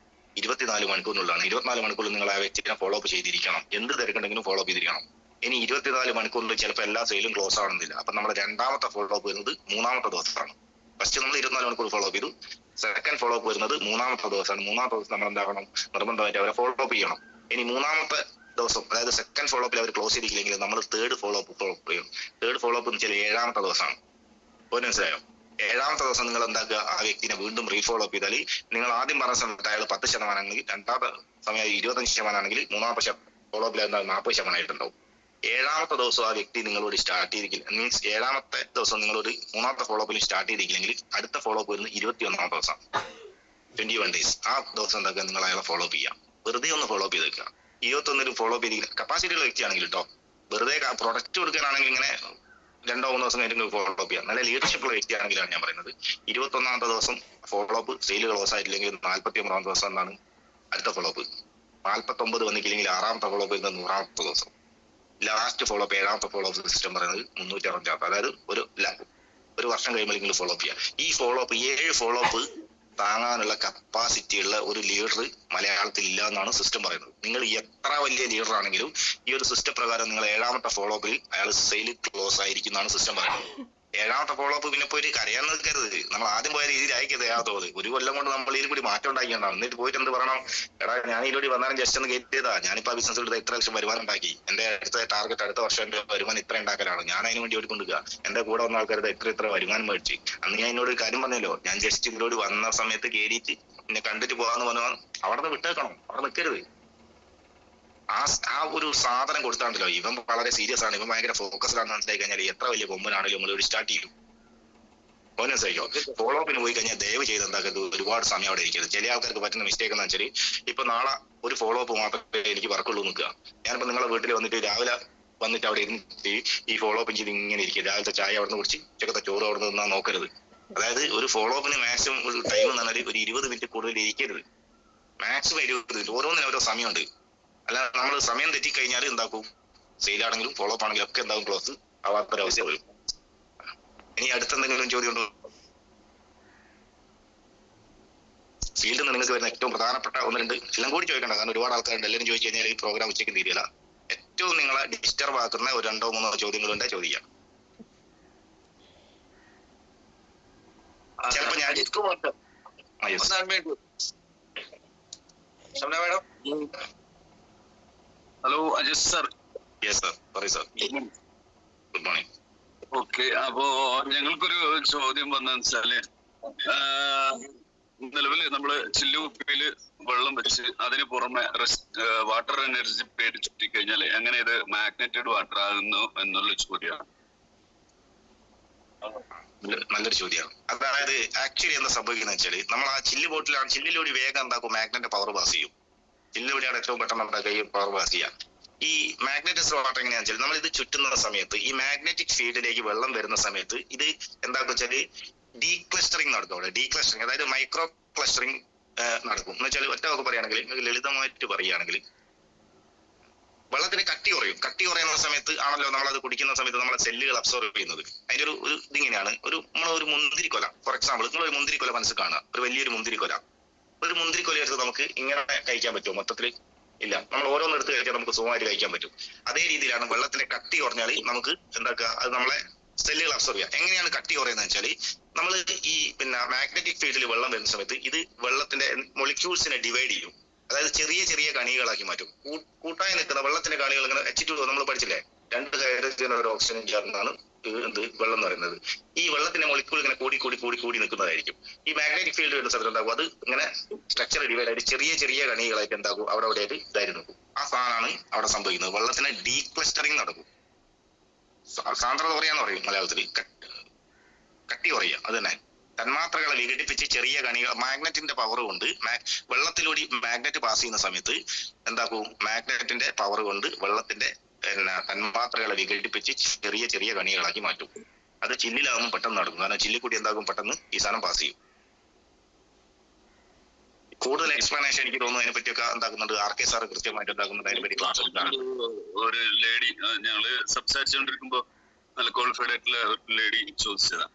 24 മണിക്കൂറിനുള്ളതാണ്. 24 മണിക്കൂറിൽ നിങ്ങൾ ആ വ്യക്തിനെ ഫോളോ അപ്പ് ചെയ്തിരിക്കണം. എന്ത് തിരക്കുണ്ടെങ്കിലും ഫോളോ അപ്പ് ചെയ്തിരിക്കണം. ഇനി 24 മണിക്കൂറിൽ ചിലപ്പോൾ എല്ലാ സെയിലും ക്ലോസ് ആവണമെന്നില്ല. അപ്പൊ നമ്മുടെ രണ്ടാമത്തെ ഫോളോ അപ്പ് വരുന്നത് 3-ാമത്തെ ദിവസമാണ്. ഫസ്റ്റ് നമ്മൾ 24 മണിക്കൂർ ഫോളോ അപ്പ് ചെയ്തു. സെക്കൻഡ് ഫോളോ അപ്പ് വരുന്നത് 3-ാമത്തെ ദിവസമാണ്. 3-ാമത്തെ ദിവസം നമ്മൾ എന്താകണം, നിർബന്ധമായിട്ട് അവരെ ഫോളോ അപ്പ് ചെയ്യണം. ഇനി 3-ാമത്തെ ദിവസം, അതായത് സെക്കൻഡ് ഫോളോ അപ്പിൽ അവർ ക്ലോസ് ചെയ്തില്ലെങ്കിൽ നമ്മൾ തേർഡ് ഫോളോ അപ്പ് ചെയ്യും. തേർഡ് ഫോളോ അപ്പ് എന്ന് വെച്ചാൽ 7-ാമത്തെ ദിവസമാണ്. മനസ്സിലായോ? 7-ാമത്തെ ദിവസം നിങ്ങൾ എന്താക്കുക, ആ വ്യക്തിനെ വീണ്ടും റീഫോളോ അപ്പ് ചെയ്താൽ നിങ്ങൾ ആദ്യം പറഞ്ഞ സമയത്ത് അയാൾ 10% ആണെങ്കിൽ, രണ്ടാമത്തെ സമയം 25% ആണെങ്കിൽ, 3-ാമത്തെ ഫോളോ അപ്പിൽ 40% ആയിട്ടുണ്ടാവും. 7-ാമത്തെ ദിവസം ആ വ്യക്തി നിങ്ങളോട് സ്റ്റാർട്ട് ചെയ്തിരിക്കില്ല, മീൻസ് 7-ാമത്തെ ദിവസം നിങ്ങളോട് 3-ാമത്തെ ഫോളോ അപ്പിൽ സ്റ്റാർട്ട് ചെയ്തിരിക്കില്ലെങ്കിൽ അടുത്ത ഫോളോ അപ്പ് വരുന്നത് 21-ാമത്തെ ദിവസം, 21 days. ആ ദിവസം എന്താക്കുക, നിങ്ങൾ അയാളെ ഫോളോ അപ്പ് ചെയ്യാം. വെറുതെ ഒന്ന് ഫോളോ അപ്പ് ചെയ്ത് വെക്കുക. 21 ഫോളോ അപ്പ് ചെയ്തിരിക്കുക. കപ്പാസിറ്റി ഉള്ള വ്യക്തിയാണെങ്കിൽ കേട്ടോ, വെറുതെ പ്രൊഡക്റ്റ് കൊടുക്കാനാണെങ്കിൽ ഇങ്ങനെ 2-3 ദിവസം കഴിഞ്ഞ് ഫോളോ അപ്പ് ചെയ്യാം. നല്ല ലീഡർഷിപ്പ് ഉള്ള വ്യക്തിയാണെങ്കിലാണ് ഞാൻ പറയുന്നത്. 21-ാമത്തെ ദിവസം ഫോളോ അപ്പ് സെയിൽ ക്ലോസ് ആയിട്ടില്ലെങ്കിൽ 49-ാമത്തെ ദിവസം എന്താണ് അടുത്ത ഫോളോ അപ്പ്. 49 വന്നിട്ടില്ലെങ്കിൽ 6-ാമത്തെ ഫോളോ അപ്പ് വരുന്നത് 100-ാമത്തെ ദിവസം. ലാസ്റ്റ് ഫോളോ അപ്പ് 7-ാമത്തെ ഫോളോ അപ്പ് സിസ്റ്റം പറയുന്നത് 365, അതായത് ഒരു വർഷം കഴിയുമ്പോൾ ഫോളോ അപ്പ് ചെയ്യാം. ഈ ഫോളോ അപ്പ് 7 ഫോളോ അപ്പ് താങ്ങാനുള്ള കപ്പാസിറ്റി ഉള്ള ഒരു ലീഡർ മലയാളത്തിൽ ഇല്ല എന്നാണ് സിസ്റ്റം പറയുന്നത്. നിങ്ങൾ എത്ര വലിയ ലീഡർ ആണെങ്കിലും ഈ ഒരു സിസ്റ്റം പ്രകാരം നിങ്ങൾ 7-ാമത്തെ ഫോളോ അപ്പിൽ അയാൾ സെയിൽ ക്ലോസ് ആയിരിക്കും എന്നാണ് സിസ്റ്റം പറയുന്നത്. 7ാമത്തെ ഫോളോ അപ്പ് പിന്നെ പോയിട്ട് കരയാൻ നിൽക്കരുത്. നമ്മൾ ആദ്യം പോയ രീതിയിൽ അയക്കരുത്. 7ാമത്തത് ഒരു കൊല്ലം കൊണ്ട് നമ്മൾ ഇതിൽ കൂടി മാറ്റം ഉണ്ടാക്കിയിട്ടുണ്ടാവും. എന്നിട്ട് പോയിട്ട് എന്ത് പറയണം, എടാ ഞാൻ ഇതിലൂടെ വന്നാലും ജസ്റ്റ് ഒന്ന് കയറ്റി ചെയ്താ, ഞാനിപ്പോ ബിസിനസ് എടുത്ത് ഇത്ര ലക്ഷം വരുമാനം ഉണ്ടാക്കി, എന്റെ അടുത്ത ടാർഗറ്റ് അടുത്ത വർഷം എന്റെ വരുമാനം ഇത്ര ഉണ്ടാക്കലാണ്, ഞാൻ അതിന് വേണ്ടി ഓടിക്കൊണ്ടിരിക്കുക, എന്റെ കൂടെ വന്ന ആൾക്കാരുടെ ഇത്ര വരുമാനം മേടിച്ച്. അന്ന് ഞാൻ എന്നോട് ഒരു കാര്യം പറഞ്ഞല്ലോ, ഞാൻ ജസ്റ്റ് ഇതിലൂടെ വന്ന സമയത്ത് കയറിയിട്ട് എന്നെ കണ്ടിട്ട് പോകാന്ന് പറഞ്ഞാൽ അവിടെ നിന്ന് വിട്ടേക്കണം, അവിടെ നിൽക്കരുത്. ആ ഒരു സാധനം കൊടുത്താണ്ടല്ലോ ഇവൻ വളരെ സീരിയസ് ആണ്, ഇവൻ ഭയങ്കര ഫോക്കസ്ഡ് ആണെന്ന് മനസ്സിലാക്കി കഴിഞ്ഞാൽ എത്ര വലിയ കൊമ്പനാണെങ്കിലും നമ്മൾ ഒരു സ്റ്റാർട്ട് ചെയ്യും. മനസ്സിലായോ? ഫോളോ അപ്പിന് പോയി കഴിഞ്ഞാൽ ദയവ് ചെയ്ത് എന്താക്കരുത്, ഒരുപാട് സമയം അവിടെ ഇരിക്കരുത്. ചില ആൾക്കാർക്ക് പറ്റുന്ന മിസ്റ്റേക്ക് എന്ന് വെച്ചാൽ ഇപ്പൊ നാളെ ഒരു ഫോളോ അപ്പ് മാത്രമേ എനിക്ക് വർക്കുള്ളൂ നിൽക്കുക. ഞാനിപ്പോ നിങ്ങളെ വീട്ടിൽ വന്നിട്ട് രാവിലെ വന്നിട്ട് അവിടെ ഇരുന്നിട്ട് ഈ ഫോളോ അപ്പ് ചെയ്ത് ഇങ്ങനെ ഇരിക്കുക. രാവിലത്തെ ചായ അവിടെ നിന്ന് കുടിച്ച് ഉച്ചക്കത്തെ ചോറ് അവിടെ നിന്ന് നിന്നാ നോക്കരുത്. അതായത് ഒരു ഫോളോ അപ്പിന് മാക്സിമം ഒരു ടൈം എന്ന് പറഞ്ഞാൽ ഒരു 20 മിനിറ്റ് കൂടുതൽ ഇരിക്കരുത്. Maximum 20 minute. ഓരോന്നിനും ഓരോ സമയമുണ്ട്. അല്ല നമ്മൾ സമയം തെറ്റിക്കഴിഞ്ഞാൽ എന്താക്കും, സെയിലാണെങ്കിലും ഫോളോ അപ്പ് ആണെങ്കിലും ഒക്കെ എന്താകും, ക്ലോസ് ആവാത്തൊരവസ്ഥ വരും. ഇനി അടുത്തെന്തെങ്കിലും ചോദ്യം ഉണ്ടോ? ഫീൽഡിൽ നിന്ന് നിങ്ങൾക്ക് വരുന്ന ഏറ്റവും പ്രധാനപ്പെട്ട 1-2 എല്ലാം കൂടി ചോദിക്കണ്ട, കാരണം ഒരുപാട് ആൾക്കാരുണ്ട്. എല്ലാവരും ചോദിച്ചു കഴിഞ്ഞാൽ ഈ പ്രോഗ്രാം ഉച്ചയ്ക്ക് തീരില്ല. ഏറ്റവും നിങ്ങളെ ഡിസ്റ്റർബ് ആക്കുന്ന ഒരു 2-3 ചോദ്യങ്ങളുണ്ട്, ചോദിക്കാം. ചിലപ്പോ ഞാൻ hello Ajas sir. Yes sir, പറയൂ സർ. Good morning. ഓക്കെ, അപ്പോ ഞങ്ങൾക്കൊരു ചോദ്യം വന്നതെന്ന് വെച്ചാല്, നിലവില് നമ്മള് ചില്ലുകുപ്പിയില് വെള്ളം വെച്ച് അതിന് പുറമെ വാട്ടർ എനർജി പേര് ചുറ്റിക്കഴിഞ്ഞാല് എങ്ങനെ ഇത് മാഗ്നറ്റഡ് വാട്ടർ ആകുന്നു എന്നുള്ള ചോദ്യമാണ്. നല്ലൊരു ചോദ്യമാണ്. അതായത് ആക്ച്വലി എന്താ സംഭവിക്കുന്നത് വെച്ചാല്, നമ്മൾ ആ ചില്ലുബോട്ടിലാണ്, ചില്ലിലൂടെ വേഗം എന്താക്കും, മാഗ്നറ്റിന്റെ പവർ പാസ് ചെയ്യും. ചില്ലിലൂടെയാണ് ഏറ്റവും പെട്ടെന്ന് നമ്മുടെ കൈ പവർ പാസ് ചെയ്യാം. ഈ മാഗ്നറ്റിക് വാട്ടർ എങ്ങനെയാണെന്ന് വെച്ചാൽ, നമ്മൾ ഇത് ചുറ്റുന്ന സമയത്ത് ഈ മാഗ്നറ്റിക് ഫീൽഡിലേക്ക് വെള്ളം വരുന്ന സമയത്ത് ഇത് എന്താക്കും വെച്ചാല് ഡീക്ലസ്റ്ററിങ് നടക്കും. അവിടെ ഡീക്ലസ്റ്ററിങ്, അതായത് മൈക്രോ ക്ലസ്റ്ററിങ് നടക്കും. എന്ന് വെച്ചാൽ ഒറ്റ വാക്ക് പറയുകയാണെങ്കിൽ, ലളിതമായിട്ട് പറയുകയാണെങ്കിൽ, വെള്ളത്തിന് കട്ടി കുറയും. കട്ടി കുറയുന്ന സമയത്ത് ആണല്ലോ നമ്മളത് കുടിക്കുന്ന സമയത്ത് നമ്മളെ സെല്ലുകൾ അബ്സോർവ് ചെയ്യുന്നത്. അതിന്റെ ഒരു ഇതിങ്ങനെയാണ്. നമ്മളൊരു മുന്തിരിക്കൊല, ഫോർ എക്സാമ്പിൾ നിങ്ങളൊരു മുന്തിരിക്കൊല മനസ്സിൽ കാണുക, ഒരു വലിയൊരു മുന്തിരിക്കൊല. ഒരു മുന്തിരിക്കൊല എടുത്ത് നമുക്ക് ഇങ്ങനെ കഴിക്കാൻ പറ്റുമോ? മൊത്തത്തിൽ ഇല്ല. നമ്മൾ ഓരോന്ന് എടുത്ത് കഴിച്ചാൽ നമുക്ക് സുഖമായിട്ട് കഴിക്കാൻ പറ്റും. അതേ രീതിയിലാണ് വെള്ളത്തിന്റെ കട്ടി കുറഞ്ഞാൽ നമുക്ക് എന്താക്കുക, അത് നമ്മളെ സെല്ലുകൾ അബ്സോർവ് ചെയ്യാം. എങ്ങനെയാണ് കട്ടി കുറയുന്നത് വെച്ചാൽ, നമ്മൾ ഈ മാഗ്നറ്റിക് ഫീൽഡിൽ വെള്ളം വരുന്ന സമയത്ത് ഇത് വെള്ളത്തിന്റെ മൊളിക്യൂൾസിനെ ഡിവൈഡ് ചെയ്യും. അതായത് ചെറിയ ചെറിയ കണികളാക്കി മാറ്റും. കൂട്ടായി നിൽക്കുന്ന വെള്ളത്തിന്റെ കണികൾ ഇങ്ങനെ H2O നമ്മൾ പഠിച്ചില്ലേ, 2 ഹൈഡ്രജനും ഒരു ഓക്സിജനും ചേർന്നാണ് വെള്ളം എന്ന് പറയുന്നത്. ഈ വെള്ളത്തിന്റെ മൊളിക്യൂൾ ഇങ്ങനെ കൂടി കൂടി കൂടി കൂടി നിൽക്കുന്നതായിരിക്കും. ഈ മാഗ്നറ്റിക് ഫീൽഡ് വരുന്ന സമയത്ത് എന്താകും, അത് ഇങ്ങനെ സ്ട്രക്ചർ ഡിവൈഡ് ആയിട്ട് ചെറിയ ചെറിയ കണികളായിട്ട് എന്താകും അവിടെ ആയിട്ട് ഇതായിട്ട് നിൽക്കും. ആ സാധനമാണ് അവിടെ സംഭവിക്കുന്നത്. വെള്ളത്തിന് ഡീക്ലസ്റ്ററിങ് നടക്കും. സാന്ദ്രത കുറയാന്ന് പറയും മലയാളത്തിൽ, കട്ടി കുറയുക. അത് തന്നെ തന്മാത്രകളെ വിഘടിപ്പിച്ച് ചെറിയ കണികൾ, മാഗ്നറ്റിന്റെ പവർ കൊണ്ട് വെള്ളത്തിലൂടെ മാഗ്നറ്റ് പാസ് ചെയ്യുന്ന സമയത്ത് എന്താക്കും, മാഗ്നറ്റിന്റെ പവർ കൊണ്ട് വെള്ളത്തിന്റെ തന്മാത്രകളെ വിഘടിപ്പിച്ച് ചെറിയ ചെറിയ കണികളാക്കി മാറ്റും. അത് ചില്ലിലാകുമ്പോൾ പെട്ടെന്ന് നടക്കും. കാരണം ചില്ലിൽ കൂടി എന്താകും, പെട്ടെന്ന് ഈ സാധനം പാസ് ചെയ്യും. കൂടുതൽ എക്സ്പ്ലനേഷൻ എനിക്ക് തോന്നുന്നു അതിനെ പറ്റിയൊക്കെ എന്താക്കുന്നുണ്ട്, RK സാർ കൃത്യമായിട്ട് എന്താക്കുന്നുണ്ട് അതിനെ പറ്റി ക്ലാസ് എടുത്താണ്. ഒരു ലേഡി ഞങ്ങള് സംസാരിച്ചുകൊണ്ടിരിക്കുമ്പോ നല്ല ക്വാളിഫൈഡ് ആയിട്ടുള്ള ഒരു ലേഡി ചോദിച്ചതാ,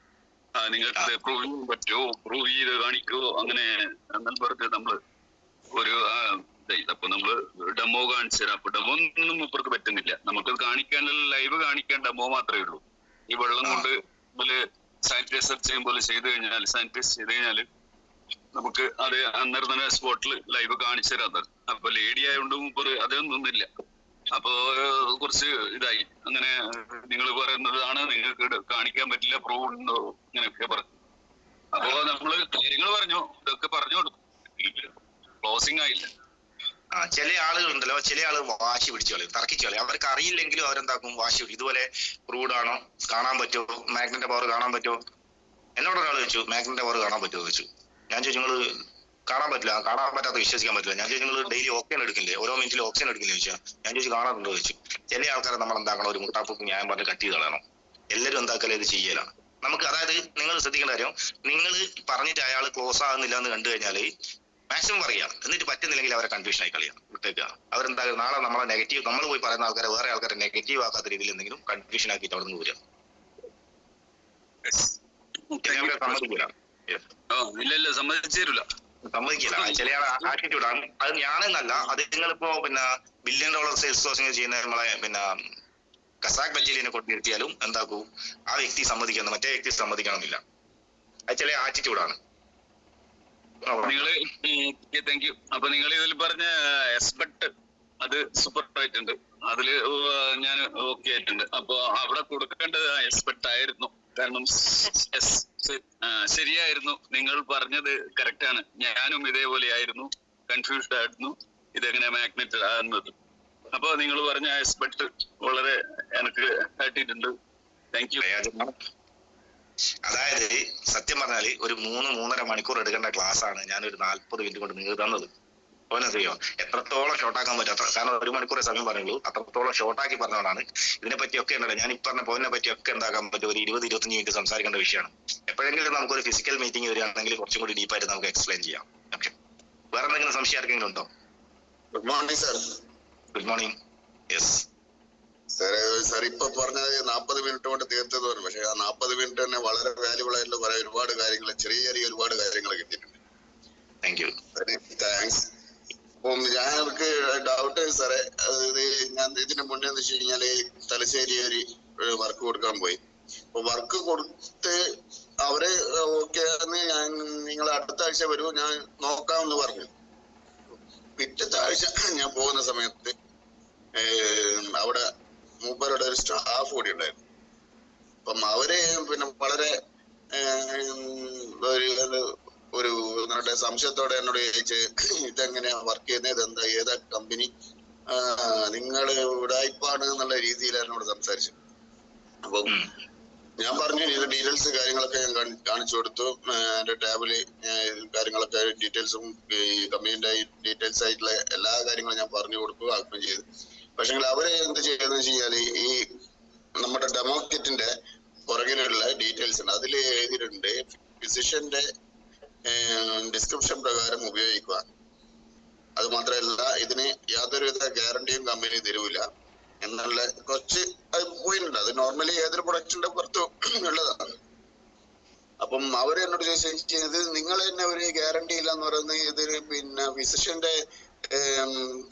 നിങ്ങൾക്ക് പ്രൂവ് ചെയ്യാൻ പറ്റുമോ, പ്രൂവ് ചെയ്ത് കാണിക്കോ, അങ്ങനെ എന്നാൽ പറഞ്ഞ് നമ്മള് ഒരു അപ്പൊ നമ്മള് ഡെമോ കാണിച്ചു തരാം. അപ്പൊ ഡെമോ ഒന്നും ഇപ്പുറത്ത് പറ്റുന്നില്ല. നമുക്ക് കാണിക്കാനുള്ള ലൈവ് കാണിക്കാൻ ഡെമോ മാത്രമേ ഉള്ളൂ. ഈ വെള്ളം കൊണ്ട് സാനിറ്റൈസർ ചെയ്യുമ്പോൾ സാനിറ്റൈസ് ചെയ്ത് കഴിഞ്ഞാല് നമുക്ക് അത് അന്നേരം തന്നെ സ്പോട്ടിൽ ലൈവ് കാണിച്ചു തരാം. അപ്പൊ ലേഡി ആയതുകൊണ്ട് മുമ്പ് അതൊന്നുമില്ല. അപ്പൊ കുറച്ച് ഇതായി. അങ്ങനെ നിങ്ങൾ പറയുന്നതാണ് നിങ്ങൾക്ക് കാണിക്കാൻ പറ്റില്ല, പ്രൂവ് ഉണ്ടോ, ഇങ്ങനെയൊക്കെ പറഞ്ഞു. അപ്പൊ നമ്മള് കാര്യങ്ങൾ പറഞ്ഞു, ഇതൊക്കെ പറഞ്ഞു കൊടുക്കും. ക്ലോസിംഗ് ആയില്ല. ചില ആളുകളുണ്ടല്ലോ, ചില ആള് വാശി പിടിച്ചു കളയും, തർക്കിച്ചു കളയും. അവർക്ക് അറിയില്ലെങ്കിലും അവരെന്താക്കും, വാശി പിടിക്കും. ഇതുപോലെ ക്രൂഡ് ആണോ, കാണാൻ പറ്റുമോ, മാഗ്നറ്റിന്റെ പവർ കാണാൻ പറ്റുമോ? എന്നോട് ഒരാൾ ചോദിച്ചു, മാഗ്നറ്റിന്റെ പവർ കാണാൻ പറ്റുമോ ചോദിച്ചു. ഞാൻ ചോദിച്ചു, നിങ്ങൾ കാണാൻ പറ്റില്ല, കാണാൻ പറ്റാത്ത വിശ്വസിക്കാൻ പറ്റില്ല. ഞാൻ ചോദിച്ചു, നിങ്ങൾ ഡെയിലി ഓക്സിജൻ എടുക്കില്ലേ, ഓരോ മിനിറ്റിൽ ഓക്സിജൻ എടുക്കില്ലേ ചോദിച്ചാൽ. ഞാൻ ചോദിച്ചു, കാണാറുണ്ടോ ചോദിച്ചു. ചില ആൾക്കാരെ നമ്മൾ എന്താക്കണം, ഒരു മുട്ടാപ്പൊക്ക് ന്യായം പറഞ്ഞ് കട്ട് ചെയ്ത് കളയണം. എല്ലാവരും എന്താക്കല്ലേ ഇത് ചെയ്യലാണ് നമുക്ക്. അതായത് നിങ്ങൾ ശ്രദ്ധിക്കേണ്ട കാര്യം, നിങ്ങൾ പറഞ്ഞിട്ട് അയാൾ ക്ലോസ് ആകുന്നില്ല എന്ന് കണ്ടു കഴിഞ്ഞാൽ മാക്സിമം പറയാം, എന്നിട്ട് പറ്റുന്നില്ലെങ്കിൽ അവരെ കൺഫ്യൂഷൻ ആയി കളിയാം, വിട്ടേക്കുക. അവരെന്താ നാളെ നമ്മളെ നെഗറ്റീവ്, നമ്മൾ പോയി പറയുന്ന ആൾക്കാരെ വേറെ ആൾക്കാരെ നെഗറ്റീവ് ആക്കാത്ത രീതിയിൽ എന്തെങ്കിലും കൺഫ്യൂഷൻ ആക്കിയിട്ട് അവിടെ നിന്ന് വരിക. സമ്മതിക്കില്ല. ചില ആറ്റിറ്റ്യൂഡാണ് അത്. ഞാനെന്നല്ല, അത് നിങ്ങളിപ്പോ $1 ബില്യൺ സെയിൽസ് ക്ലോസിംഗ് ചെയ്യുന്ന നമ്മളെ ഖസാക്ക് ബഞ്ചലിനെ കൊണ്ടിരുത്തിയാലും എന്താക്കൂ ആ വ്യക്തി സമ്മതിക്കണം, മറ്റേ വ്യക്തി സമ്മതിക്കണമെന്നില്ല. അത് ചില ആറ്റിറ്റ്യൂഡാണ്. നിങ്ങള് താങ്ക് യു. അപ്പൊ നിങ്ങൾ ഇതിൽ പറഞ്ഞ എസ്പെക്ട് അത് സൂപ്പർ ആയിട്ടുണ്ട്, അതില് ഞാൻ ഓക്കെ ആയിട്ടുണ്ട്. അപ്പൊ അവിടെ കൊടുക്കേണ്ടത് എക്സ്പെക്ട് ആയിരുന്നു. കാരണം ശരിയായിരുന്നു, നിങ്ങൾ പറഞ്ഞത് കറക്റ്റ് ആണ്. ഞാനും ഇതേപോലെ ആയിരുന്നു, കൺഫ്യൂസ്ഡ് ആയിരുന്നു ഇതെങ്ങനെ മാഗ്നറ്റ് ആകുന്നത്. അപ്പൊ നിങ്ങൾ പറഞ്ഞ എക്സ്പെക്ട് വളരെ എനിക്ക് കാട്ടിയിട്ടുണ്ട്. Thank you. അതായത് സത്യം പറഞ്ഞാല് ഒരു 3-3.5 മണിക്കൂർ എടുക്കേണ്ട ക്ലാസ് ആണ് ഞാൻ ഒരു 40 മിനിറ്റ് കൊണ്ട് നിങ്ങൾ തന്നത്. അറിയോ എത്രത്തോളം ഷോർട്ടാക്കാൻ പറ്റും? കാരണം 1 മണിക്കൂറേ സമയം പറയുള്ളൂ, അത്രത്തോളം ഷോർട്ടാക്കി പറഞ്ഞതാണ്. ഇതിനെ പറ്റിയൊക്കെ ഉണ്ടല്ലോ, ഞാൻ ഈ പറഞ്ഞ പോയിന്റിനെ പറ്റിയൊക്കെ എന്താക്കാൻ പറ്റും, ഒരു 20-25 മിനിറ്റ് സംസാരിക്കേണ്ട വിഷയമാണ്. എപ്പോഴെങ്കിലും നമുക്കൊരു ഫിസിക്കൽ മീറ്റിംഗ് വരികയാണെങ്കിൽ കുറച്ചും കൂടി ഡീപ്പായിട്ട് നമുക്ക് എക്സ്പ്ലെയിൻ ചെയ്യാം. ഓക്കെ, വേറെ എന്തെങ്കിലും സംശയം ആർക്കെങ്കിലും ഉണ്ടോ? Good morning sir. Good morning. Yes sir ഇപ്പൊ പറഞ്ഞത് 40 മിനിറ്റ് കൊണ്ട് തീർത്തത് പറഞ്ഞു. പക്ഷെ ആ 40 മിനിറ്റ് തന്നെ വളരെ വാല്യുബിൾ ആയിട്ടുള്ള കുറെ ഒരുപാട് കാര്യങ്ങൾ, ചെറിയ ഒരുപാട് കാര്യങ്ങൾ കിട്ടിയിട്ടുണ്ട്. Thank you. താങ്ക്സ്. അപ്പം ഞങ്ങൾക്ക് ഡൗട്ട് സാറേ, ഞാൻ ഇതിന് മുന്നേ എന്ന് വെച്ച് കഴിഞ്ഞാല് തലശ്ശേരി ഒരു വർക്ക് കൊടുക്കാൻ പോയി. അപ്പൊ വർക്ക് കൊടുത്ത് അവര് ഓക്കെ ഞാൻ നിങ്ങൾ അടുത്ത ആഴ്ച വരൂ, ഞാൻ നോക്കാമെന്ന് പറഞ്ഞു. പിറ്റത്തെ ആഴ്ച ഞാൻ പോകുന്ന സമയത്ത് അവിടെ മൂപ്പരുടെ ഒരു സ്റ്റാഫ് കൂടി ഉണ്ടായിരുന്നു. അപ്പം അവര് പിന്നെ വളരെ ഒരു നിങ്ങളുടെ സംശയത്തോടെ എന്നോട് ചോദിച്ച് ഇതെങ്ങനെയാ വർക്ക് ചെയ്യുന്നത്, ഇതെന്താ, ഏതാ കമ്പനി, നിങ്ങള് ഉടായിപ്പാണ് എന്നുള്ള രീതിയിൽ എന്നോട് സംസാരിച്ചു. അപ്പം ഞാൻ പറഞ്ഞു ഇത് ഡീറ്റെയിൽസ് കാര്യങ്ങളൊക്കെ ഞാൻ കാണിച്ചു കൊടുത്തു. എന്റെ ടാബില് കാര്യങ്ങളൊക്കെ ഡീറ്റെയിൽസും കമ്പനീന്റെ ഡീറ്റെയിൽസ് ആയിട്ടുള്ള എല്ലാ കാര്യങ്ങളും ഞാൻ പറഞ്ഞു കൊടുത്തു, ആക്കുകയും ചെയ്തു. പക്ഷെ അവര് എന്ത് ചെയ്തെന്ന് വെച്ച് കഴിഞ്ഞാല് ഈ നമ്മുടെ ഡെമോ കിറ്റിന്റെ പുറകിലുള്ള ഡീറ്റെയിൽസ് ഉണ്ട്, അതിൽ എഴുതിയിട്ടുണ്ട് ഫിസിഷ്യന്റെ ഡിസ്ക്രിപ്ഷൻ പ്രകാരം ഉപയോഗിക്കുക. അത് മാത്രമല്ല ഇതിന് യാതൊരുവിധ ഗ്യാരണ്ടിയും കമ്പനി തരൂല എന്നുള്ള കുറച്ച് പോയിട്ടുണ്ട്. അത് നോർമലി ഏതൊരു പ്രൊഡക്റ്റിന്റെ പുറത്തും ഉള്ളതാണ്. അപ്പം അവര് എന്നോട് ചോദിച്ചത് നിങ്ങൾ തന്നെ ഒരു ഗ്യാരണ്ടി ഇല്ല എന്ന് പറയുന്നത് ഇതിന് പിന്നെ ഫിസിഷ്യന്റെ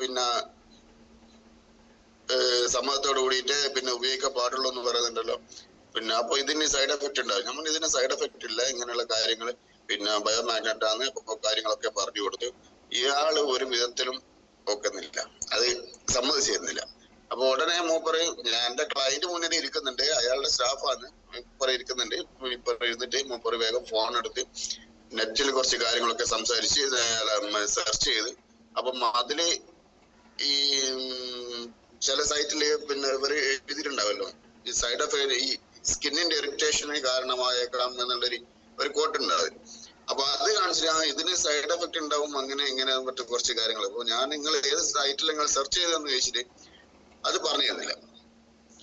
പിന്നെ സമ്മതത്തോട് കൂടിയിട്ട് പിന്നെ ഉപയോഗിക്കാൻ പാടുള്ളൂ എന്ന് പറയുന്നുണ്ടല്ലോ. പിന്നെ അപ്പൊ ഇതിന് സൈഡ് എഫക്ട് ഉണ്ടാവും. നമ്മൾ ഇതിന് സൈഡ് എഫക്ട് ഇല്ല, ഇങ്ങനെയുള്ള കാര്യങ്ങൾ പിന്നെ ബയോമാഗ്നറ്റ് ആണ് കാര്യങ്ങളൊക്കെ പറഞ്ഞു കൊടുത്തു. ഇയാള് ഒരു വിധത്തിലും ഒക്കുന്നില്ല, അത് സമ്മതിച്ചിരുന്നില്ല. അപ്പൊ ഉടനെ മൂപ്പറ് എന്റെ ക്ലയന്റ് മുന്നിൽ ഇരിക്കുന്നുണ്ട്, അയാളുടെ സ്റ്റാഫാണ്, മൂപ്പറ് ഇരിക്കുന്നുണ്ട്. മൂപ്പറ് ഇരുന്നിട്ട് മൂപ്പറ് വേഗം ഫോൺ എടുത്ത് നെറ്റിൽ കുറച്ച് കാര്യങ്ങളൊക്കെ സംസാരിച്ച് സെർച്ച് ചെയ്ത്, അപ്പം അതില് ഈ ചില സൈറ്റില് പിന്നെ ഇവര് എഴുതിയിട്ടുണ്ടാവല്ലോ ഈ സൈഡ് എഫക്ട്, ഈ സ്കിന്നിന്റെ ഇറിറ്റേഷന് കാരണമായേക്കാം എന്നുള്ളൊരു കോട്ട് ഉണ്ടാവും. അപ്പൊ അത് കാണിച്ചിട്ട് ഇതിന് സൈഡ് എഫക്ട് ഉണ്ടാവും അങ്ങനെ ഇങ്ങനെ മറ്റു കുറച്ച് കാര്യങ്ങൾ. അപ്പൊ ഞാൻ നിങ്ങൾ ഏത് സൈറ്റിൽ നിങ്ങൾ സെർച്ച് ചെയ്തെന്ന് ചോദിച്ചിട്ട് അത് പറഞ്ഞു തന്നില്ല.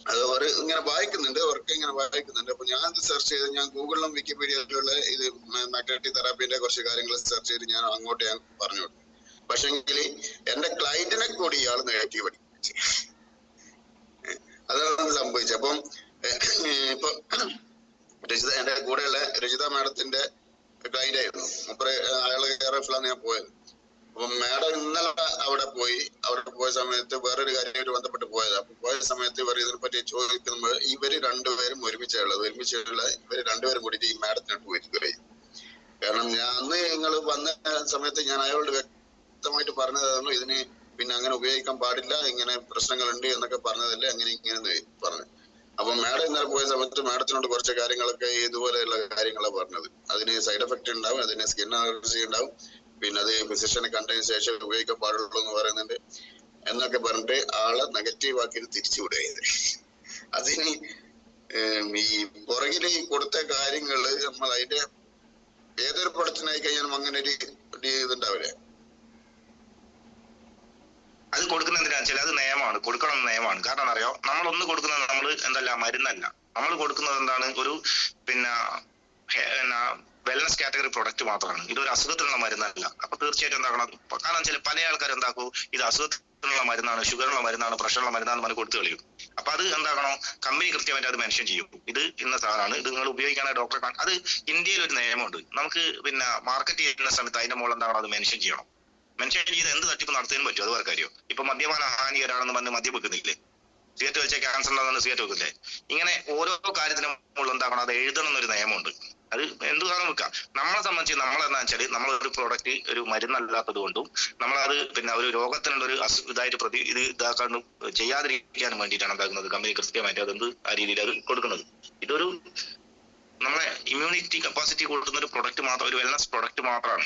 അത് അവർ ഇങ്ങനെ വായിക്കുന്നുണ്ട്, അവർക്ക് ഇങ്ങനെ വായിക്കുന്നുണ്ട്. അപ്പൊ ഞാൻ ഇത് സെർച്ച് ചെയ്ത് ഞാൻ ഗൂഗിളിലും വിക്കിപീഡിയയിലുള്ള ഇത് മാഗ്നറ്റിക് തെറാപ്പിന്റെ കുറച്ച് കാര്യങ്ങൾ സെർച്ച് ചെയ്ത് ഞാൻ അങ്ങോട്ട് ഞാൻ പറഞ്ഞു കൊടുത്തു. പക്ഷെങ്കിൽ എന്റെ ക്ലയന്റിനെ കൂടി ഇയാൾ നെഗറ്റീവ് അടിച്ചു. അതാണ് സംഭവിച്ചത്. അപ്പം ഇപ്പൊ രജിത, എന്റെ കൂടെയുള്ള രജിത മാഡത്തിന്റെ ക്ലയന്റ് ആയിരുന്നു. അപ്പുറം അയാള് KRFലാണ് ഞാൻ പോയത്. അപ്പൊ മാഡം ഇന്നലെ അവിടെ പോയ സമയത്ത് വേറൊരു കാര്യമായിട്ട് ബന്ധപ്പെട്ട് പോയത്. അപ്പൊ പോയ സമയത്ത് ഇവർ ഇതിനെ പറ്റി ചോദിക്കുമ്പോൾ ഇവര് രണ്ടുപേരും ഒരുമിച്ചുള്ളത്, ഇവര് രണ്ടുപേരും കൂടിയിട്ട് ഈ മാഡത്തിനോട്ട് പോയിരിക്കുകയും. കാരണം ഞാൻ അന്ന് നിങ്ങൾ വന്ന സമയത്ത് ഞാൻ അയാളോട് വ്യക്തമായിട്ട് പറഞ്ഞതായിരുന്നു ഇതിന് പിന്നെ അങ്ങനെ ഉപയോഗിക്കാൻ പാടില്ല, ഇങ്ങനെ പ്രശ്നങ്ങളുണ്ട് എന്നൊക്കെ പറഞ്ഞതല്ലേ, അങ്ങനെ ഇങ്ങനെ പറഞ്ഞു. അപ്പൊ മാഡം ഇന്നലെ പോയ സമയത്ത് മാഡത്തിനോട് കുറച്ച് കാര്യങ്ങളൊക്കെ ഇതുപോലെയുള്ള കാര്യങ്ങളാണ് പറഞ്ഞത്. അതിന് സൈഡ് എഫക്ട് ഉണ്ടാവും, അതിന് സ്കിൻ അലർജി ഉണ്ടാവും, പിന്നെ അത് ഫിസിഷ്യനെ കണ്ടതിന് ശേഷം ഉപയോഗിക്കാൻ പാടുള്ളൂ എന്ന് പറയുന്നുണ്ട് എന്നൊക്കെ പറഞ്ഞിട്ട് ആളെ നെഗറ്റീവ് ആക്കി തിരിച്ചു വിടുകയത്. അതിന് ഈ പുറകില് കൊടുത്ത കാര്യങ്ങള് നമ്മൾ അതിന്റെ ഏതൊരു പ്രൊഡക്റ്റിനായി കഴിഞ്ഞാലും അങ്ങനെ ഒരു ഇതുണ്ടാവില്ലേ? അത് കൊടുക്കുന്നതിനാ വെച്ചാൽ അത് നിയമമാണ്, കൊടുക്കണം നിയമമാണ്. കാരണം അറിയോ, നമ്മളൊന്ന് കൊടുക്കുന്നത് നമ്മൾ എന്തല്ല മരുന്നല്ല, നമ്മൾ കൊടുക്കുന്നത് എന്താണ് ഒരു പിന്നെ വെൽനസ് കാറ്റഗറി പ്രൊഡക്റ്റ് മാത്രമാണ്. ഇതൊരു അസുഖത്തിനുള്ള മരുന്നല്ല. അപ്പൊ തീർച്ചയായിട്ടും എന്താക്കണം, കാരണം വെച്ചാൽ പല ആൾക്കാരും എന്താക്കും ഇത് അസുഖത്തിനുള്ള മരുന്നാണ്, ഷുഗറിനുള്ള മരുന്നാണ്, പ്രഷറുള്ള മരുന്നാണ് പറഞ്ഞ് കൊടുത്തു കളയും. അപ്പൊ അത് എന്താകണം, കമ്പനി കൃത്യമായിട്ട് അത് മെൻഷൻ ചെയ്യും, ഇത് ഇന്ന സാധനമാണ്, ഇത് നിങ്ങൾ ഉപയോഗിക്കാനാണ് ഡോക്ടറെ കാണാൻ. അത് ഇന്ത്യയിൽ ഒരു നിയമമുണ്ട്, നമുക്ക് പിന്നെ മാർക്കറ്റ് ചെയ്യുന്ന സമയത്ത് അതിന്റെ മുകളിൽ എന്താകണം അത് മെൻഷൻ ചെയ്യണം. മെൻഷൻ ചെയ്ത് എന്ത് തട്ടിപ്പ് നടത്താനും പറ്റും, അത് വേറെ കാര്യം. ഇപ്പൊ മദ്യപാന ഹാനികരാണെന്ന് പറഞ്ഞ് മദ്യം വെക്കുന്നില്ലേ, സിഗരറ്റ് വലിച്ചാൽ ക്യാൻസർ ഉണ്ടാകുന്ന സിഗരറ്റ് വെക്കില്ലേ? ഇങ്ങനെ ഓരോ കാര്യത്തിനും നമ്മൾ എന്താക്കണം, അത് എഴുതണം എന്നൊരു നിയമമുണ്ട്. അത് എന്ത് കാരണം വെക്കാം. നമ്മളെ സംബന്ധിച്ച് നമ്മളെന്താ വെച്ചാൽ നമ്മളൊരു പ്രോഡക്റ്റ് ഒരു മരുന്നല്ലാത്തത് കൊണ്ടും നമ്മളത് പിന്നെ ഒരു രോഗത്തിനുള്ള ഒരു ഇതായിട്ട് ഇതാക്കാണ്ട് ചെയ്യാതിരിക്കാനും വേണ്ടിയിട്ടാണ് എന്താക്കുന്നത് കമ്പനി കൃത്യമായിട്ട് അതെന്ത് ആ രീതിയിൽ അത് കൊടുക്കുന്നത്. ഇതൊരു നമ്മളെ ഇമ്മ്യൂണിറ്റി കപ്പാസിറ്റി കൊടുക്കുന്ന ഒരു പ്രൊഡക്റ്റ് മാത്രം, ഒരു വെൽനസ് പ്രൊഡക്റ്റ് മാത്രമാണ്.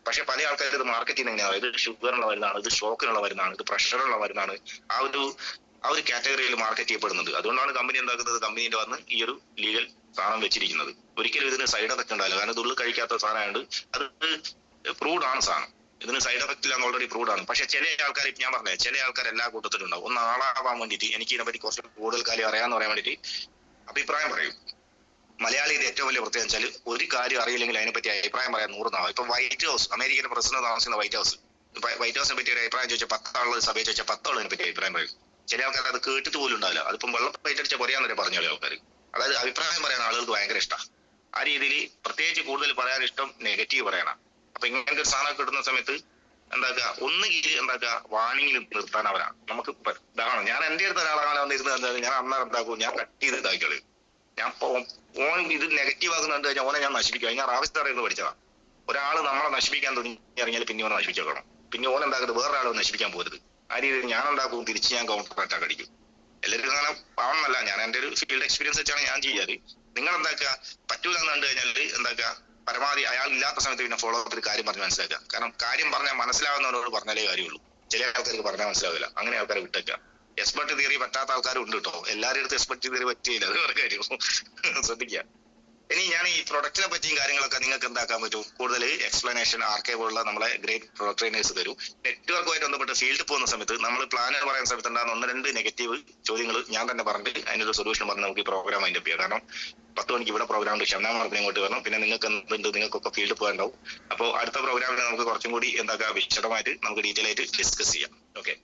പക്ഷെ പല ആൾക്കാർ ഇത് മാർക്കറ്റ് ചെയ്യുന്ന എങ്ങനെയാണ്, ഇത് ഷുഗറിനുള്ള മരുന്നാണ്, ഇത് ഷോക്കിനുള്ള മരുന്നാണ്, ഇത് പ്രഷറുള്ള മരുന്നാണ്, ആ ഒരു കാറ്റഗറിയിൽ മാർക്കറ്റ് ചെയ്യപ്പെടുന്നത്. അതുകൊണ്ടാണ് കമ്പനി എന്താക്കുന്നത്, കമ്പനിയുടെ വന്ന് ഈ ഒരു ലീഗൽ സാധനം വെച്ചിരിക്കുന്നത്. ഒരിക്കലും ഇതിന് സൈഡ് എഫക്ട് ഉണ്ടാവില്ല. കാരണം ഇത് ഉള്ളിൽ കഴിക്കാത്ത സാധനമായത് അത് പ്രൂവ്ഡ് ആണ് സാധനം. ഇതിന് സൈഡ് എഫക്ട് ഇല്ലാന്ന് ഓൾറെഡി പ്രൂവ്ഡ് ആണ്. പക്ഷെ ചില ആൾക്കാർ, ഞാൻ പറഞ്ഞേ, ചില ആൾക്കാർ എല്ലാ കൂട്ടത്തിലും ഉണ്ടാവും. ഒന്ന് ആളാവാൻ വേണ്ടിയിട്ട് എനിക്ക് ഇതിനെപ്പറ്റി കുറച്ച് കൂടുതൽ കാര്യം അറിയാമെന്ന് പറയാൻ വേണ്ടിയിട്ട് അഭിപ്രായം പറയും. മലയാളിയുടെ ഏറ്റവും വലിയ പ്രത്യേകത വെച്ചാൽ ഒരു കാര്യം അറിയില്ലെങ്കിൽ അതിനെപ്പറ്റി അഭിപ്രായം പറയാൻ 100 നാവാം. ഇപ്പൊ വൈറ്റ് ഹൗസ്, അമേരിക്കയുടെ പ്രസിഡന്റ് താമസിക്കുന്ന വൈറ്റ് ഹൗസിനെ പറ്റി ഒരു അഭിപ്രായം ചോദിച്ചാൽ 10 ആളുകൾ സഭയെ ചോദിച്ചാൽ 10 ആളുകളെ പറ്റി അഭിപ്രായം പറയും. ചില ആൾക്കാർ അത് കേട്ടിട്ട് പോലും ഉണ്ടാവില്ല. അതിപ്പം വെള്ളം പൈറ്റടിച്ച പറയാന്നവരെ പറഞ്ഞോളൂ ആൾക്കാർ. അതായത് അഭിപ്രായം പറയാൻ ആളുകൾക്ക് ഭയങ്കര ഇഷ്ടമാണ്. ആ രീതിയിൽ പ്രത്യേകിച്ച് കൂടുതൽ പറയാൻ ഇഷ്ടം നെഗറ്റീവ് പറയാനാ. അപ്പൊ ഇങ്ങനത്തെ ഒരു സാധനം കിട്ടുന്ന സമയത്ത് എന്താക്കുക, ഒന്നുകിൽ എന്താക്കുക വാണിങ്ങിൽ നിർത്താൻ അവരാണ്. നമുക്ക് ഇതാണ്, ഞാൻ എന്റെ അടുത്ത് ഒരാളാണ് വന്നിരുന്നത് എന്തായാലും ഞാൻ അന്നേരം എന്താക്കും, ഞാൻ കട്ട് ചെയ്ത് ഇതാക്കിയത്. ഞാൻ ഓൻ ഇത് നെഗറ്റീവ് ആകുന്ന കണ്ടു കഴിഞ്ഞാൽ ഓനെ ഞാൻ നശിപ്പിക്കുക. ഞാൻ റാവിസ്താറിന്ന് പഠിച്ചതാ. ഒരാള് നമ്മളെ നശിപ്പിക്കാൻ തുടങ്ങി ഇറങ്ങിയാൽ പിന്നെ ഓനെ നശിപ്പിച്ചേക്കണം. പിന്നെ ഓൻ എന്താക്കുന്നത് വേറൊരാളെ നശിപ്പിക്കാൻ പോകരുത്. ആ രീതിയിൽ ഞാൻ എന്താക്കും, തിരിച്ച് ഞാൻ കൗണ്ടർ അറ്റാക്ക് അടിക്കും. എല്ലാവരും അങ്ങനെ പാവണമെന്നല്ല, ഞാൻ എന്റെ ഒരു ഫീൽഡ് എക്സ്പീരിയൻസ് വെച്ചാണ് ഞാൻ ചെയ്യാറ്. നിങ്ങൾ എന്താക്കുക, പറ്റൂല എന്ന് കണ്ടു കഴിഞ്ഞാൽ എന്താക്കുക, പരമാവധി അയാൾ ഇല്ലാത്ത സമയത്ത് പിന്നെ ഫോളോ അപ്പിൽ കാര്യം പറഞ്ഞ് മനസ്സിലാക്കുക. കാരണം കാര്യം പറഞ്ഞാൽ മനസ്സിലാവുന്നവരോട് പറഞ്ഞാലേ കാര്യമുള്ളൂ. ചില ആൾക്കാർക്ക് പറഞ്ഞാൽ മനസ്സിലാവില്ല. അങ്ങനെ ആൾക്കാരെ വിട്ടേക്കുക. എക്സ്പെർട്ട് തിയറി പറ്റാത്ത ആൾക്കാരും ഉണ്ട് കേട്ടോ. എല്ലാവരുടെ അടുത്ത് എക്സ്പെർട്ട് തിയറി പറ്റിയില്ല, അത് വേറെ കാര്യം. ശ്രദ്ധിക്കുക. ഇനി ഞാൻ ഈ പ്രൊഡക്റ്റിനെ പറ്റിയും കാര്യങ്ങളൊക്കെ നിങ്ങൾക്ക് എന്താക്കാൻ പറ്റും, കൂടുതൽ എക്സ്പ്ലനേഷൻ ആർക്കെ പോലുള്ള നമ്മളെ ഗ്രേറ്റ് ട്രെയിനേഴ്സ് തരും. നെറ്റ്വർക്കുമായിട്ട് ബന്ധപ്പെട്ട് ഫീൽഡിൽ പോകുന്ന സമയത്ത് നമ്മൾ പ്ലാനുകൾ പറയുന്ന സമയത്ത് ഉണ്ടാകുന്ന 1-2 നെഗറ്റീവ് ചോദ്യങ്ങൾ ഞാൻ തന്നെ പറഞ്ഞിട്ട് അതിനൊരു സൊല്യൂഷൻ പറഞ്ഞ് നമുക്ക് ഈ പ്രോഗ്രാം അതിന്റെ ചെയ്യാം. കാരണം 10 മണിക്ക് ഇവിടെ പ്രോഗ്രാം ഉണ്ട്, ക്ഷമനാമർദ്ദം ഇങ്ങോട്ട് വരണം. പിന്നെ നിങ്ങൾക്ക് എന്തുണ്ട്, നിങ്ങൾക്കൊക്കെ ഫീൽഡിൽ പോകാനുണ്ടാവും. അപ്പോൾ അടുത്ത പ്രോഗ്രാമിൽ നമുക്ക് കുറച്ചും കൂടി എന്താക്കുക വിശദമായിട്ട് നമുക്ക് ഡീറ്റെയിൽ ആയിട്ട് ഡിസ്കസ് ചെയ്യാം. ഓക്കെ.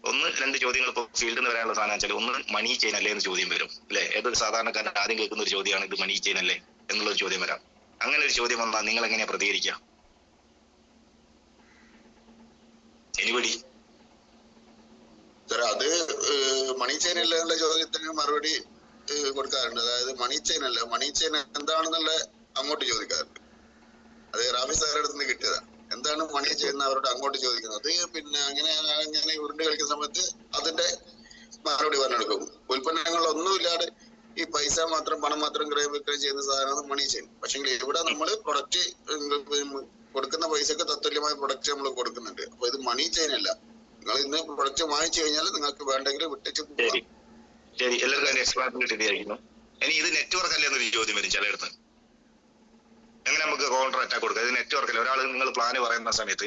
1-2 ചോദ്യങ്ങൾ ഇപ്പോൾ ഫീൽഡിൽ നിന്ന് വരാനുള്ള സാധനം വെച്ചാൽ, ഒന്ന് മണി ചെയിൻ അല്ലേ എന്ന് ചോദ്യം വരും അല്ലെ. ഏതൊരു സാധാരണക്കാരൻ ആദ്യം കേൾക്കുന്ന ഒരു ചോദ്യമാണ് ഇത് മണി ചെയിൻ അല്ലേ എന്നുള്ളൊരു ചോദ്യം വരാം. അങ്ങനെ ഒരു ചോദ്യം വന്നാൽ നിങ്ങൾ എങ്ങനെയാ പ്രതികരിക്കുക? എനിബഡി? അത് മണി ചെയിൻ അല്ല എന്നുള്ള ചോദ്യത്തിന് മറുപടി കൊടുക്കാറുണ്ട്. അതായത് മണി ചെയിൻ അല്ല, മണി ചെയിൻ എന്താണെന്നുള്ള അങ്ങോട്ട് ചോദിക്കാറുണ്ട്. അത് റാഫി സാറുടെ അടുത്ത് നിന്ന് കിട്ടിയതാണ്. എന്താണ് മണി ചെയ്യുന്ന അവരോട് അങ്ങോട്ട് ചോദിക്കുന്നത്. പിന്നെ അങ്ങനെ ഉരുണ്ട് കളിക്കുന്ന സമയത്ത് അതിന്റെ മറുപടി പറഞ്ഞെടുക്കും. ഉൽപ്പന്നങ്ങളൊന്നുമില്ലാതെ ഈ പൈസ മാത്രം, പണം മാത്രം വിക്രയം ചെയ്യുന്ന സാധനമാണ് മണി ചെയിൻ. പക്ഷെ ഇവിടെ നമ്മൾ പ്രൊഡക്റ്റ് കൊടുക്കുന്ന പൈസക്ക് തത്തുല്യമായ പ്രൊഡക്റ്റ് നമ്മൾ കൊടുക്കുന്നുണ്ട്. അപ്പൊ ഇത് മണി ചെയിൻ അല്ല. നിങ്ങൾ ഇന്ന് പ്രൊഡക്റ്റ് വാങ്ങിച്ചു കഴിഞ്ഞാൽ നിങ്ങൾക്ക് വേണ്ടെങ്കിൽ വിട്ടിച്ച് പോകാം. ശരി, എല്ലാവർക്കും എക്സ്പ്ലാൻ കിട്ടിയായിരിക്കുന്നു. ഇനി ഇത് നെറ്റ്വർക്ക് അല്ലേ എന്നൊരു ചോദ്യം വരും ചിലയിടത്ത്. എങ്ങനെ നമുക്ക് കൗണ്ടർ അറ്റാക്ക് കൊടുക്കുക? ഇത് നെറ്റ്വർക്ക് അല്ലേ. ഒരാൾ നിങ്ങൾ പ്ലാന് പറയുന്ന സമയത്ത്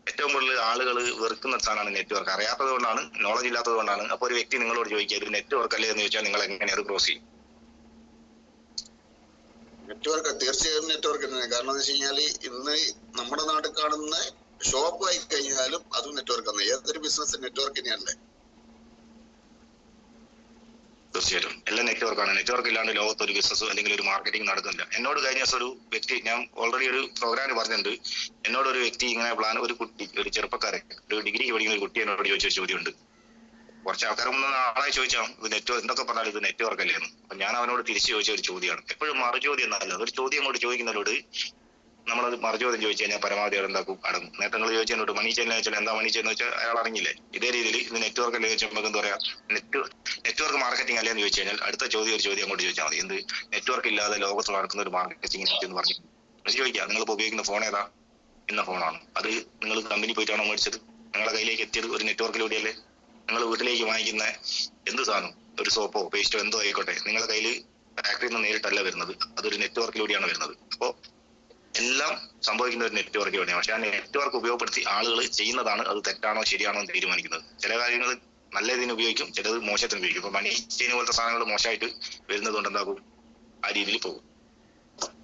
ഏറ്റവും കൂടുതൽ ആളുകൾ വെറുക്കുന്ന സാധനമാണ് നെറ്റ്വർക്ക്. അറിയാത്തത് കൊണ്ടാണ്, നോളജ് ഇല്ലാത്തത് കൊണ്ടാണ്. അപ്പൊ ഒരു വ്യക്തി നിങ്ങളോട് ചോദിക്കുക ഇത് നെറ്റ്വർക്ക് അല്ലേ എന്ന് ചോദിച്ചാൽ നിങ്ങൾ എങ്ങനെ അത് ക്രോസ് ചെയ്യും? നെറ്റ്വർക്ക് തീർച്ചയായും നെറ്റ്വർക്ക് തന്നെ. കാരണം എന്ന് വെച്ച് കഴിഞ്ഞാല് ഇന്ന് നമ്മുടെ നാട്ടിൽ കാണുന്ന ഷോപ്പ് ആയി കഴിഞ്ഞാലും അതും നെറ്റ്വർക്ക് ആണ്. ഏതൊരു ബിസിനസ് നെറ്റ്വർക്ക് തന്നെയല്ലേ. തീർച്ചയായിട്ടും എല്ലാം നെറ്റ്വർക്കാണ്. നെറ്റ്വർക്ക് ഇല്ലാണ്ട് ലോകത്ത് ഒരു ബിസിനസ് അല്ലെങ്കിൽ ഒരു മാർക്കറ്റിംഗ് നടക്കുന്നില്ല. എന്നോട് കഴിഞ്ഞ ദിവസം ഒരു വ്യക്തി, ഞാൻ ഓൾറെഡി ഒരു പ്രോഗ്രാമിൽ പറഞ്ഞിട്ടുണ്ട്, എന്നോട് ഒരു വ്യക്തി ഇങ്ങനെ പ്ലാൻ, ഒരു കുട്ടി, ഒരു ചെറുപ്പക്കാരൻ, ഒരു ഡിഗ്രിക്ക് പഠിക്കുന്ന ഒരു കുട്ടി എന്നോട് ചോദിച്ചൊരു ചോദ്യമുണ്ട്. കുറച്ച് ആൾക്കാർ ആളായി ചോദിച്ചാൽ ഇത് നെറ്റ്വർക്ക് എന്തൊക്കെ പറഞ്ഞാൽ ഇത് നെറ്റ്വർക്ക് അല്ലേ എന്ന്. അപ്പൊ ഞാൻ അവനോട് തിരിച്ചു ചോദിച്ച ഒരു ചോദ്യമാണ്. എപ്പോഴും മറുചോദ്യം എന്നല്ല, ഒരു ചോദ്യം അങ്ങോട്ട് ചോദിക്കുന്നവരോട് നമ്മളത് മറുചോദ്യം ചോദിച്ചു കഴിഞ്ഞാൽ പരമാവധി എന്താക്കും, അടങ്ങും. നേരത്തെ നിങ്ങൾ ചോദിച്ചതിനോട് മണി ചെയിൻ വെച്ചാൽ എന്താ മണി ചെയിൻ വെച്ചാൽ അയാൾ അറിഞ്ഞില്ലേ. ഇതേ രീതിയിൽ ഇത് നെറ്റ്വർക്ക് അല്ലേ ചോദിച്ചാൽ നമുക്ക് എന്താ പറയാ, നെറ്റ്വർക്ക് മാർക്കറ്റിംഗ് അല്ലേ എന്ന് ചോദിച്ചു കഴിഞ്ഞാൽ അടുത്ത ചോദ്യം ഒരു ചോദ്യം അങ്ങോട്ട് ചോദിച്ചാൽ മതി. എന്ത് നെറ്റ്വർക്ക് ഇല്ലാതെ ലോകത്ത് നടക്കുന്ന ഒരു മാർക്കറ്റിംഗ് എന്ന് പറഞ്ഞു ചോദിക്കുക. നിങ്ങളിപ്പോൾ ഉപയോഗിക്കുന്ന ഫോൺ ഏതാ? ഇന്ന ഫോണാണ്. അത് നിങ്ങൾ കമ്പനി പോയിട്ടാണോ മേടിച്ചത്? നിങ്ങളുടെ കയ്യിലേക്ക് എത്തിയത് ഒരു നെറ്റ്വർക്കിലൂടെയല്ലേ? നിങ്ങൾ വീട്ടിലേക്ക് വാങ്ങിക്കുന്ന എന്ത് സാധനം, ഒരു സോപ്പോ പേസ്റ്റോ എന്തോ ആയിക്കോട്ടെ, നിങ്ങളുടെ കയ്യിൽ ഫാക്ടറിയിൽ നിന്ന് നേരിട്ടല്ല വരുന്നത്, അതൊരു നെറ്റ്വർക്കിലൂടെയാണ് വരുന്നത്. അപ്പോ എല്ലാം സംഭവിക്കുന്ന ഒരു നെറ്റ്വർക്കിലൂടെയാണ്. പക്ഷെ ആ നെറ്റ്വർക്ക് ഉപയോഗപ്പെടുത്തി ആളുകൾ ചെയ്യുന്നതാണ് അത് തെറ്റാണോ ശരിയാണോ എന്ന് തീരുമാനിക്കുന്നത്. ചില കാര്യങ്ങൾ നല്ല ഇതിന് ഉപയോഗിക്കും, ചിലത് മോശത്തിന് ഉപയോഗിക്കും. ഇപ്പൊ മണി ചെയിൻ പോലത്തെ സാധനങ്ങൾ മോശമായിട്ട് വരുന്നത് കൊണ്ട് എന്താകും, ആ രീതിയിൽ പോകും.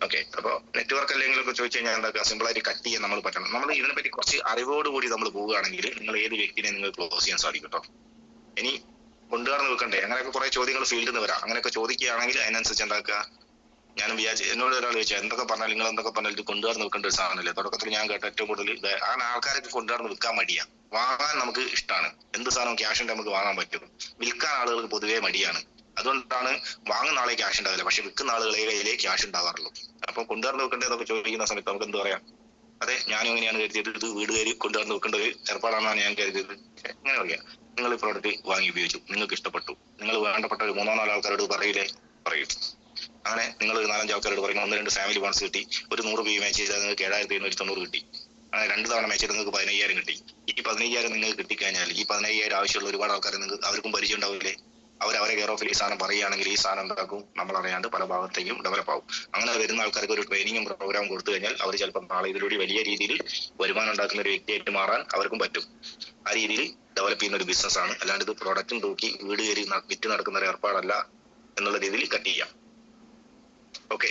ഓക്കെ. അപ്പൊ നെറ്റ്വർക്ക് അല്ലെങ്കിലൊക്കെ ചോദിച്ചു കഴിഞ്ഞാൽ എന്താക്കുക, സിമ്പിൾ ആയിട്ട് കട്ട് ചെയ്യാൻ നമ്മൾ പറ്റണം. നമ്മൾ ഇതിനെപ്പറ്റി കുറച്ച് അറിവോടുകൂടി നമ്മൾ പോവുകയാണെങ്കിൽ നിങ്ങൾ ഏത് വ്യക്തിനെ നിങ്ങൾക്ക് ക്ലോസ് ചെയ്യാൻ സാധിക്കും കേട്ടോ. ഇനി കൊണ്ടുവന്ന് വെക്കണ്ടേ, അങ്ങനെയൊക്കെ കുറെ ചോദ്യങ്ങൾ ഫീൽഡിൽ നിന്ന് വരാം. അങ്ങനെയൊക്കെ ചോദിക്കുകയാണെങ്കിൽ അതിനനുസരിച്ച് എന്താക്കുക, ഞാനും വിചാരിച്ചു, എന്നോട് ഒരാൾ ചോദിച്ചാൽ എന്തൊക്കെ പറഞ്ഞാൽ നിങ്ങൾ എന്തൊക്കെ പറഞ്ഞാൽ ഇത് കൊണ്ടുവന്ന് വെക്കേണ്ട ഒരു സാധനമല്ലേ. തുടക്കത്തിൽ ഞാൻ കേട്ട ഏറ്റവും കൂടുതൽ അങ്ങനെ ആൾക്കാരൊക്കെ കൊണ്ടുവന്ന് വെക്കാൻ മടിയാണ്. വാങ്ങാൻ നമുക്ക് ഇഷ്ടമാണ്. എന്ത് സാധനം ക്യാഷ് ഉണ്ടെങ്കിൽ നമുക്ക് വാങ്ങാൻ പറ്റും. വിൽക്കാൻ ആളുകൾക്ക് പൊതുവേ മടിയാണ്. അതുകൊണ്ടാണ് വാങ്ങുന്ന ആളെ ക്യാഷ് ഉണ്ടാവില്ല, പക്ഷെ വിൽക്കുന്ന ആളുകളെ കയ്യിലേ ക്യാഷ് ഉണ്ടാവാറുള്ളൂ. അപ്പൊ കൊണ്ടുവന്ന് വെക്കേണ്ടതൊക്കെ ചോദിക്കുന്ന സമയത്ത് നമുക്ക് എന്ത് പറയാം, അതെ ഞാനും ഇങ്ങനെയാണ് കരുതിയത്, ഇത് വീട് കയറി കൊണ്ടുവന്ന് വെക്കേണ്ട ഒരു ഏർപ്പാടാണെന്നാണ് ഞാൻ കരുതിയത്. എങ്ങനെ പറയാം, നിങ്ങൾ ഈ പ്രോഡക്റ്റ് വാങ്ങി ഉപയോഗിച്ചു, നിങ്ങൾക്ക് ഇഷ്ടപ്പെട്ടു, നിങ്ങൾ വേണ്ടപ്പെട്ട ഒരു 3-4 ആൾക്കാരോട് പറയില്ലേ, പറയും. അങ്ങനെ നിങ്ങൾ ഒരു 4-5 ആൾക്കാരോട് പറയുമ്പോൾ 1-2 ഫാമിലി ബോൺസ് കിട്ടി. ഒരു 100 രൂപ മാച്ച് ചെയ്താൽ നിങ്ങൾക്ക് 7,790 കിട്ടി. അങ്ങനെ 2 തവണ മാച്ച് ചെയ്ത് നിങ്ങൾക്ക് 15,000 കിട്ടി. ഈ 15,000 നിങ്ങൾക്ക് കിട്ടിക്കഴിഞ്ഞാൽ ഈ 15,000 ആവശ്യമുള്ള ഒരുപാട് ആൾക്കാർ നിങ്ങൾക്ക് അവർക്കും പരിചയം ഉണ്ടാവില്ലേ. അവരെ കെയർ ഓഫിൽ ഈ സാധനം പറയുകയാണെങ്കിൽ ഈ സാധനം എന്താക്കും, നമ്മളറിയാണ്ട് പല ഭാഗത്തേക്കും ഡെവലപ്പ് ആവും. അങ്ങനെ വരുന്ന ആൾക്കാർക്ക് ഒരു ട്രെയിനിങ്ങും പ്രോഗ്രാം കൊടുത്തു കഴിഞ്ഞാൽ അവർ ചിലപ്പോൾ നാളെ ഇതിലൂടെ വലിയ രീതിയിൽ വരുമാനം ഉണ്ടാക്കുന്ന ഒരു വ്യക്തിയായിട്ട് മാറാൻ അവർക്കും പറ്റും. ആ രീതിയിൽ ഡെവലപ്പ് ചെയ്യുന്ന ഒരു ബിസിനസ് ആണ്. അല്ലാണ്ട് ഇത് പ്രൊഡക്റ്റും തൂക്കി വീട് കയറി വിറ്റ് നടക്കുന്ന ഒരു ഏർപ്പാടല്ല എന്നുള്ള രീതിയിൽ കട്ട് ചെയ്യാം. ഓക്കെ.